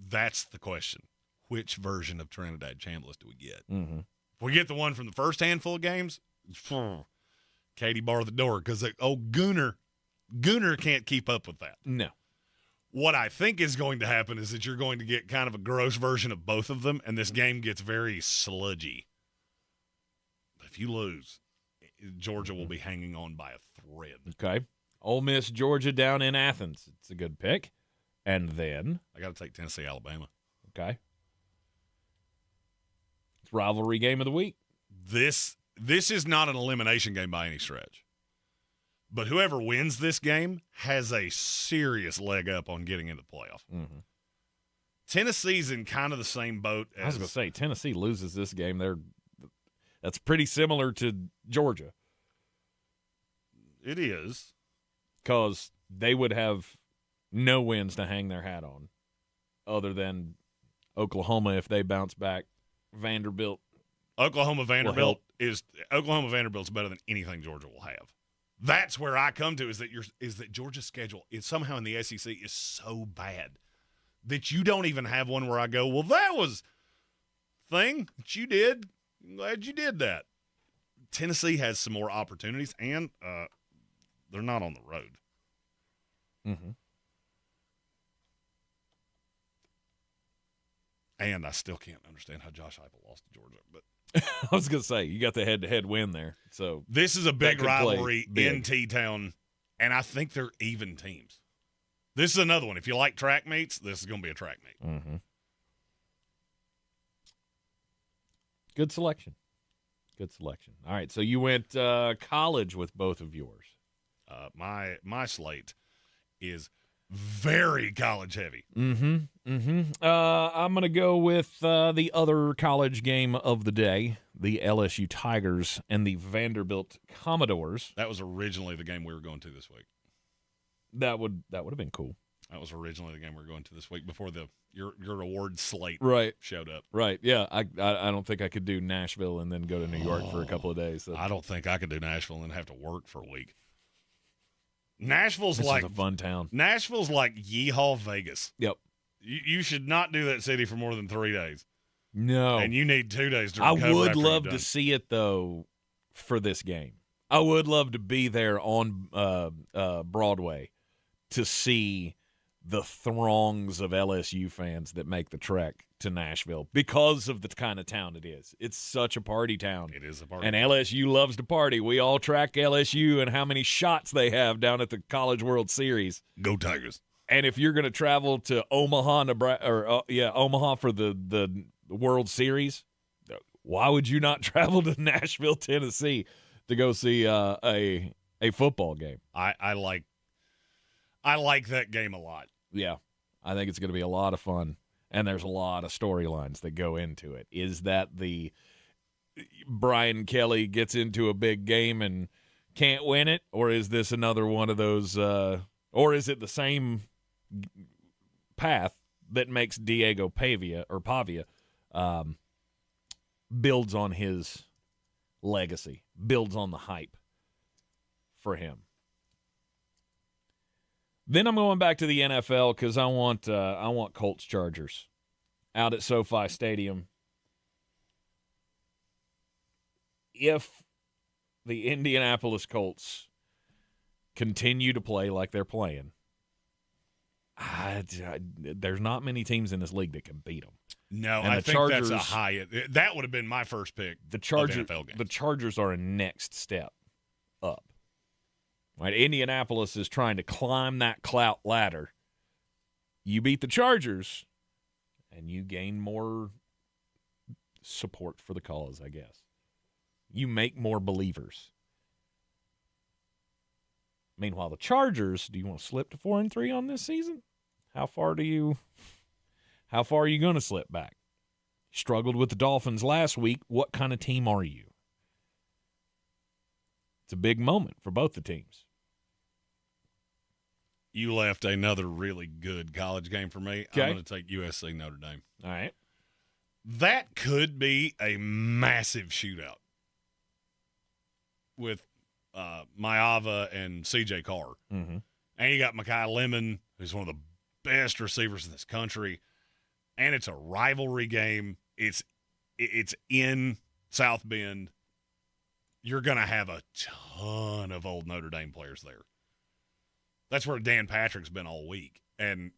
That's the question. Which version of Trinidad Chambliss do we get? Mm-hmm. If we get the one from the first handful of games, Katie bar the door because Gooner can't keep up with that. No. What I think is going to happen is that you're going to get kind of a gross version of both of them, and this game gets very sludgy. If you lose, Georgia will be hanging on by a thread. Okay. Ole Miss, Georgia down in Athens. It's a good pick. And then? I got to take Tennessee, Alabama. Okay. It's rivalry game of the week. This is not an elimination game by any stretch. But whoever wins this game has a serious leg up on getting into the playoff. Mm-hmm. Tennessee's in kind of the same boat as – I was going to say, Tennessee loses this game. That's pretty similar to Georgia. It is. Because they would have no wins to hang their hat on other than Oklahoma if they bounce back. Vanderbilt. Oklahoma Vanderbilt's better than anything Georgia will have. That's where I come to is that Georgia's schedule is somehow in the SEC is so bad that you don't even have one where I go, well, that was thing that you did. I'm glad you did that. Tennessee has some more opportunities, and they're not on the road. Mm-hmm. And I still can't understand how Josh Heupel lost to Georgia. But I was going to say, you got the head-to-head win there. So this is a big rivalry in T-Town, and I think they're even teams. This is another one. If you like track meets, this is going to be a track meet. Mm-hmm. Good selection. All right, so you went college with both of yours. My slate is very college heavy. I'm going to go with the other college game of the day, the LSU Tigers and the Vanderbilt Commodores. That was originally the game we were going to this week. That would have been cool. That was originally the game we were going to this week before your award slate showed up. Right, yeah. I don't think I could do Nashville and then go to New York for a couple of days. So. I don't think I could do Nashville and then have to work for a week. Nashville's this like is a fun town. Nashville's like Yeehaw Vegas. Yep. You should not do that city for more than 3 days. No. And you need 2 days to recover. I would love to see it, though, for this game. I would love to be there on Broadway to see the throngs of LSU fans that make the trek to Nashville because of the kind of town it is. It's such a party town. It is a party and town. LSU loves to party. We all track LSU and how many shots they have down at the College World Series. Go Tigers. And if you're going to travel to Omaha, Nebraska, Omaha for the World Series, why would you not travel to Nashville, Tennessee to go see a football game? I like that game a lot. Yeah, I think it's going to be a lot of fun, and there's a lot of storylines that go into it. Is that the Brian Kelly gets into a big game and can't win it, or is this another one of those, or is it the same path that makes Diego Pavia builds on his legacy, builds on the hype for him? Then I'm going back to the NFL because I want Colts Chargers out at SoFi Stadium. If the Indianapolis Colts continue to play like they're playing, there's not many teams in this league that can beat them. No, and I think Chargers, that's a high. That would have been my first pick. The Chargers, of NFL games. The Chargers are a next step up. Right, Indianapolis is trying to climb that clout ladder. You beat the Chargers, and you gain more support for the cause, I guess. You make more believers. Meanwhile, the Chargers, do you want to slip to 4-3 on this season? How far are you going to slip back? Struggled with the Dolphins last week. What kind of team are you? It's a big moment for both the teams. You left another really good college game for me. Okay. I'm going to take USC Notre Dame. All right. That could be a massive shootout with Maava and C.J. Carr. Mm-hmm. And you got Mekhi Lemon, who's one of the best receivers in this country. And it's a rivalry game. It's in South Bend. You're going to have a ton of old Notre Dame players there. That's where Dan Patrick's been all week. And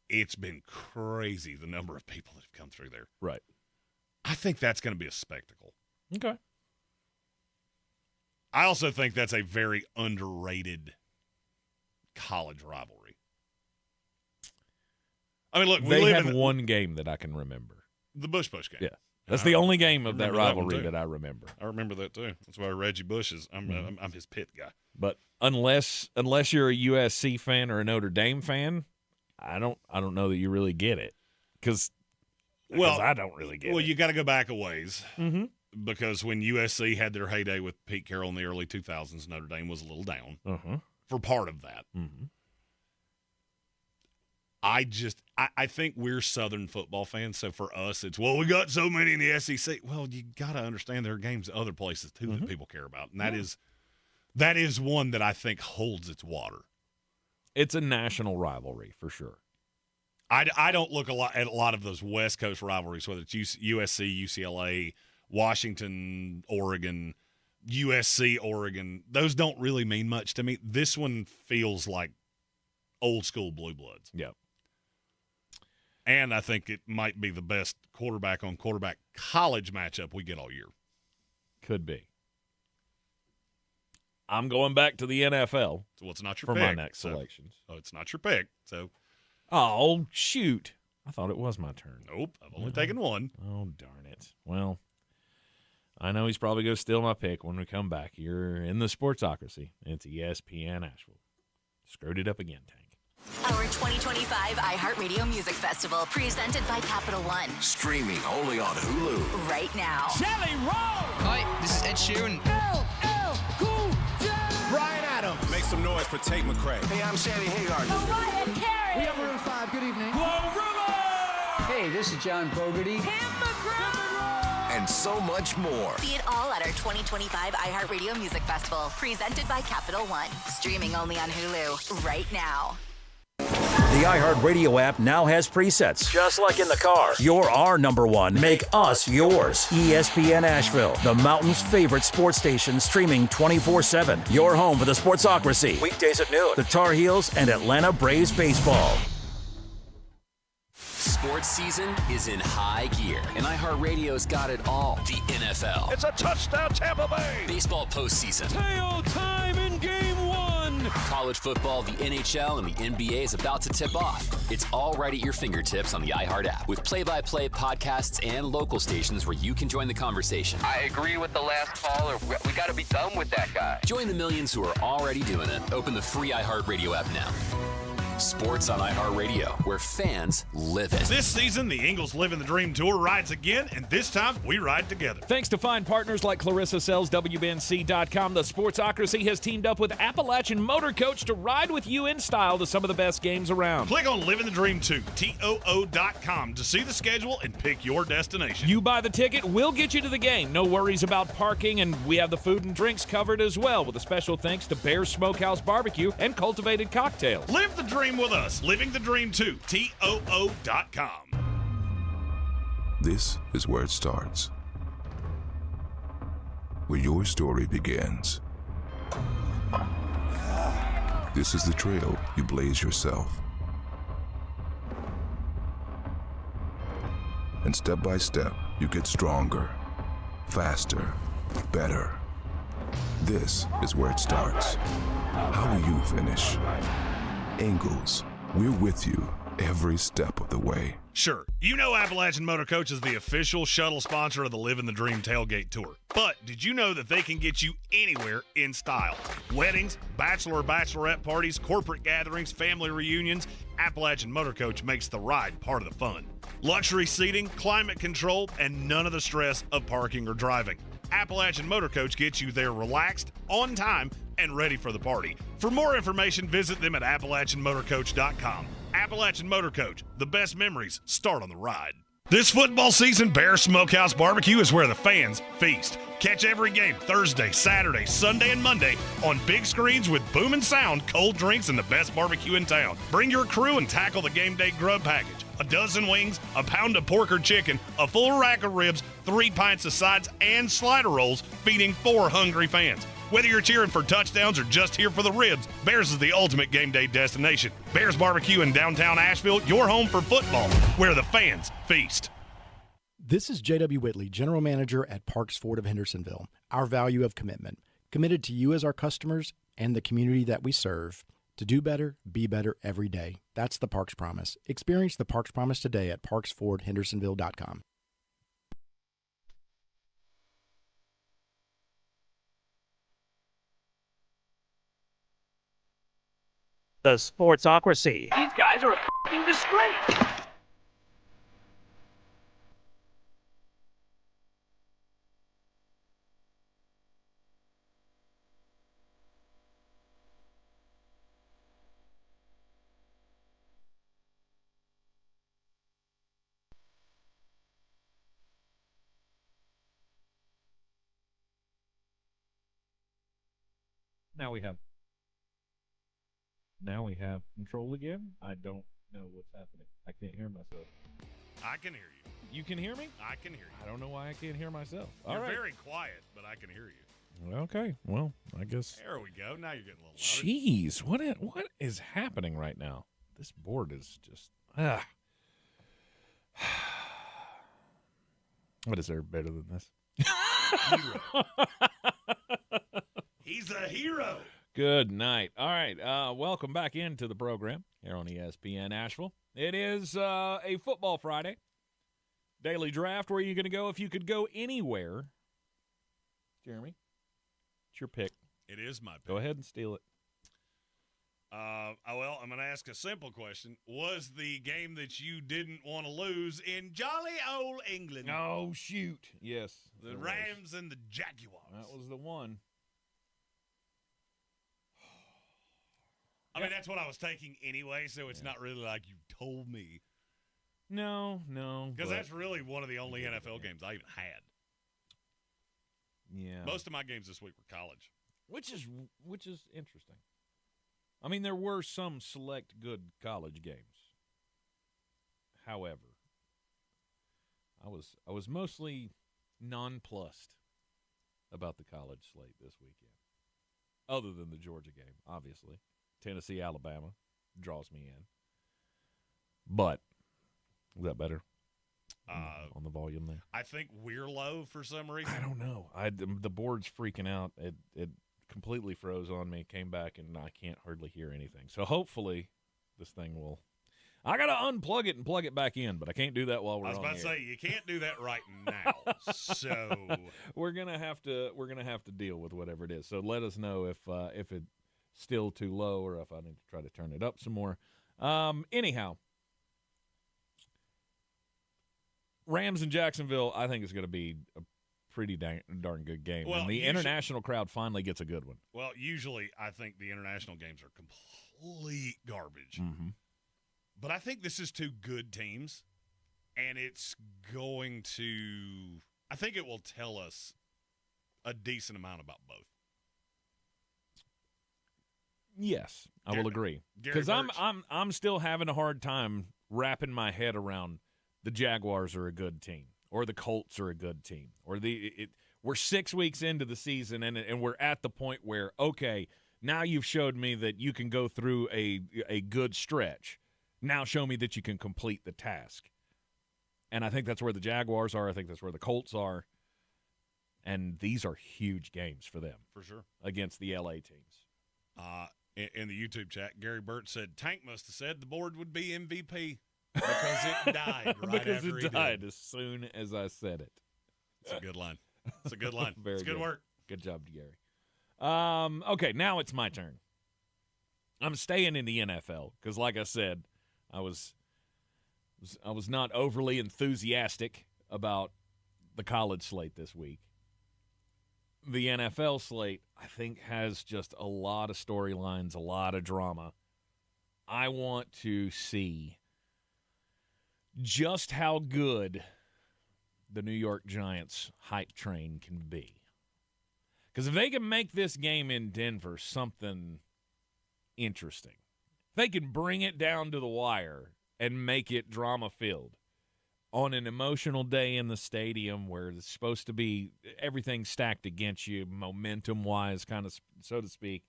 it's been crazy, the number of people that have come through there. Right. I think that's going to be a spectacle. Okay. I also think that's a very underrated college rivalry. I mean, look, they had one game that I can remember. The Bush game. Yeah. That's the only game of that rivalry that I remember. I remember that too. That's why Reggie Bush is. I'm his pit guy. But unless you're a USC fan or a Notre Dame fan, I don't know that you really get it because I don't really get it. Well, you got to go back a ways because when USC had their heyday with Pete Carroll in the early 2000s, Notre Dame was a little down for part of that. Mm-hmm. I think we're Southern football fans, so for us, it's, we got so many in the SEC. Well, you got to understand there are games other places, too, that people care about, and that is one that I think holds its water. It's a national rivalry, for sure. I don't look at a lot of those West Coast rivalries, whether it's USC, UCLA, Washington, Oregon, USC, Oregon. Those don't really mean much to me. This one feels like old-school blue bloods. Yep. And I think it might be the best quarterback-on-quarterback college matchup we get all year. Could be. I'm going back to the NFL. So it's not your for pick. my next selections. Oh, it's not your pick. So, oh, shoot. I thought it was my turn. Nope. I've only taken one. Oh, darn it. Well, I know he's probably going to steal my pick when we come back. You're in the Sportsocracy. It's ESPN Asheville. Screwed it up again, Tank. Our 2025 iHeartRadio Music Festival, presented by Capital One. Streaming only on Hulu. Right now. Jelly Roll! Hi, this is Ed Sheeran. LL Cool J! Brian Adams. Make some noise for Tate McRae. Hey, I'm Sammy Hagar. Mariah Carey! We have Maroon 5. Good evening. Hey, this is John Fogerty. Tim McGraw! And so much more. See it all at our 2025 iHeartRadio Music Festival, presented by Capital One. Streaming only on Hulu right now. The iHeartRadio app now has presets, just like in the car. You're our number one. Make us yours. ESPN Asheville, the mountain's favorite sports station, streaming 24/7. Your home for the Sportsocracy. Weekdays at noon. The Tar Heels and Atlanta Braves baseball. Sports season is in high gear, and iHeartRadio's got it all. The NFL. It's a touchdown, Tampa Bay. Baseball postseason. Tail time in game 1. College football, the NHL, and the NBA is about to tip off. It's all right at your fingertips on the iHeart app, with play-by-play podcasts and local stations where you can join the conversation. I agree with the last caller. We got to be done with that guy. Join the millions who are already doing it. Open the free iHeartRadio app now. Sports on iHeartRadio, where fans live it. This season, the Eagles Living the Dream Tour rides again, and this time we ride together. Thanks to fine partners like Clarissa Sells, WBNC.com, the Sportsocracy has teamed up with Appalachian Motor Coach to ride with you in style to some of the best games around. Click on Living the Dream 2, TOO.com, to see the schedule and pick your destination. You buy the ticket, we'll get you to the game. No worries about parking, and we have the food and drinks covered as well, with a special thanks to Bear Smokehouse Barbecue and Cultivated Cocktails. Live the dream with us. Living the Dream 2, TOO.com. This is where it starts. Where your story begins. This is the trail you blaze yourself. And step by step, you get stronger, faster, better. This is where it starts. How will you finish? Ingalls, we're with you every step of the way. Sure, you know Appalachian Motor Coach is the official shuttle sponsor of the Living the Dream Tailgate Tour. But did you know that they can get you anywhere in style? Weddings, bachelorette parties, corporate gatherings, family reunions, Appalachian Motor Coach makes the ride part of the fun. Luxury seating, climate control, and none of the stress of parking or driving. Appalachian Motor Coach gets you there relaxed, on time, and ready for the party. For more information, visit them at AppalachianMotorCoach.com. Appalachian Motor Coach, the best memories start on the ride. This football season, Bear Smokehouse Barbecue is where the fans feast. Catch every game Thursday, Saturday, Sunday, and Monday on big screens with booming sound, cold drinks, and the best barbecue in town. Bring your crew and tackle the game day grub package. A dozen wings, a pound of pork or chicken, a full rack of ribs, 3 pints of sides, and slider rolls, feeding 4 hungry fans. Whether you're cheering for touchdowns or just here for the ribs, Bears is the ultimate game day destination. Bears Barbecue in downtown Asheville, your home for football, where the fans feast. This is J.W. Whitley, General Manager at Parks Ford of Hendersonville. Our value of commitment. Committed to you as our customers and the community that we serve. To do better, be better every day. That's the Parks Promise. Experience the Parks Promise today at parksfordhendersonville.com. The Sportsocracy. These guys are a f***ing disgrace. Now we have control again. I don't know what's happening. I can't hear myself. I can hear you. You can hear me? I can hear you. I don't know why I can't hear myself. You're All right. very quiet, but I can hear you. Okay. Well, I guess. There we go. Now you're getting a little louder. Jeez, what is happening right now? This board is just What is there better than this? Hero. He's a hero. Good night. All right, welcome back into the program here on ESPN Asheville. It is a football Friday. Daily draft. Where are you going to go if you could go anywhere? Jeremy, it's your pick. It is my pick. Go ahead and steal it. Well, I'm going to ask a simple question. Was the game that you didn't want to lose in jolly old England? Oh, shoot. Yes. The Rams and the Jaguars. That was the one. I mean, that's what I was taking anyway, so it's not really like you told me. No. Because that's really one of the only NFL games I even had. Yeah. Most of my games this week were college. Which is interesting. I mean, there were some select good college games. However, I was mostly nonplussed about the college slate this weekend. Other than the Georgia game, obviously. Tennessee, Alabama draws me in. But is that better on the volume there? I think we're low for some reason. I don't know. The board's freaking out. It completely froze on me, came back, and I can't hardly hear anything. So hopefully this thing will – I got to unplug it and plug it back in, but I can't do that while we're on I was about to say, you can't do that right now. So we're gonna have to deal with whatever it is. So let us know if it's still too low or if I need to try to turn it up some more. Anyhow, Rams and Jacksonville, I think is going to be a pretty darn good game. Well, and the international crowd finally gets a good one. Well, usually I think the international games are complete garbage. Mm-hmm. But I think this is two good teams, and it's going to – I think it will tell us a decent amount about both. Yes, I will agree. Because I'm still having a hard time wrapping my head around the Jaguars are a good team or the Colts are a good team or we're 6 weeks into the season and we're at the point where, okay, now you've showed me that you can go through a good stretch. Now show me that you can complete the task. And I think that's where the Jaguars are. I think that's where the Colts are. And these are huge games for them. For sure. Against the LA teams. In the YouTube chat, Gary Burt said Tank must have said the board would be MVP because it died right because after it he died did. as soon as I said it. It's a good line. It's a good line. Very good work. Good job, Gary. Okay, now it's my turn. I'm staying in the NFL because, like I said, I was not overly enthusiastic about the college slate this week. The NFL slate, I think, has just a lot of storylines, a lot of drama. I want to see just how good the New York Giants hype train can be. Because if they can make this game in Denver something interesting, if they can bring it down to the wire and make it drama-filled, on an emotional day in the stadium where it's supposed to be everything stacked against you, momentum-wise, kind of, so to speak,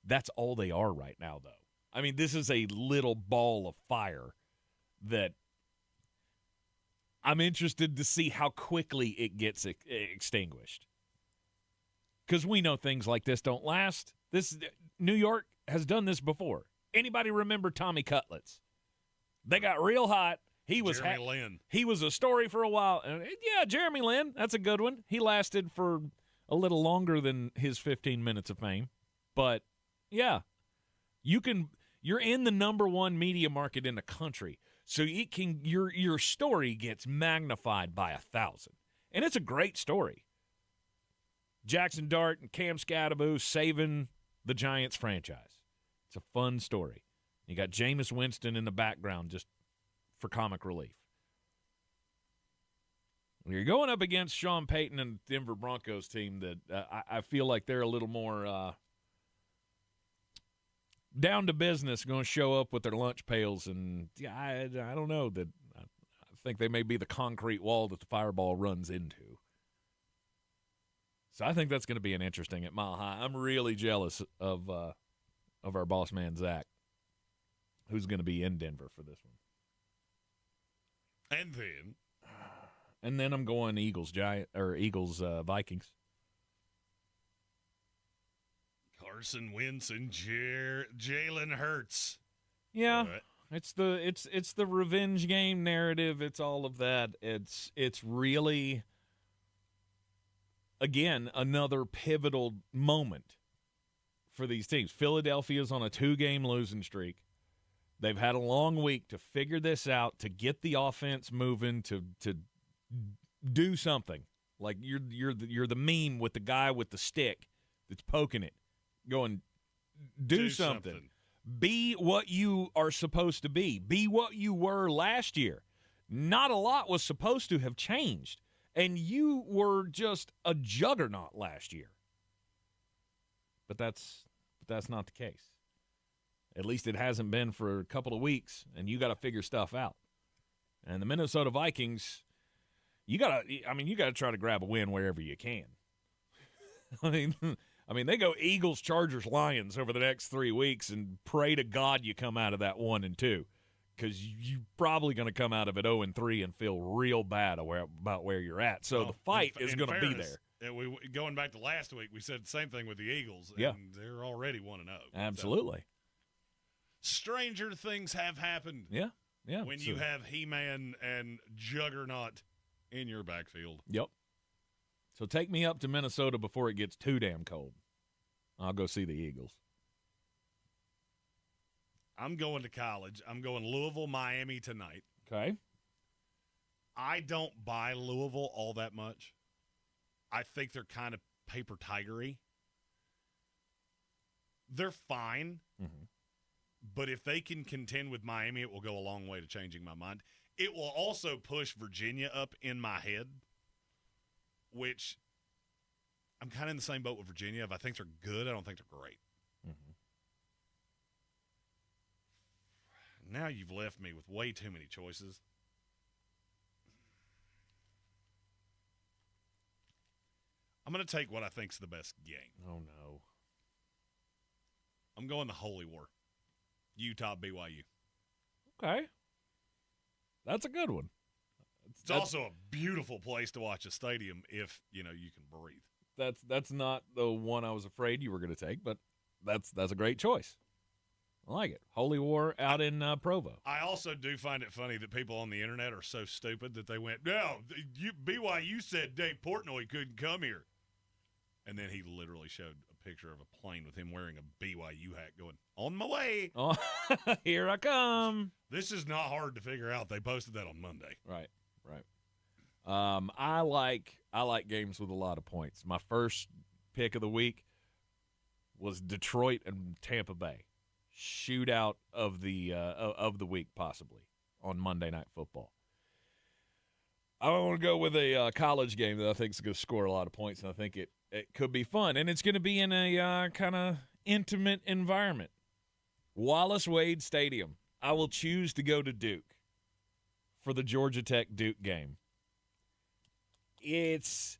that's all they are right now, though. I mean, this is a little ball of fire that I'm interested to see how quickly it gets extinguished. Because we know things like this don't last. New York has done this before. Anybody remember Tommy Cutlets? They got real hot. He was Jeremy Lin. He was a story for a while. Yeah, Jeremy Lin, that's a good one. He lasted for a little longer than his 15 minutes of fame. But, yeah, you're in the number one media market in the country. So your story gets magnified by 1,000. And it's a great story. Jackson Dart and Cam Scadaboo saving the Giants franchise. It's a fun story. You got Jameis Winston in the background just for comic relief. You're going up against Sean Payton and the Denver Broncos team that I feel like they're a little more down to business, going to show up with their lunch pails. And yeah, I don't know. I think they may be the concrete wall that the fireball runs into. So I think that's going to be an interesting at Mile High. I'm really jealous of our boss man, Zach, who's going to be in Denver for this one. And then And then I'm going Eagles Vikings. Carson Wentz and Jalen Hurts. Yeah, it's the revenge game narrative. It's all of that. It's really, again, another pivotal moment for these teams. Philadelphia's on a 2-game losing streak. They've had a long week to figure this out, to get the offense moving, to do something. Like you're the meme with the guy with the stick that's poking it, going, do something. Be what you are supposed to be. Be what you were last year. Not a lot was supposed to have changed, and you were just a juggernaut last year. But that's not the case. At least it hasn't been for a couple of weeks, and you got to figure stuff out. And the Minnesota Vikings, you got to try to grab a win wherever you can. I mean, they go Eagles, Chargers, Lions over the next 3 weeks, and pray to God you come out of that 1-2, because you're probably going to come out of it 0-3 and feel real bad about where you're at. So the fight is going to be there. Going back to last week, we said the same thing with the Eagles, and they're already 1-0. Absolutely. So, stranger things have happened. Yeah. When you have He-Man and Juggernaut in your backfield. Yep. So take me up to Minnesota before it gets too damn cold. I'll go see the Eagles. I'm going to college. I'm going Louisville, Miami tonight. Okay. I don't buy Louisville all that much. I think they're kind of paper tigery. They're fine. Mm-hmm. But if they can contend with Miami, it will go a long way to changing my mind. It will also push Virginia up in my head, which I'm kind of in the same boat with Virginia. If I think they're good, I don't think they're great. Mm-hmm. Now you've left me with way too many choices. I'm going to take what I think's the best game. Oh, no. I'm going the Holy War. Utah, BYU. Okay. That's a good one. It's also a beautiful place to watch a stadium if, you can breathe. That's not the one I was afraid you were going to take, but that's a great choice. I like it. Holy War out in Provo. I also do find it funny that people on the internet are so stupid that they went, no, BYU said Dave Portnoy couldn't come here. And then he literally showed a picture of a plane with him wearing a BYU hat going, on my way. Oh, here I come. This is not hard to figure out. They posted that on Monday. Right. I like games with a lot of points. My first pick of the week was Detroit and Tampa Bay. Shootout of the week, possibly, on Monday Night Football. I want to go with a college game that I think is going to score a lot of points, and I think it could be fun. And it's going to be in a kind of intimate environment. Wallace Wade Stadium. I will choose to go to Duke for the Georgia Tech-Duke game. It's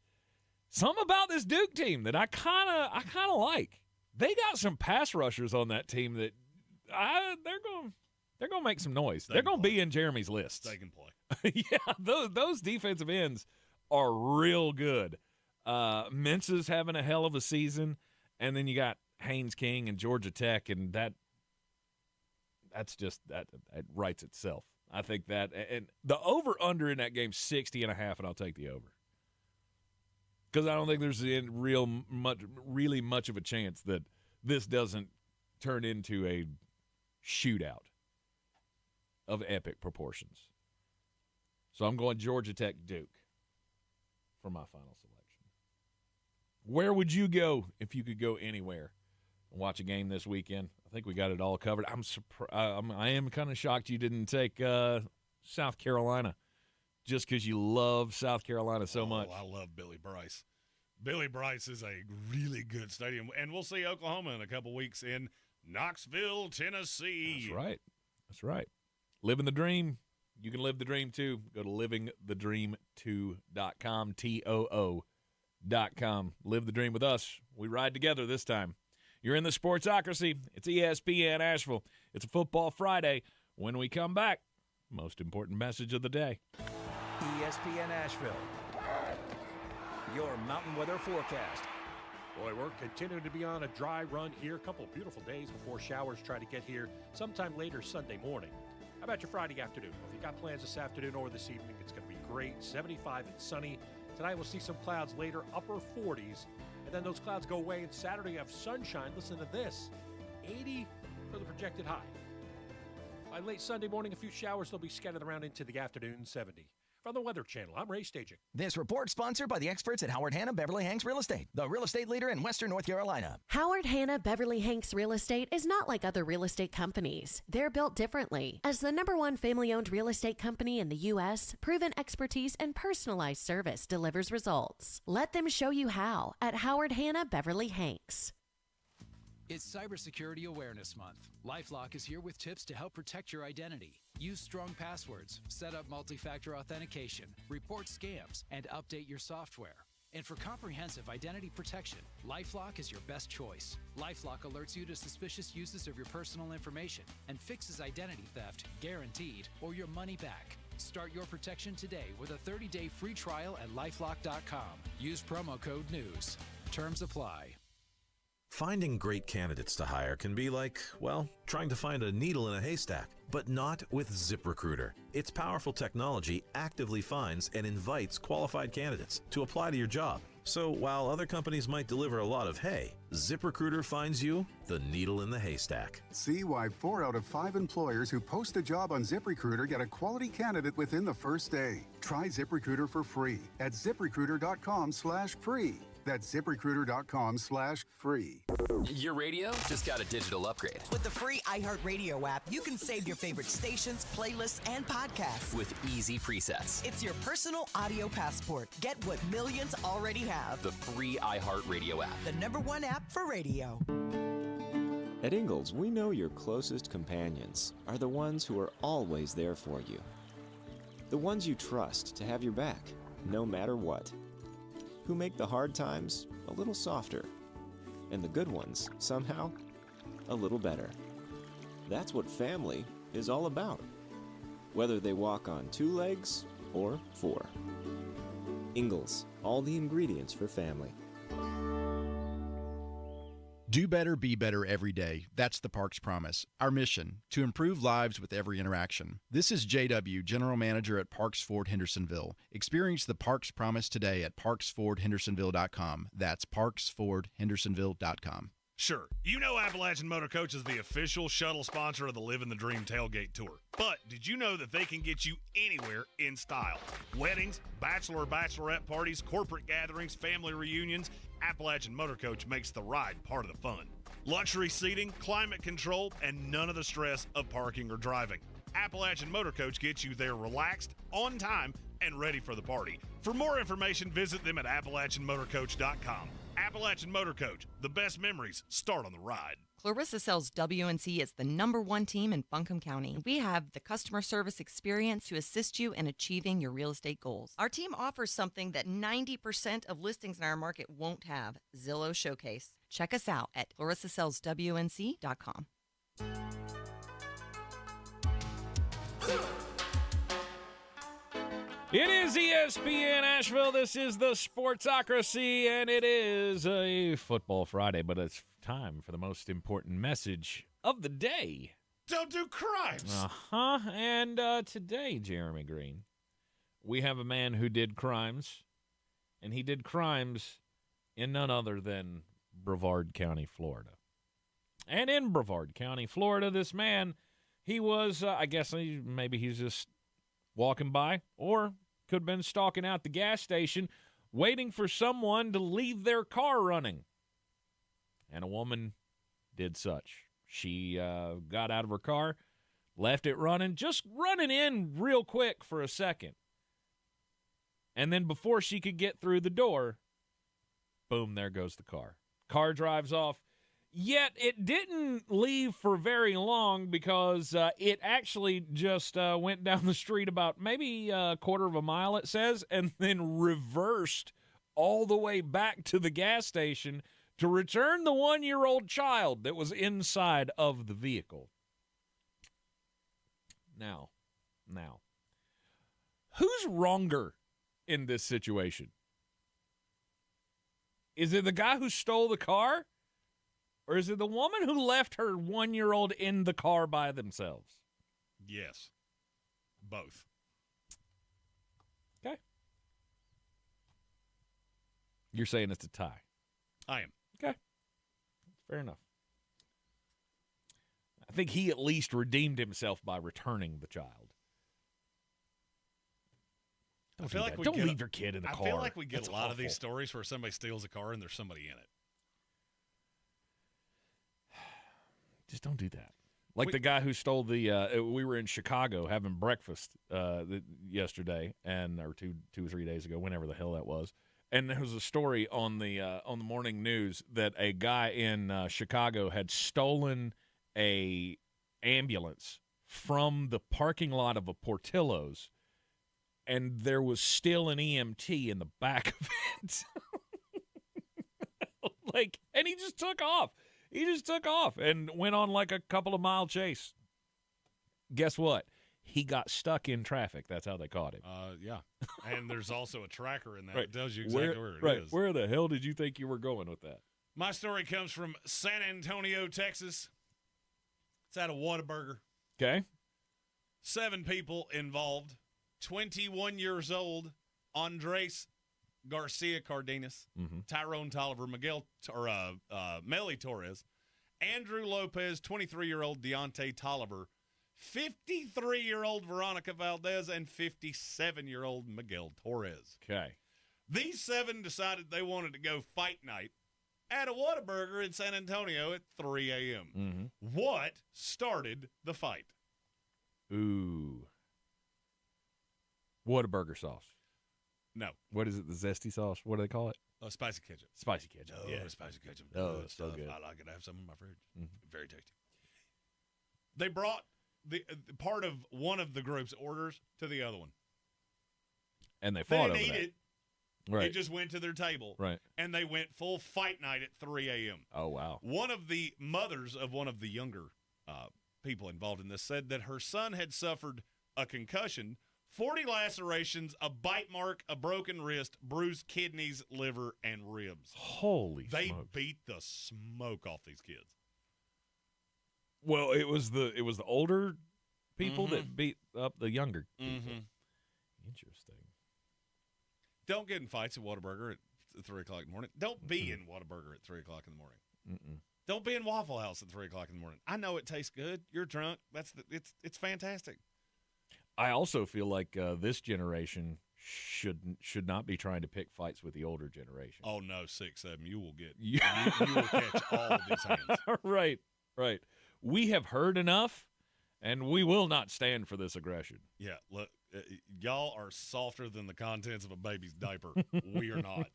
something about this Duke team that I kind of like. They got some pass rushers on that team that they're going to make some noise. They're going to be in Jeremy's list. They can play. Yeah, those defensive ends are real good. Mensa's having a hell of a season, and then you got Haynes King and Georgia Tech, and that's just that it writes itself. I think that, and the over-under in that game 60.5, and I'll take the over. Because I don't think there's really much of a chance that this doesn't turn into a shootout of epic proportions. So I'm going Georgia Tech Duke for my final selection. Where would you go if you could go anywhere and watch a game this weekend? I think we got it all covered. I am kind of shocked you didn't take South Carolina. Just because you love South Carolina so much. I love Billy Bryce. Billy Bryce is a really good stadium. And we'll see Oklahoma in a couple weeks in Knoxville, Tennessee. That's right. Living the dream. You can live the dream, too. Go to livingthedream2.com, TOO.com. Live the dream with us. We ride together this time. You're in the Sportsocracy. It's ESPN Asheville. It's a Football Friday. When we come back, most important message of the day. ESPN Asheville, your mountain weather forecast. Boy, we're continuing to be on a dry run here. A couple of beautiful days before showers try to get here sometime later Sunday morning. How about your Friday afternoon? If you got plans this afternoon or this evening, it's going to be great. 75 and sunny. Tonight we'll see some clouds later, upper 40s. And then those clouds go away, and Saturday you have sunshine. Listen to this, 80 for the projected high. By late Sunday morning, a few showers. They'll be scattered around into the afternoon, 70. From the Weather Channel, I'm Ray Staging. This report sponsored by the experts at Howard Hanna Beverly Hanks Real Estate, the real estate leader in Western North Carolina. Howard Hanna Beverly Hanks Real Estate is not like other real estate companies. They're built differently. As the #1 family-owned real estate company in the U.S., proven expertise and personalized service delivers results. Let them show you how at Howard Hanna Beverly Hanks. It's Cybersecurity Awareness Month. LifeLock is here with tips to help protect your identity. Use strong passwords, set up multi-factor authentication, report scams, and update your software. And for comprehensive identity protection, LifeLock is your best choice. LifeLock alerts you to suspicious uses of your personal information and fixes identity theft, guaranteed, or your money back. Start your protection today with a 30-day free trial at LifeLock.com. Use promo code NEWS. Terms apply. Finding great candidates to hire can be like, well, trying to find a needle in a haystack, but not with ZipRecruiter. Its powerful technology actively finds and invites qualified candidates to apply to your job. So while other companies might deliver a lot of hay, ZipRecruiter finds you the needle in the haystack. See why 4 out of 5 employers who post a job on ZipRecruiter get a quality candidate within the first day. Try ZipRecruiter for free at ZipRecruiter.com/free. That's ZipRecruiter.com/free. Your radio just got a digital upgrade. With the free iHeartRadio app, you can save your favorite stations, playlists, and podcasts. With easy presets. It's your personal audio passport. Get what millions already have. The free iHeartRadio app. The #1 app for radio. At Ingalls, we know your closest companions are the ones who are always there for you. The ones you trust to have your back, no matter what. Who make the hard times a little softer, and the good ones, somehow, a little better. That's what family is all about, whether they walk on 2 legs or 4. Ingalls, all the ingredients for family. Do better, be better every day. That's the Parks Promise. Our mission, to improve lives with every interaction. This is JW, General Manager at Parks Ford Hendersonville. Experience the Parks Promise today at parksfordhendersonville.com. That's parksfordhendersonville.com. Sure, you know Appalachian Motor Coach is the official shuttle sponsor of the Living the Dream Tailgate Tour. But did you know that they can get you anywhere in style? Weddings, bachelor or bachelorette parties, corporate gatherings, family reunions, Appalachian Motor Coach makes the ride part of the fun. Luxury seating, climate control, and none of the stress of parking or driving. Appalachian Motor Coach gets you there relaxed, on time, and ready for the party. For more information, visit them at AppalachianMotorCoach.com. Appalachian Motor Coach, the best memories start on the ride. Clarissa Sells WNC is the #1 team in Buncombe County. We have the customer service experience to assist you in achieving your real estate goals. Our team offers something that 90% of listings in our market won't have, Zillow Showcase. Check us out at ClarissaSellsWNC.com. It is ESPN Asheville. This is the Sportsocracy, and it is a Football Friday, but it's time for the most important message of the day. Don't do crimes. And today, Jeremy Green, we have a man who did crimes, and he did crimes in none other than Brevard County, Florida. And in Brevard County, Florida, this man, he was, I guess maybe he's just walking by, or could have been stalking out the gas station, waiting for someone to leave their car running. And a woman did such. She got out of her car, left it running, just running in real quick for a second. And then before she could get through the door, boom, there goes the car. Car drives off. Yet it didn't leave for very long because it actually just went down the street about maybe a quarter of a mile, it says, and then reversed all the way back to the gas station to return the 1-year-old child that was inside of the vehicle. Now, Who's wronger in this situation? Is it the guy who stole the car? Or is it the woman who left her 1-year-old in the car by themselves? Yes. Both. Okay. You're saying it's a tie. I am. Okay. Fair enough. I think he at least redeemed himself by returning the child. Don't leave your kid in the car. I feel like we get That's a lot awful. of these stories where somebody steals a car and there's somebody in it. Just don't do that. Like the guy who stole the we were in Chicago having breakfast yesterday or two or 3 days ago, whenever the hell that was. And there was a story on the morning news that a guy in Chicago had stolen a ambulance from the parking lot of a Portillo's, and there was still an EMT in the back of it. And he just took off. He just took off and went on like a couple of mile chase. Guess what? He got stuck in traffic. That's how they caught him. Yeah. And there's also a tracker in that Right. that tells you exactly where it is. Where the hell did you think you were going with that? My story comes from San Antonio, Texas. It's out of Whataburger. Okay. 7 people involved. 21 years old, Andres Garcia Cardenas, Tyrone Tolliver, Melly Torres, Andrew Lopez, 23-year-old Deontay Tolliver, 53-year-old Veronica Valdez, and 57-year-old Miguel Torres. Okay. These 7 decided they wanted to go fight night at a Whataburger in San Antonio at 3 a.m. What started the fight? Ooh. Whataburger sauce. No. What is it, the zesty sauce? What do they call it? Spicy ketchup. Spicy ketchup. Oh, yeah. Spicy ketchup. Oh, Good it's so stuff. good. I like it. I have some in my fridge. Very tasty. They brought the part of one of the group's orders to the other one. And they They fought didn't over eat that. it. Right. It just went to their table. Right. And they went full fight night at 3 a.m. Oh, wow. One of the mothers of one of the younger people involved in this said that her son had suffered a concussion, 40 lacerations, a bite mark, a broken wrist, bruised kidneys, liver, and ribs. Holy They smokes. beat the smoke off these kids. Well, it was the older people that beat up the younger people. Interesting. Don't get in fights at Whataburger at 3 o'clock in the morning. Don't be in Whataburger at 3 o'clock in the morning. Don't be in Waffle House at 3 o'clock in the morning. I know it tastes good. You're drunk. It's fantastic. I also feel like this generation should not be trying to pick fights with the older generation. Oh no, 6, 7. You will get. you will catch all of these hands. Right. We have heard enough, and we will not stand for this aggression. Yeah, look, y'all are softer than the contents of a baby's diaper. We are not.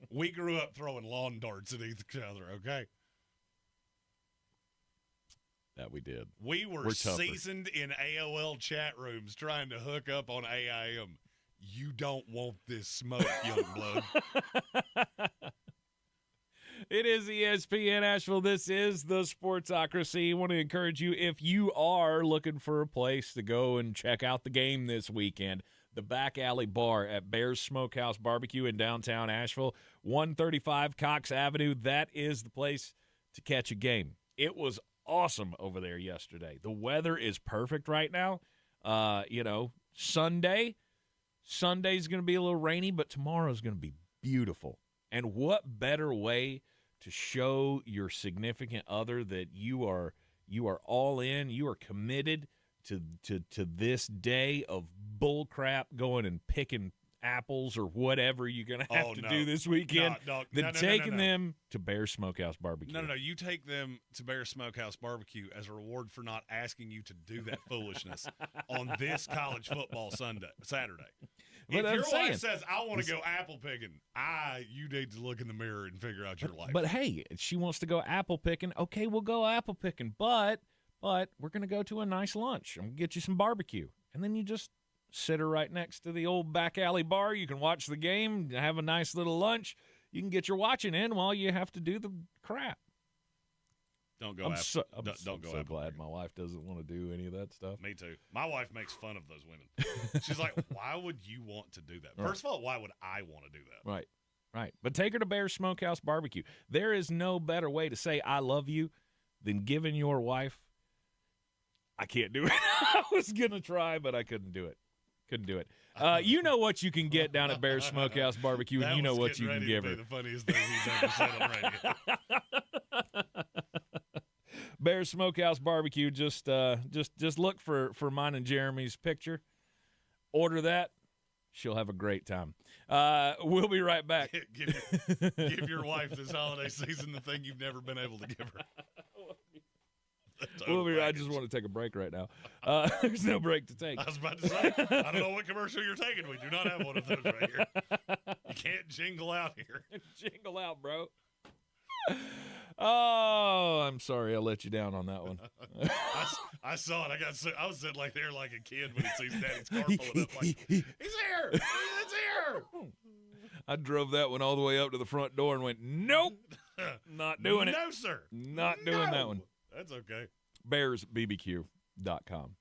We grew up throwing lawn darts at each other. Okay. That we did. We're seasoned in AOL chat rooms trying to hook up on AIM. You don't want this smoke, young blood. It is ESPN Asheville. This is the Sportsocracy. I want to encourage you, if you are looking for a place to go and check out the game this weekend, the Back Alley Bar at Bear's Smokehouse Barbecue in downtown Asheville, 135 Cox Avenue. That is the place to catch a game. It was awesome over there yesterday. The weather is perfect right now. Sunday's going to be a little rainy, but tomorrow's going to be beautiful. And what better way to show your significant other that you are all in, you are committed to this day of bull crap, going and picking apples or whatever you're going to have to do this weekend, taking them to Bear's Smokehouse Barbecue. No. You take them to Bear's Smokehouse Barbecue as a reward for not asking you to do that foolishness on this college football Saturday. But if your saying, wife says, I want to go apple picking, you need to look in the mirror and figure out your life. But hey, she wants to go apple picking. Okay, we'll go apple picking, but we're going to go to a nice lunch. I'm going to get you some barbecue. And then you just sit her right next to the old back alley bar. You can watch the game, have a nice little lunch. You can get your watching in while you have to do the crap. Don't go I'm after. so, don't go so after. glad my wife doesn't want to do any of that stuff. Me too. My wife makes fun of those women. She's like, "Why would you want to do that? First of all, why would I want to do that?" Right. Right. But take her to Bear's Smokehouse Barbecue. There is no better way to say I love you than giving your wife. I can't do it. I was going to try, but I couldn't do it. Couldn't do it. You know what you can get down at Bear's Smokehouse Barbecue, and you know what you can give her. The funniest thing he's ever said on radio. Bear's Smokehouse Barbecue. Just look for mine and Jeremy's picture. Order that. She'll have a great time. We'll be right back. give your wife this holiday season the thing you've never been able to give her. I just want to take a break right now. There's no break to take. I was about to say, I don't know what commercial you're taking. We do not have one of those right here. You can't jingle out here. Jingle out, bro. Oh, I'm sorry I let you down on that one. I saw it. I was sitting like there like a kid when he sees Daddy's car pulling up. Like, he's here. It's here. I drove that one all the way up to the front door and went, nope, not doing it. No, sir. Not doing that one. That's okay. BearsBBQ.com.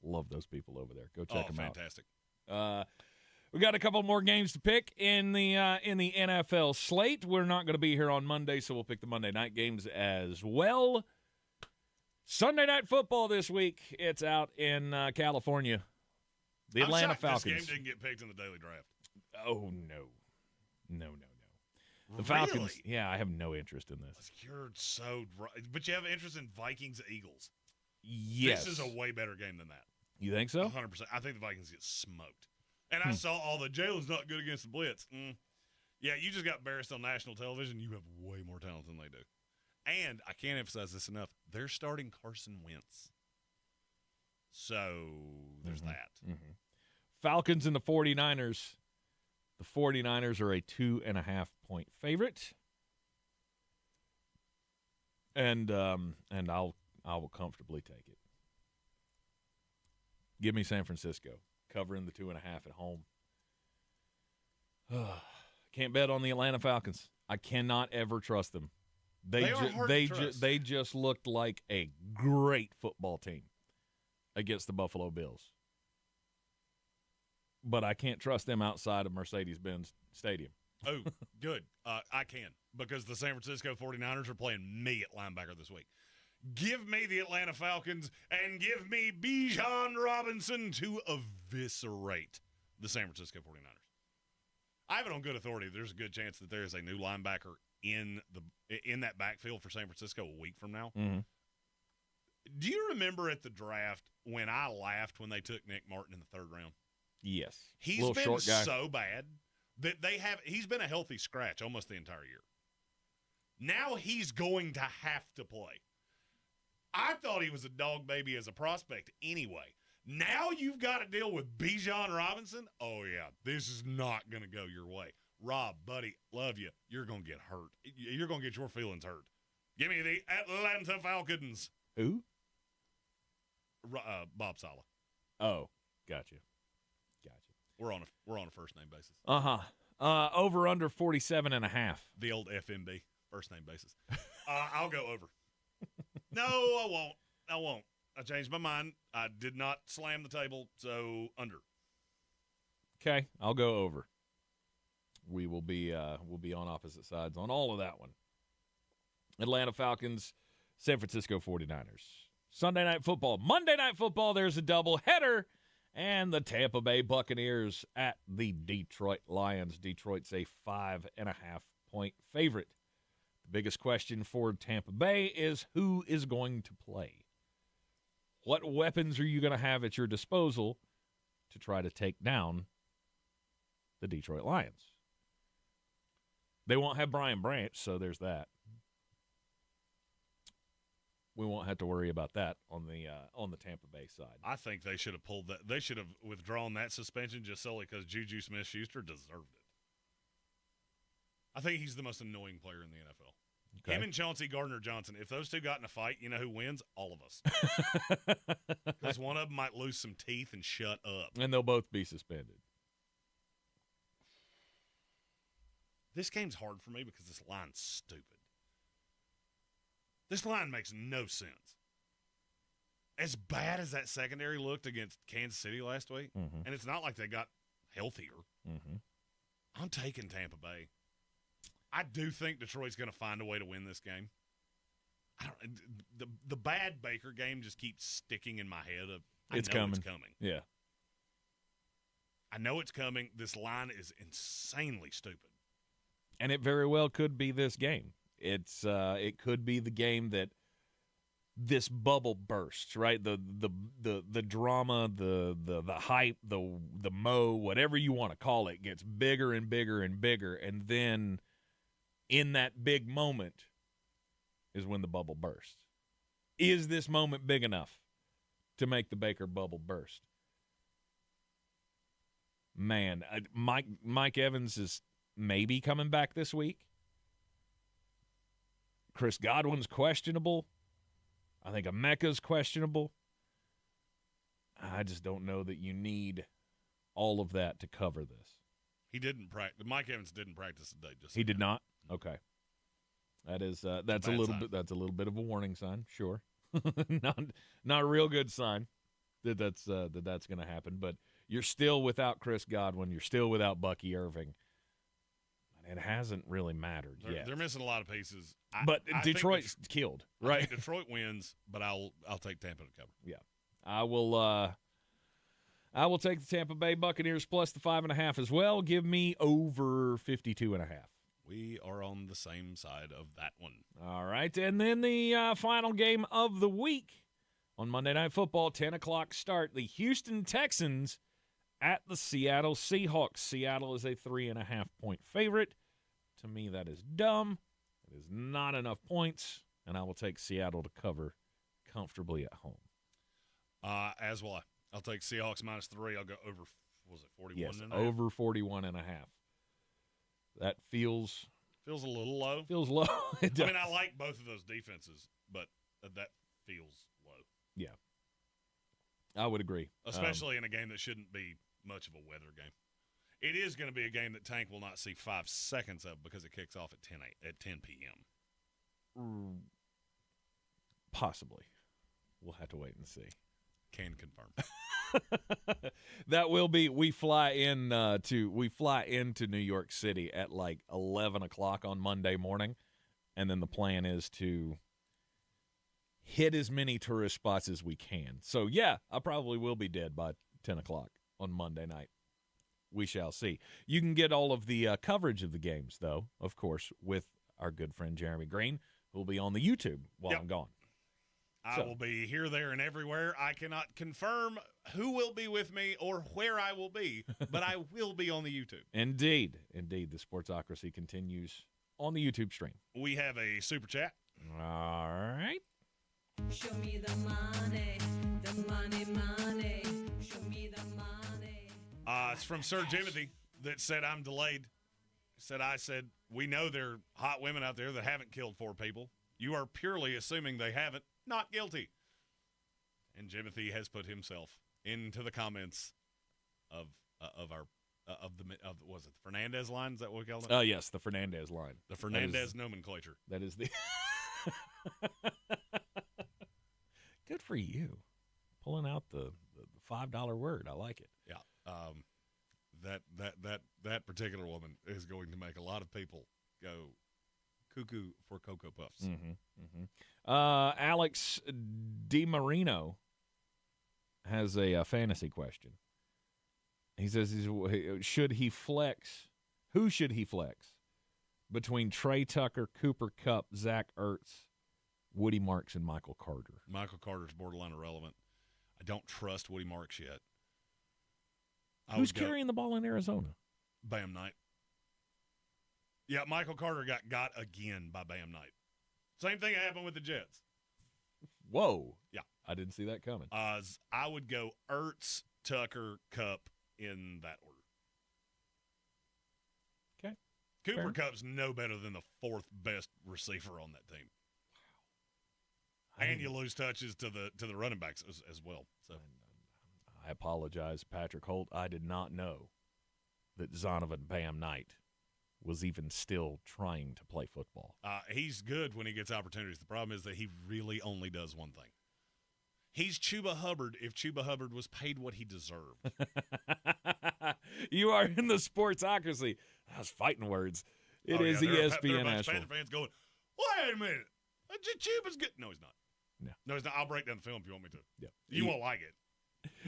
Love those people over there. Go check them fantastic. out. We got a couple more games to pick in the NFL slate. We're not going to be here on Monday, so we'll pick the Monday night games as well. Sunday Night Football this week. It's out in California. The Atlanta Falcons. This game didn't get picked in the daily draft. Oh, no. No. The Falcons. Really? Yeah, I have no interest in this. You're so right. But you have interest in Vikings-Eagles. Yes. This is a way better game than that. You think so? 100%. I think the Vikings get smoked. And I saw all the Jalen's not good against the blitz. Yeah, you just got embarrassed on national television. You have way more talent than they do. And I can't emphasize this enough. They're starting Carson Wentz. So there's that. Mm-hmm. Falcons and the 49ers. The 49ers are a 2.5-point favorite. And I will comfortably take it. Give me San Francisco. Covering the 2.5 at home. Can't bet on the Atlanta Falcons. I cannot ever trust them. They just looked like a great football team against the Buffalo Bills. But I can't trust them outside of Mercedes-Benz Stadium. Oh, good. I can, because the San Francisco 49ers are playing me at linebacker this week. Give me the Atlanta Falcons and give me Bijan Robinson to eviscerate the San Francisco 49ers. I have it on good authority. There's a good chance that there is a new linebacker in that backfield for San Francisco a week from now. Mm-hmm. Do you remember at the draft when I laughed when they took Nick Martin in the third round? Yes. He's been so bad that he's been a healthy scratch almost the entire year. Now he's going to have to play. I thought he was a dog baby as a prospect anyway. Now you've got to deal with Bijan Robinson? Oh, yeah, this is not going to go your way. Rob, buddy, love you. You're going to get hurt. You're going to get your feelings hurt. Give me the Atlanta Falcons. Who? Bob Saleh. Oh, gotcha. We're on a first-name basis. Over under 47.5. The old FMB, first-name basis. I'll go over. No, I won't. I changed my mind. I did not slam the table, so under. Okay, I'll go over. We will be on opposite sides on all of that one. Atlanta Falcons, San Francisco 49ers. Sunday Night Football. Monday Night Football, there's a doubleheader. And the Tampa Bay Buccaneers at the Detroit Lions. Detroit's a 5.5-point favorite. The biggest question for Tampa Bay is who is going to play? What weapons are you going to have at your disposal to try to take down the Detroit Lions? They won't have Brian Branch, so there's that. We won't have to worry about that on the Tampa Bay side. I think they should have pulled that. They should have withdrawn that suspension just solely because Juju Smith-Schuster deserved it. I think he's the most annoying player in the NFL. Okay. Him and Chauncey Gardner-Johnson, if those two got in a fight, you know who wins? All of us. Because one of them might lose some teeth and shut up. And they'll both be suspended. This game's hard for me because this line's stupid. This line makes no sense. As bad as that secondary looked against Kansas City last week, and it's not like they got healthier, I'm taking Tampa Bay. I do think Detroit's going to find a way to win this game. The bad Baker game just keeps sticking in my head. It's coming. Yeah. I know it's coming. This line is insanely stupid. And it very well could be this game. It could be the game that this bubble bursts, right? The drama, the hype, the mo, whatever you want to call it, gets bigger and bigger and bigger, and then in that big moment is when the bubble bursts. Is this moment big enough to make the Baker bubble burst? Man, Mike Evans is maybe coming back this week. Chris Godwin's questionable. I think Emeka's questionable. I just don't know that you need all of that to cover this. He didn't practice. Mike Evans didn't practice today. He did not? Okay. That's a little bit of a warning sign, sure. not a real good sign that's going to happen, but you're still without Chris Godwin, you're still without Bucky Irving. It hasn't really mattered yet. They're missing a lot of pieces. But Detroit's killed, right? I think Detroit wins, but I'll take Tampa to cover. Yeah. I will take the Tampa Bay Buccaneers plus the 5.5 as well. Give me over 52.5. We are on the same side of that one. All right, and then the final game of the week on Monday Night Football, 10 o'clock start. The Houston Texans at the Seattle Seahawks. Seattle is a 3.5-point favorite. To me, that is dumb. It is not enough points, and I will take Seattle to cover comfortably at home. As will I. I'll take Seahawks -3. I'll go over, 41? Yes, over 41.5. That feels a little low. Feels low. It does. I mean, I like both of those defenses, but that feels low. Yeah. I would agree. Especially in a game that shouldn't be much of a weather game. It is going to be a game that Tank will not see 5 seconds of because it kicks off at 10 p.m. Possibly. We'll have to wait and see. Can confirm. That will be. We fly into New York City at like 11 o'clock on Monday morning, and then the plan is to hit as many tourist spots as we can. So yeah, I probably will be dead by 10 o'clock on Monday night. We shall see. You can get all of the coverage of the games, though, of course, with our good friend Jeremy Green, who will be on the YouTube while I'm gone. I will be here, there, and everywhere. I cannot confirm who will be with me or where I will be, but I will be on the YouTube. Indeed. The Sportsocracy continues on the YouTube stream. We have a super chat. All right. Show me the money, money. Show me the money. It's from Sir Jimothy that said I'm delayed. I said, we know there are hot women out there that haven't killed 4 people. You are purely assuming they haven't. Not guilty. And Jimothy has put himself into the comments of was it the Fernandez line? Is that what we call it? Yes, the Fernandez line. The Fernandez nomenclature. That is the good for you. Pulling out the $5 word. I like it. Yeah. That particular woman is going to make a lot of people go cuckoo for Cocoa Puffs. Alex DiMarino has a fantasy question. He says, should he flex? Who should he flex between Trey Tucker, Cooper Kupp, Zach Ertz, Woody Marks, and Michael Carter? Michael Carter's borderline irrelevant. I don't trust Woody Marks yet. Who's carrying the ball in Arizona? Bam Knight. Yeah, Michael Carter got again by Bam Knight. Same thing happened with the Jets. Whoa. Yeah. I didn't see that coming. I would go Ertz, Tucker, Kupp in that order. Okay. Cooper Kupp's no better than the 4th best receiver on that team. Wow. And you lose touches to the running backs as well. So I apologize, Patrick Holt. I did not know that Zonovan Bam Knight was even still trying to play football. He's good when he gets opportunities. The problem is that he really only does one thing. He's Chuba Hubbard if Chuba Hubbard was paid what he deserved. You are in the Sportsocracy. I was fighting words. It is ESPN Asheville. Panther fans going, wait a minute. Chuba's good. No, he's not. No, he's not. I'll break down the film if you want me to. Yeah. You won't like it.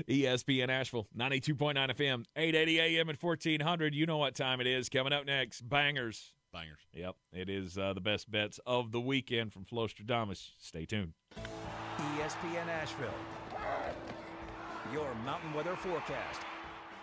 ESPN Asheville, 92.9 FM, 880 AM and 1400. You know what time it is. Coming up next, Bangers. Yep, it is the best bets of the weekend from Flostradamus. Stay tuned. ESPN Asheville, your mountain weather forecast.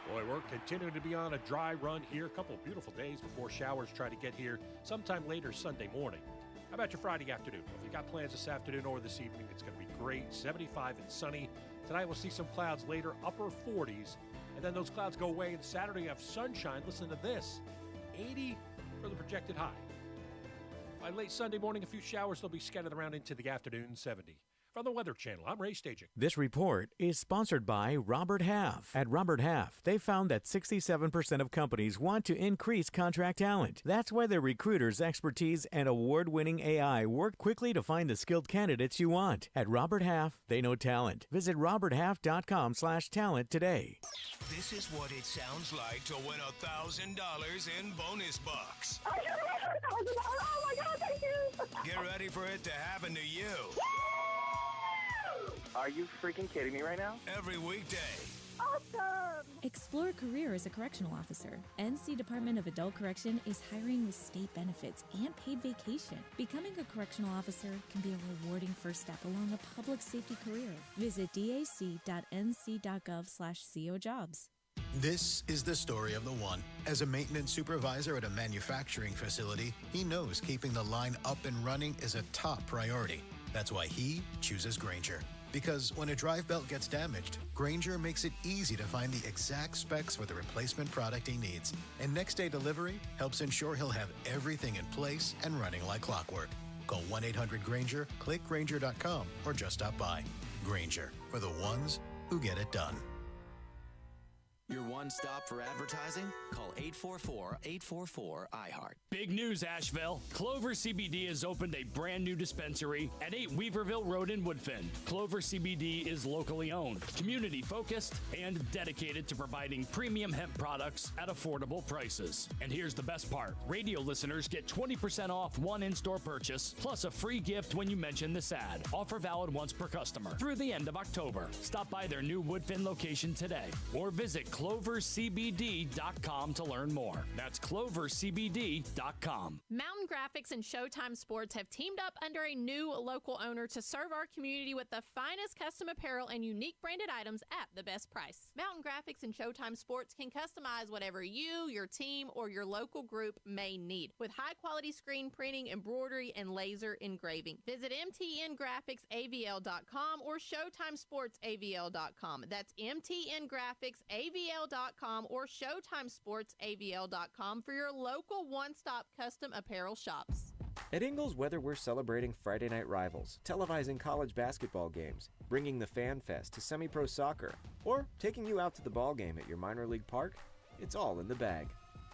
Boy, we're continuing to be on a dry run here. A couple of beautiful days before showers try to get here sometime later Sunday morning. How about your Friday afternoon? If you got plans this afternoon or this evening, it's going to be great. 75 and sunny. Tonight we'll see some clouds later, upper 40s. And then those clouds go away, and Saturday you have sunshine. Listen to this, 80 for the projected high. By late Sunday morning, a few showers. They'll be scattered around into the afternoon, 70. From the Weather Channel, I'm Ray Staging. This report is sponsored by Robert Half. At Robert Half, they found that 67% of companies want to increase contract talent. That's why their recruiters' expertise and award-winning AI work quickly to find the skilled candidates you want. At Robert Half, they know talent. Visit roberthalf.com/talent today. This is what it sounds like to win $1,000 in bonus bucks. I just won $1,000. Oh my God, thank you. Get ready for it to happen to you. Are you freaking kidding me right now? Every weekday. Awesome! Explore a career as a correctional officer. NC Department of Adult Correction is hiring with state benefits and paid vacation. Becoming a correctional officer can be a rewarding first step along a public safety career. Visit dac.nc.gov/cojobs. This is the story of the one. As a maintenance supervisor at a manufacturing facility, he knows keeping the line up and running is a top priority. That's why he chooses Grainger. Because when a drive belt gets damaged, Grainger makes it easy to find the exact specs for the replacement product he needs. And next day delivery helps ensure he'll have everything in place and running like clockwork. Call 1-800-GRAINGER, click Grainger.com, or just stop by. Grainger, for the ones who get it done. Your one stop for advertising? Call 844-844-IHEART. Big news, Asheville. Clover CBD has opened a brand new dispensary at 8 Weaverville Road in Woodfin. Clover CBD is locally owned, community focused, and dedicated to providing premium hemp products at affordable prices. And here's the best part. Radio listeners get 20% off one in-store purchase, plus a free gift when you mention this ad. Offer valid once per customer through the end of October. Stop by their new Woodfin location today or visit clovercbd.com to learn more. That's clovercbd.com. Mountain Graphics and Showtime Sports have teamed up under a new local owner to serve our community with the finest custom apparel and unique branded items at the best price. Mountain Graphics and Showtime Sports can customize whatever you, your team, or your local group may need with high-quality screen printing, embroidery, and laser engraving. Visit mtngraphicsavl.com or showtimesportsavl.com. That's mtngraphicsavl.com or showtimesportsavl.com for your local one-stop custom apparel shops. At Ingles Weather, we're celebrating Friday Night Rivals, televising college basketball games, bringing the Fan Fest to semi-pro soccer, or taking you out to the ball game at your minor league park. It's all in the bag.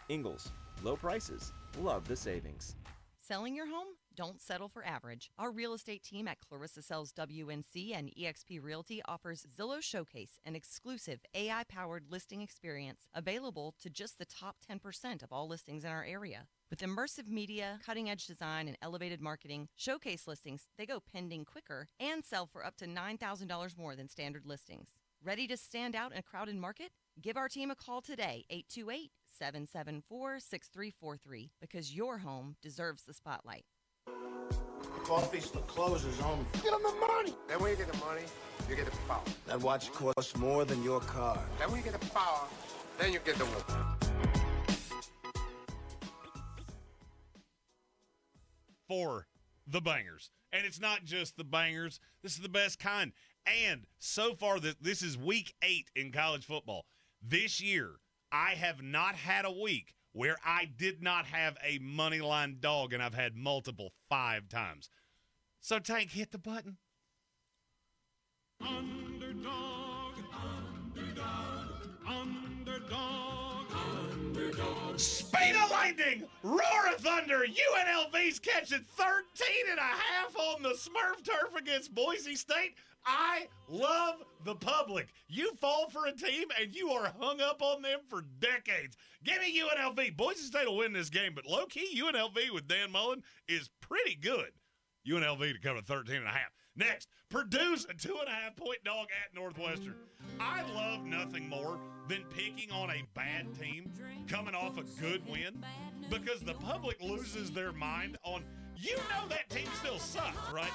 Ingles, low prices, love the savings. Selling your home? Don't settle for average. Our real estate team at Clarissa Sells WNC and eXp Realty offers Zillow Showcase, an exclusive AI-powered listing experience available to just the top 10% of all listings in our area. With immersive media, cutting-edge design, and elevated marketing, Showcase listings, they go pending quicker and sell for up to $9,000 more than standard listings. Ready to stand out in a crowded market? Give our team a call today, 828-774-6343, because your home deserves the spotlight. The coffee still closes on me. Get him the money. Then when you get the money, you get the power. That watch costs more than your car. Then when you get the power, then you get the woman. For the bangers. And it's not just the bangers. This is the best kind. And so far, this is week 8 in college football. This year, I have not had a week where I did not have a money line dog, and I've had multiple 5 times. So, Tank, hit the button. Underdog, underdog, underdog, underdog. Speed of lightning, roar of thunder, UNLV's catching 13.5 on the Smurf turf against Boise State. I love the public. You fall for a team and you are hung up on them for decades. Give me UNLV. Boise State will win this game, but low-key, UNLV with Dan Mullen is pretty good. UNLV to cover 13.5. Next, Purdue's a 2.5-point dog at Northwestern. I love nothing more than picking on a bad team coming off a good win because the public loses their mind on, you know that team still sucks, right?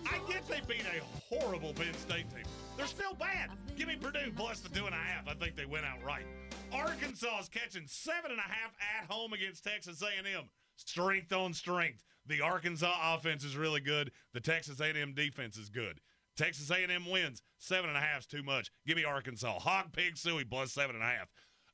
I get they beat a horrible Penn State team. They're still bad. Give me Purdue plus the 2.5. I think they went out right. Arkansas is catching 7.5 at home against Texas A&M. Strength on strength. The Arkansas offense is really good. The Texas A&M defense is good. Texas A&M wins. 7.5 is too much. Give me Arkansas. Hog Pig Suey plus 7.5.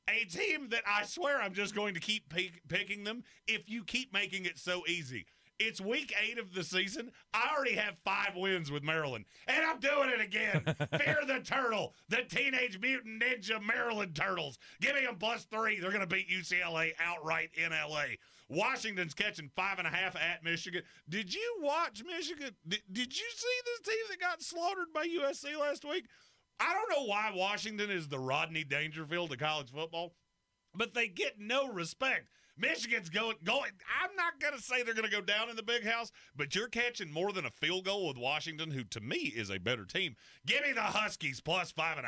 A team that I swear I'm just going to keep picking them if you keep making it so easy. It's week 8 of the season. I already have 5 wins with Maryland, and I'm doing it again. Fear the Turtle, the Teenage Mutant Ninja Maryland Turtles. Give me them plus 3. They're going to beat UCLA outright in L.A. Washington's catching 5.5 at Michigan. Did you watch Michigan? Did you see this team that got slaughtered by USC last week? I don't know why Washington is the Rodney Dangerfield of college football, but they get no respect. Michigan's going. I'm not going to say they're going to go down in the big house, but you're catching more than a field goal with Washington, who to me is a better team. Give me the Huskies plus 5.5.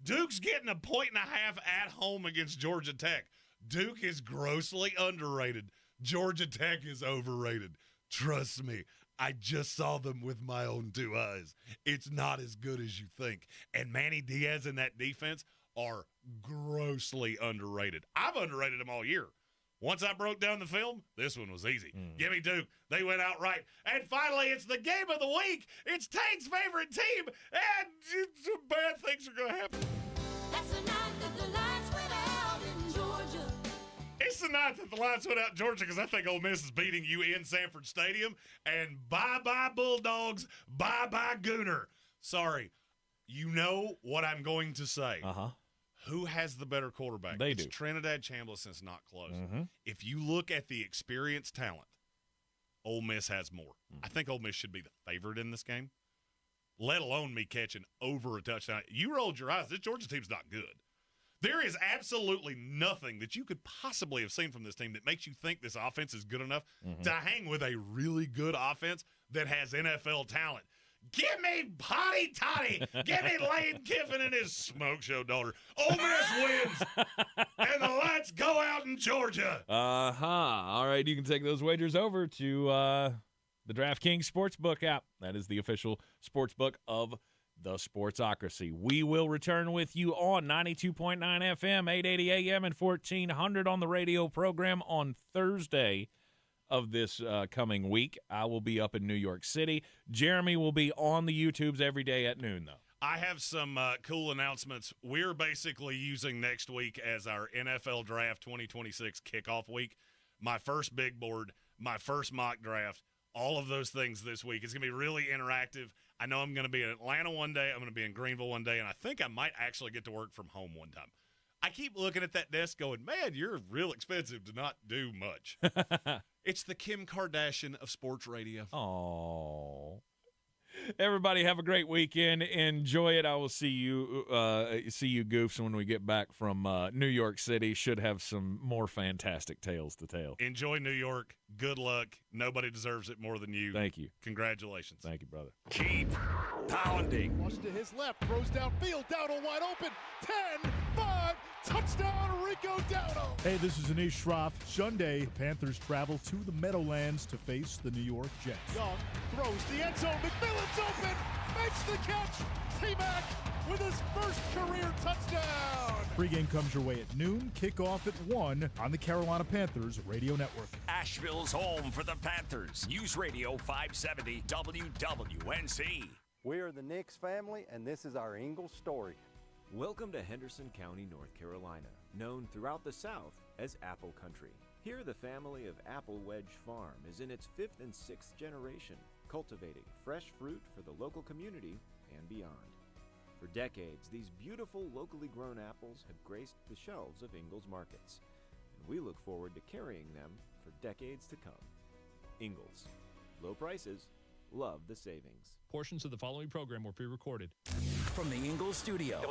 Duke's getting 1.5 points at home against Georgia Tech. Duke is grossly underrated. Georgia Tech is overrated. Trust me, I just saw them with my own 2 eyes. It's not as good as you think. And Manny Diaz and that defense are grossly underrated. I've underrated them all year. Once I broke down the film, this one was easy. Give me Duke. They went out right. And finally, it's the game of the week. It's Tank's favorite team, and some bad things are going to happen. That's the night that the lights went out in Georgia. It's the night that the lights went out in Georgia because I think Ole Miss is beating you in Sanford Stadium. And bye-bye Bulldogs, bye-bye Gooner. Sorry. You know what I'm going to say. Uh-huh. Who has the better quarterback? They it's do. Trinidad Chambliss, it's not close. Mm-hmm. If you look at the experienced talent, Ole Miss has more. I think Ole Miss should be the favorite in this game, let alone me catching over a touchdown. You rolled your eyes. This Georgia team's not good. There is absolutely nothing that you could possibly have seen from this team that makes you think this offense is good enough to hang with a really good offense that has NFL talent. Give me Potty Toddy. Give me Lane Kiffin and his smoke show daughter. Ole Miss wins, and the lights go out in Georgia. All right, you can take those wagers over to the DraftKings Sportsbook app. That is the official sportsbook of the Sportsocracy. We will return with you on 92.9 FM, 880 AM, and 1400 on the radio program on Thursday of this coming week. I will be up in New York City. Jeremy will be on the YouTubes every day at noon, though. I have some cool announcements. We're basically using next week as our NFL Draft 2026 kickoff week. My first big board, my first mock draft, all of those things this week. It's going to be really interactive. I know I'm going to be in Atlanta one day. I'm going to be in Greenville one day, and I think I might actually get to work from home one time. I keep looking at that desk going, man, you're real expensive to not do much. It's the Kim Kardashian of sports radio. Oh, everybody have a great weekend. Enjoy it. I will see you goofs when we get back from New York City. Should have some more fantastic tales to tell. Enjoy New York. Good luck. Nobody deserves it more than you. Thank you. Congratulations. Thank you, brother. Keep pounding. Rush to his left, throws downfield, Dowdle wide open, 10-5, touchdown Rico Dowdle. Hey, this is Anish Shroff. Sunday, the Panthers travel to the Meadowlands to face the New York Jets. Young throws the end zone, McMillan's open, makes the catch, T-Mac with his first career touchdown. Pre-game comes your way at noon, kickoff at 1 on the Carolina Panthers Radio Network. Asheville's home for the Panthers. News Radio 570 WWNC. We are the Nix family, and this is our Ingalls story. Welcome to Henderson County, North Carolina, known throughout the South as Apple Country. Here, the family of Apple Wedge Farm is in its 5th and 6th generation, cultivating fresh fruit for the local community and beyond. For decades, these beautiful locally grown apples have graced the shelves of Ingalls markets. and we look forward to carrying them for decades to come. Ingalls. Low prices. Love the savings. Portions of the following program were pre-recorded. From the Ingalls studio,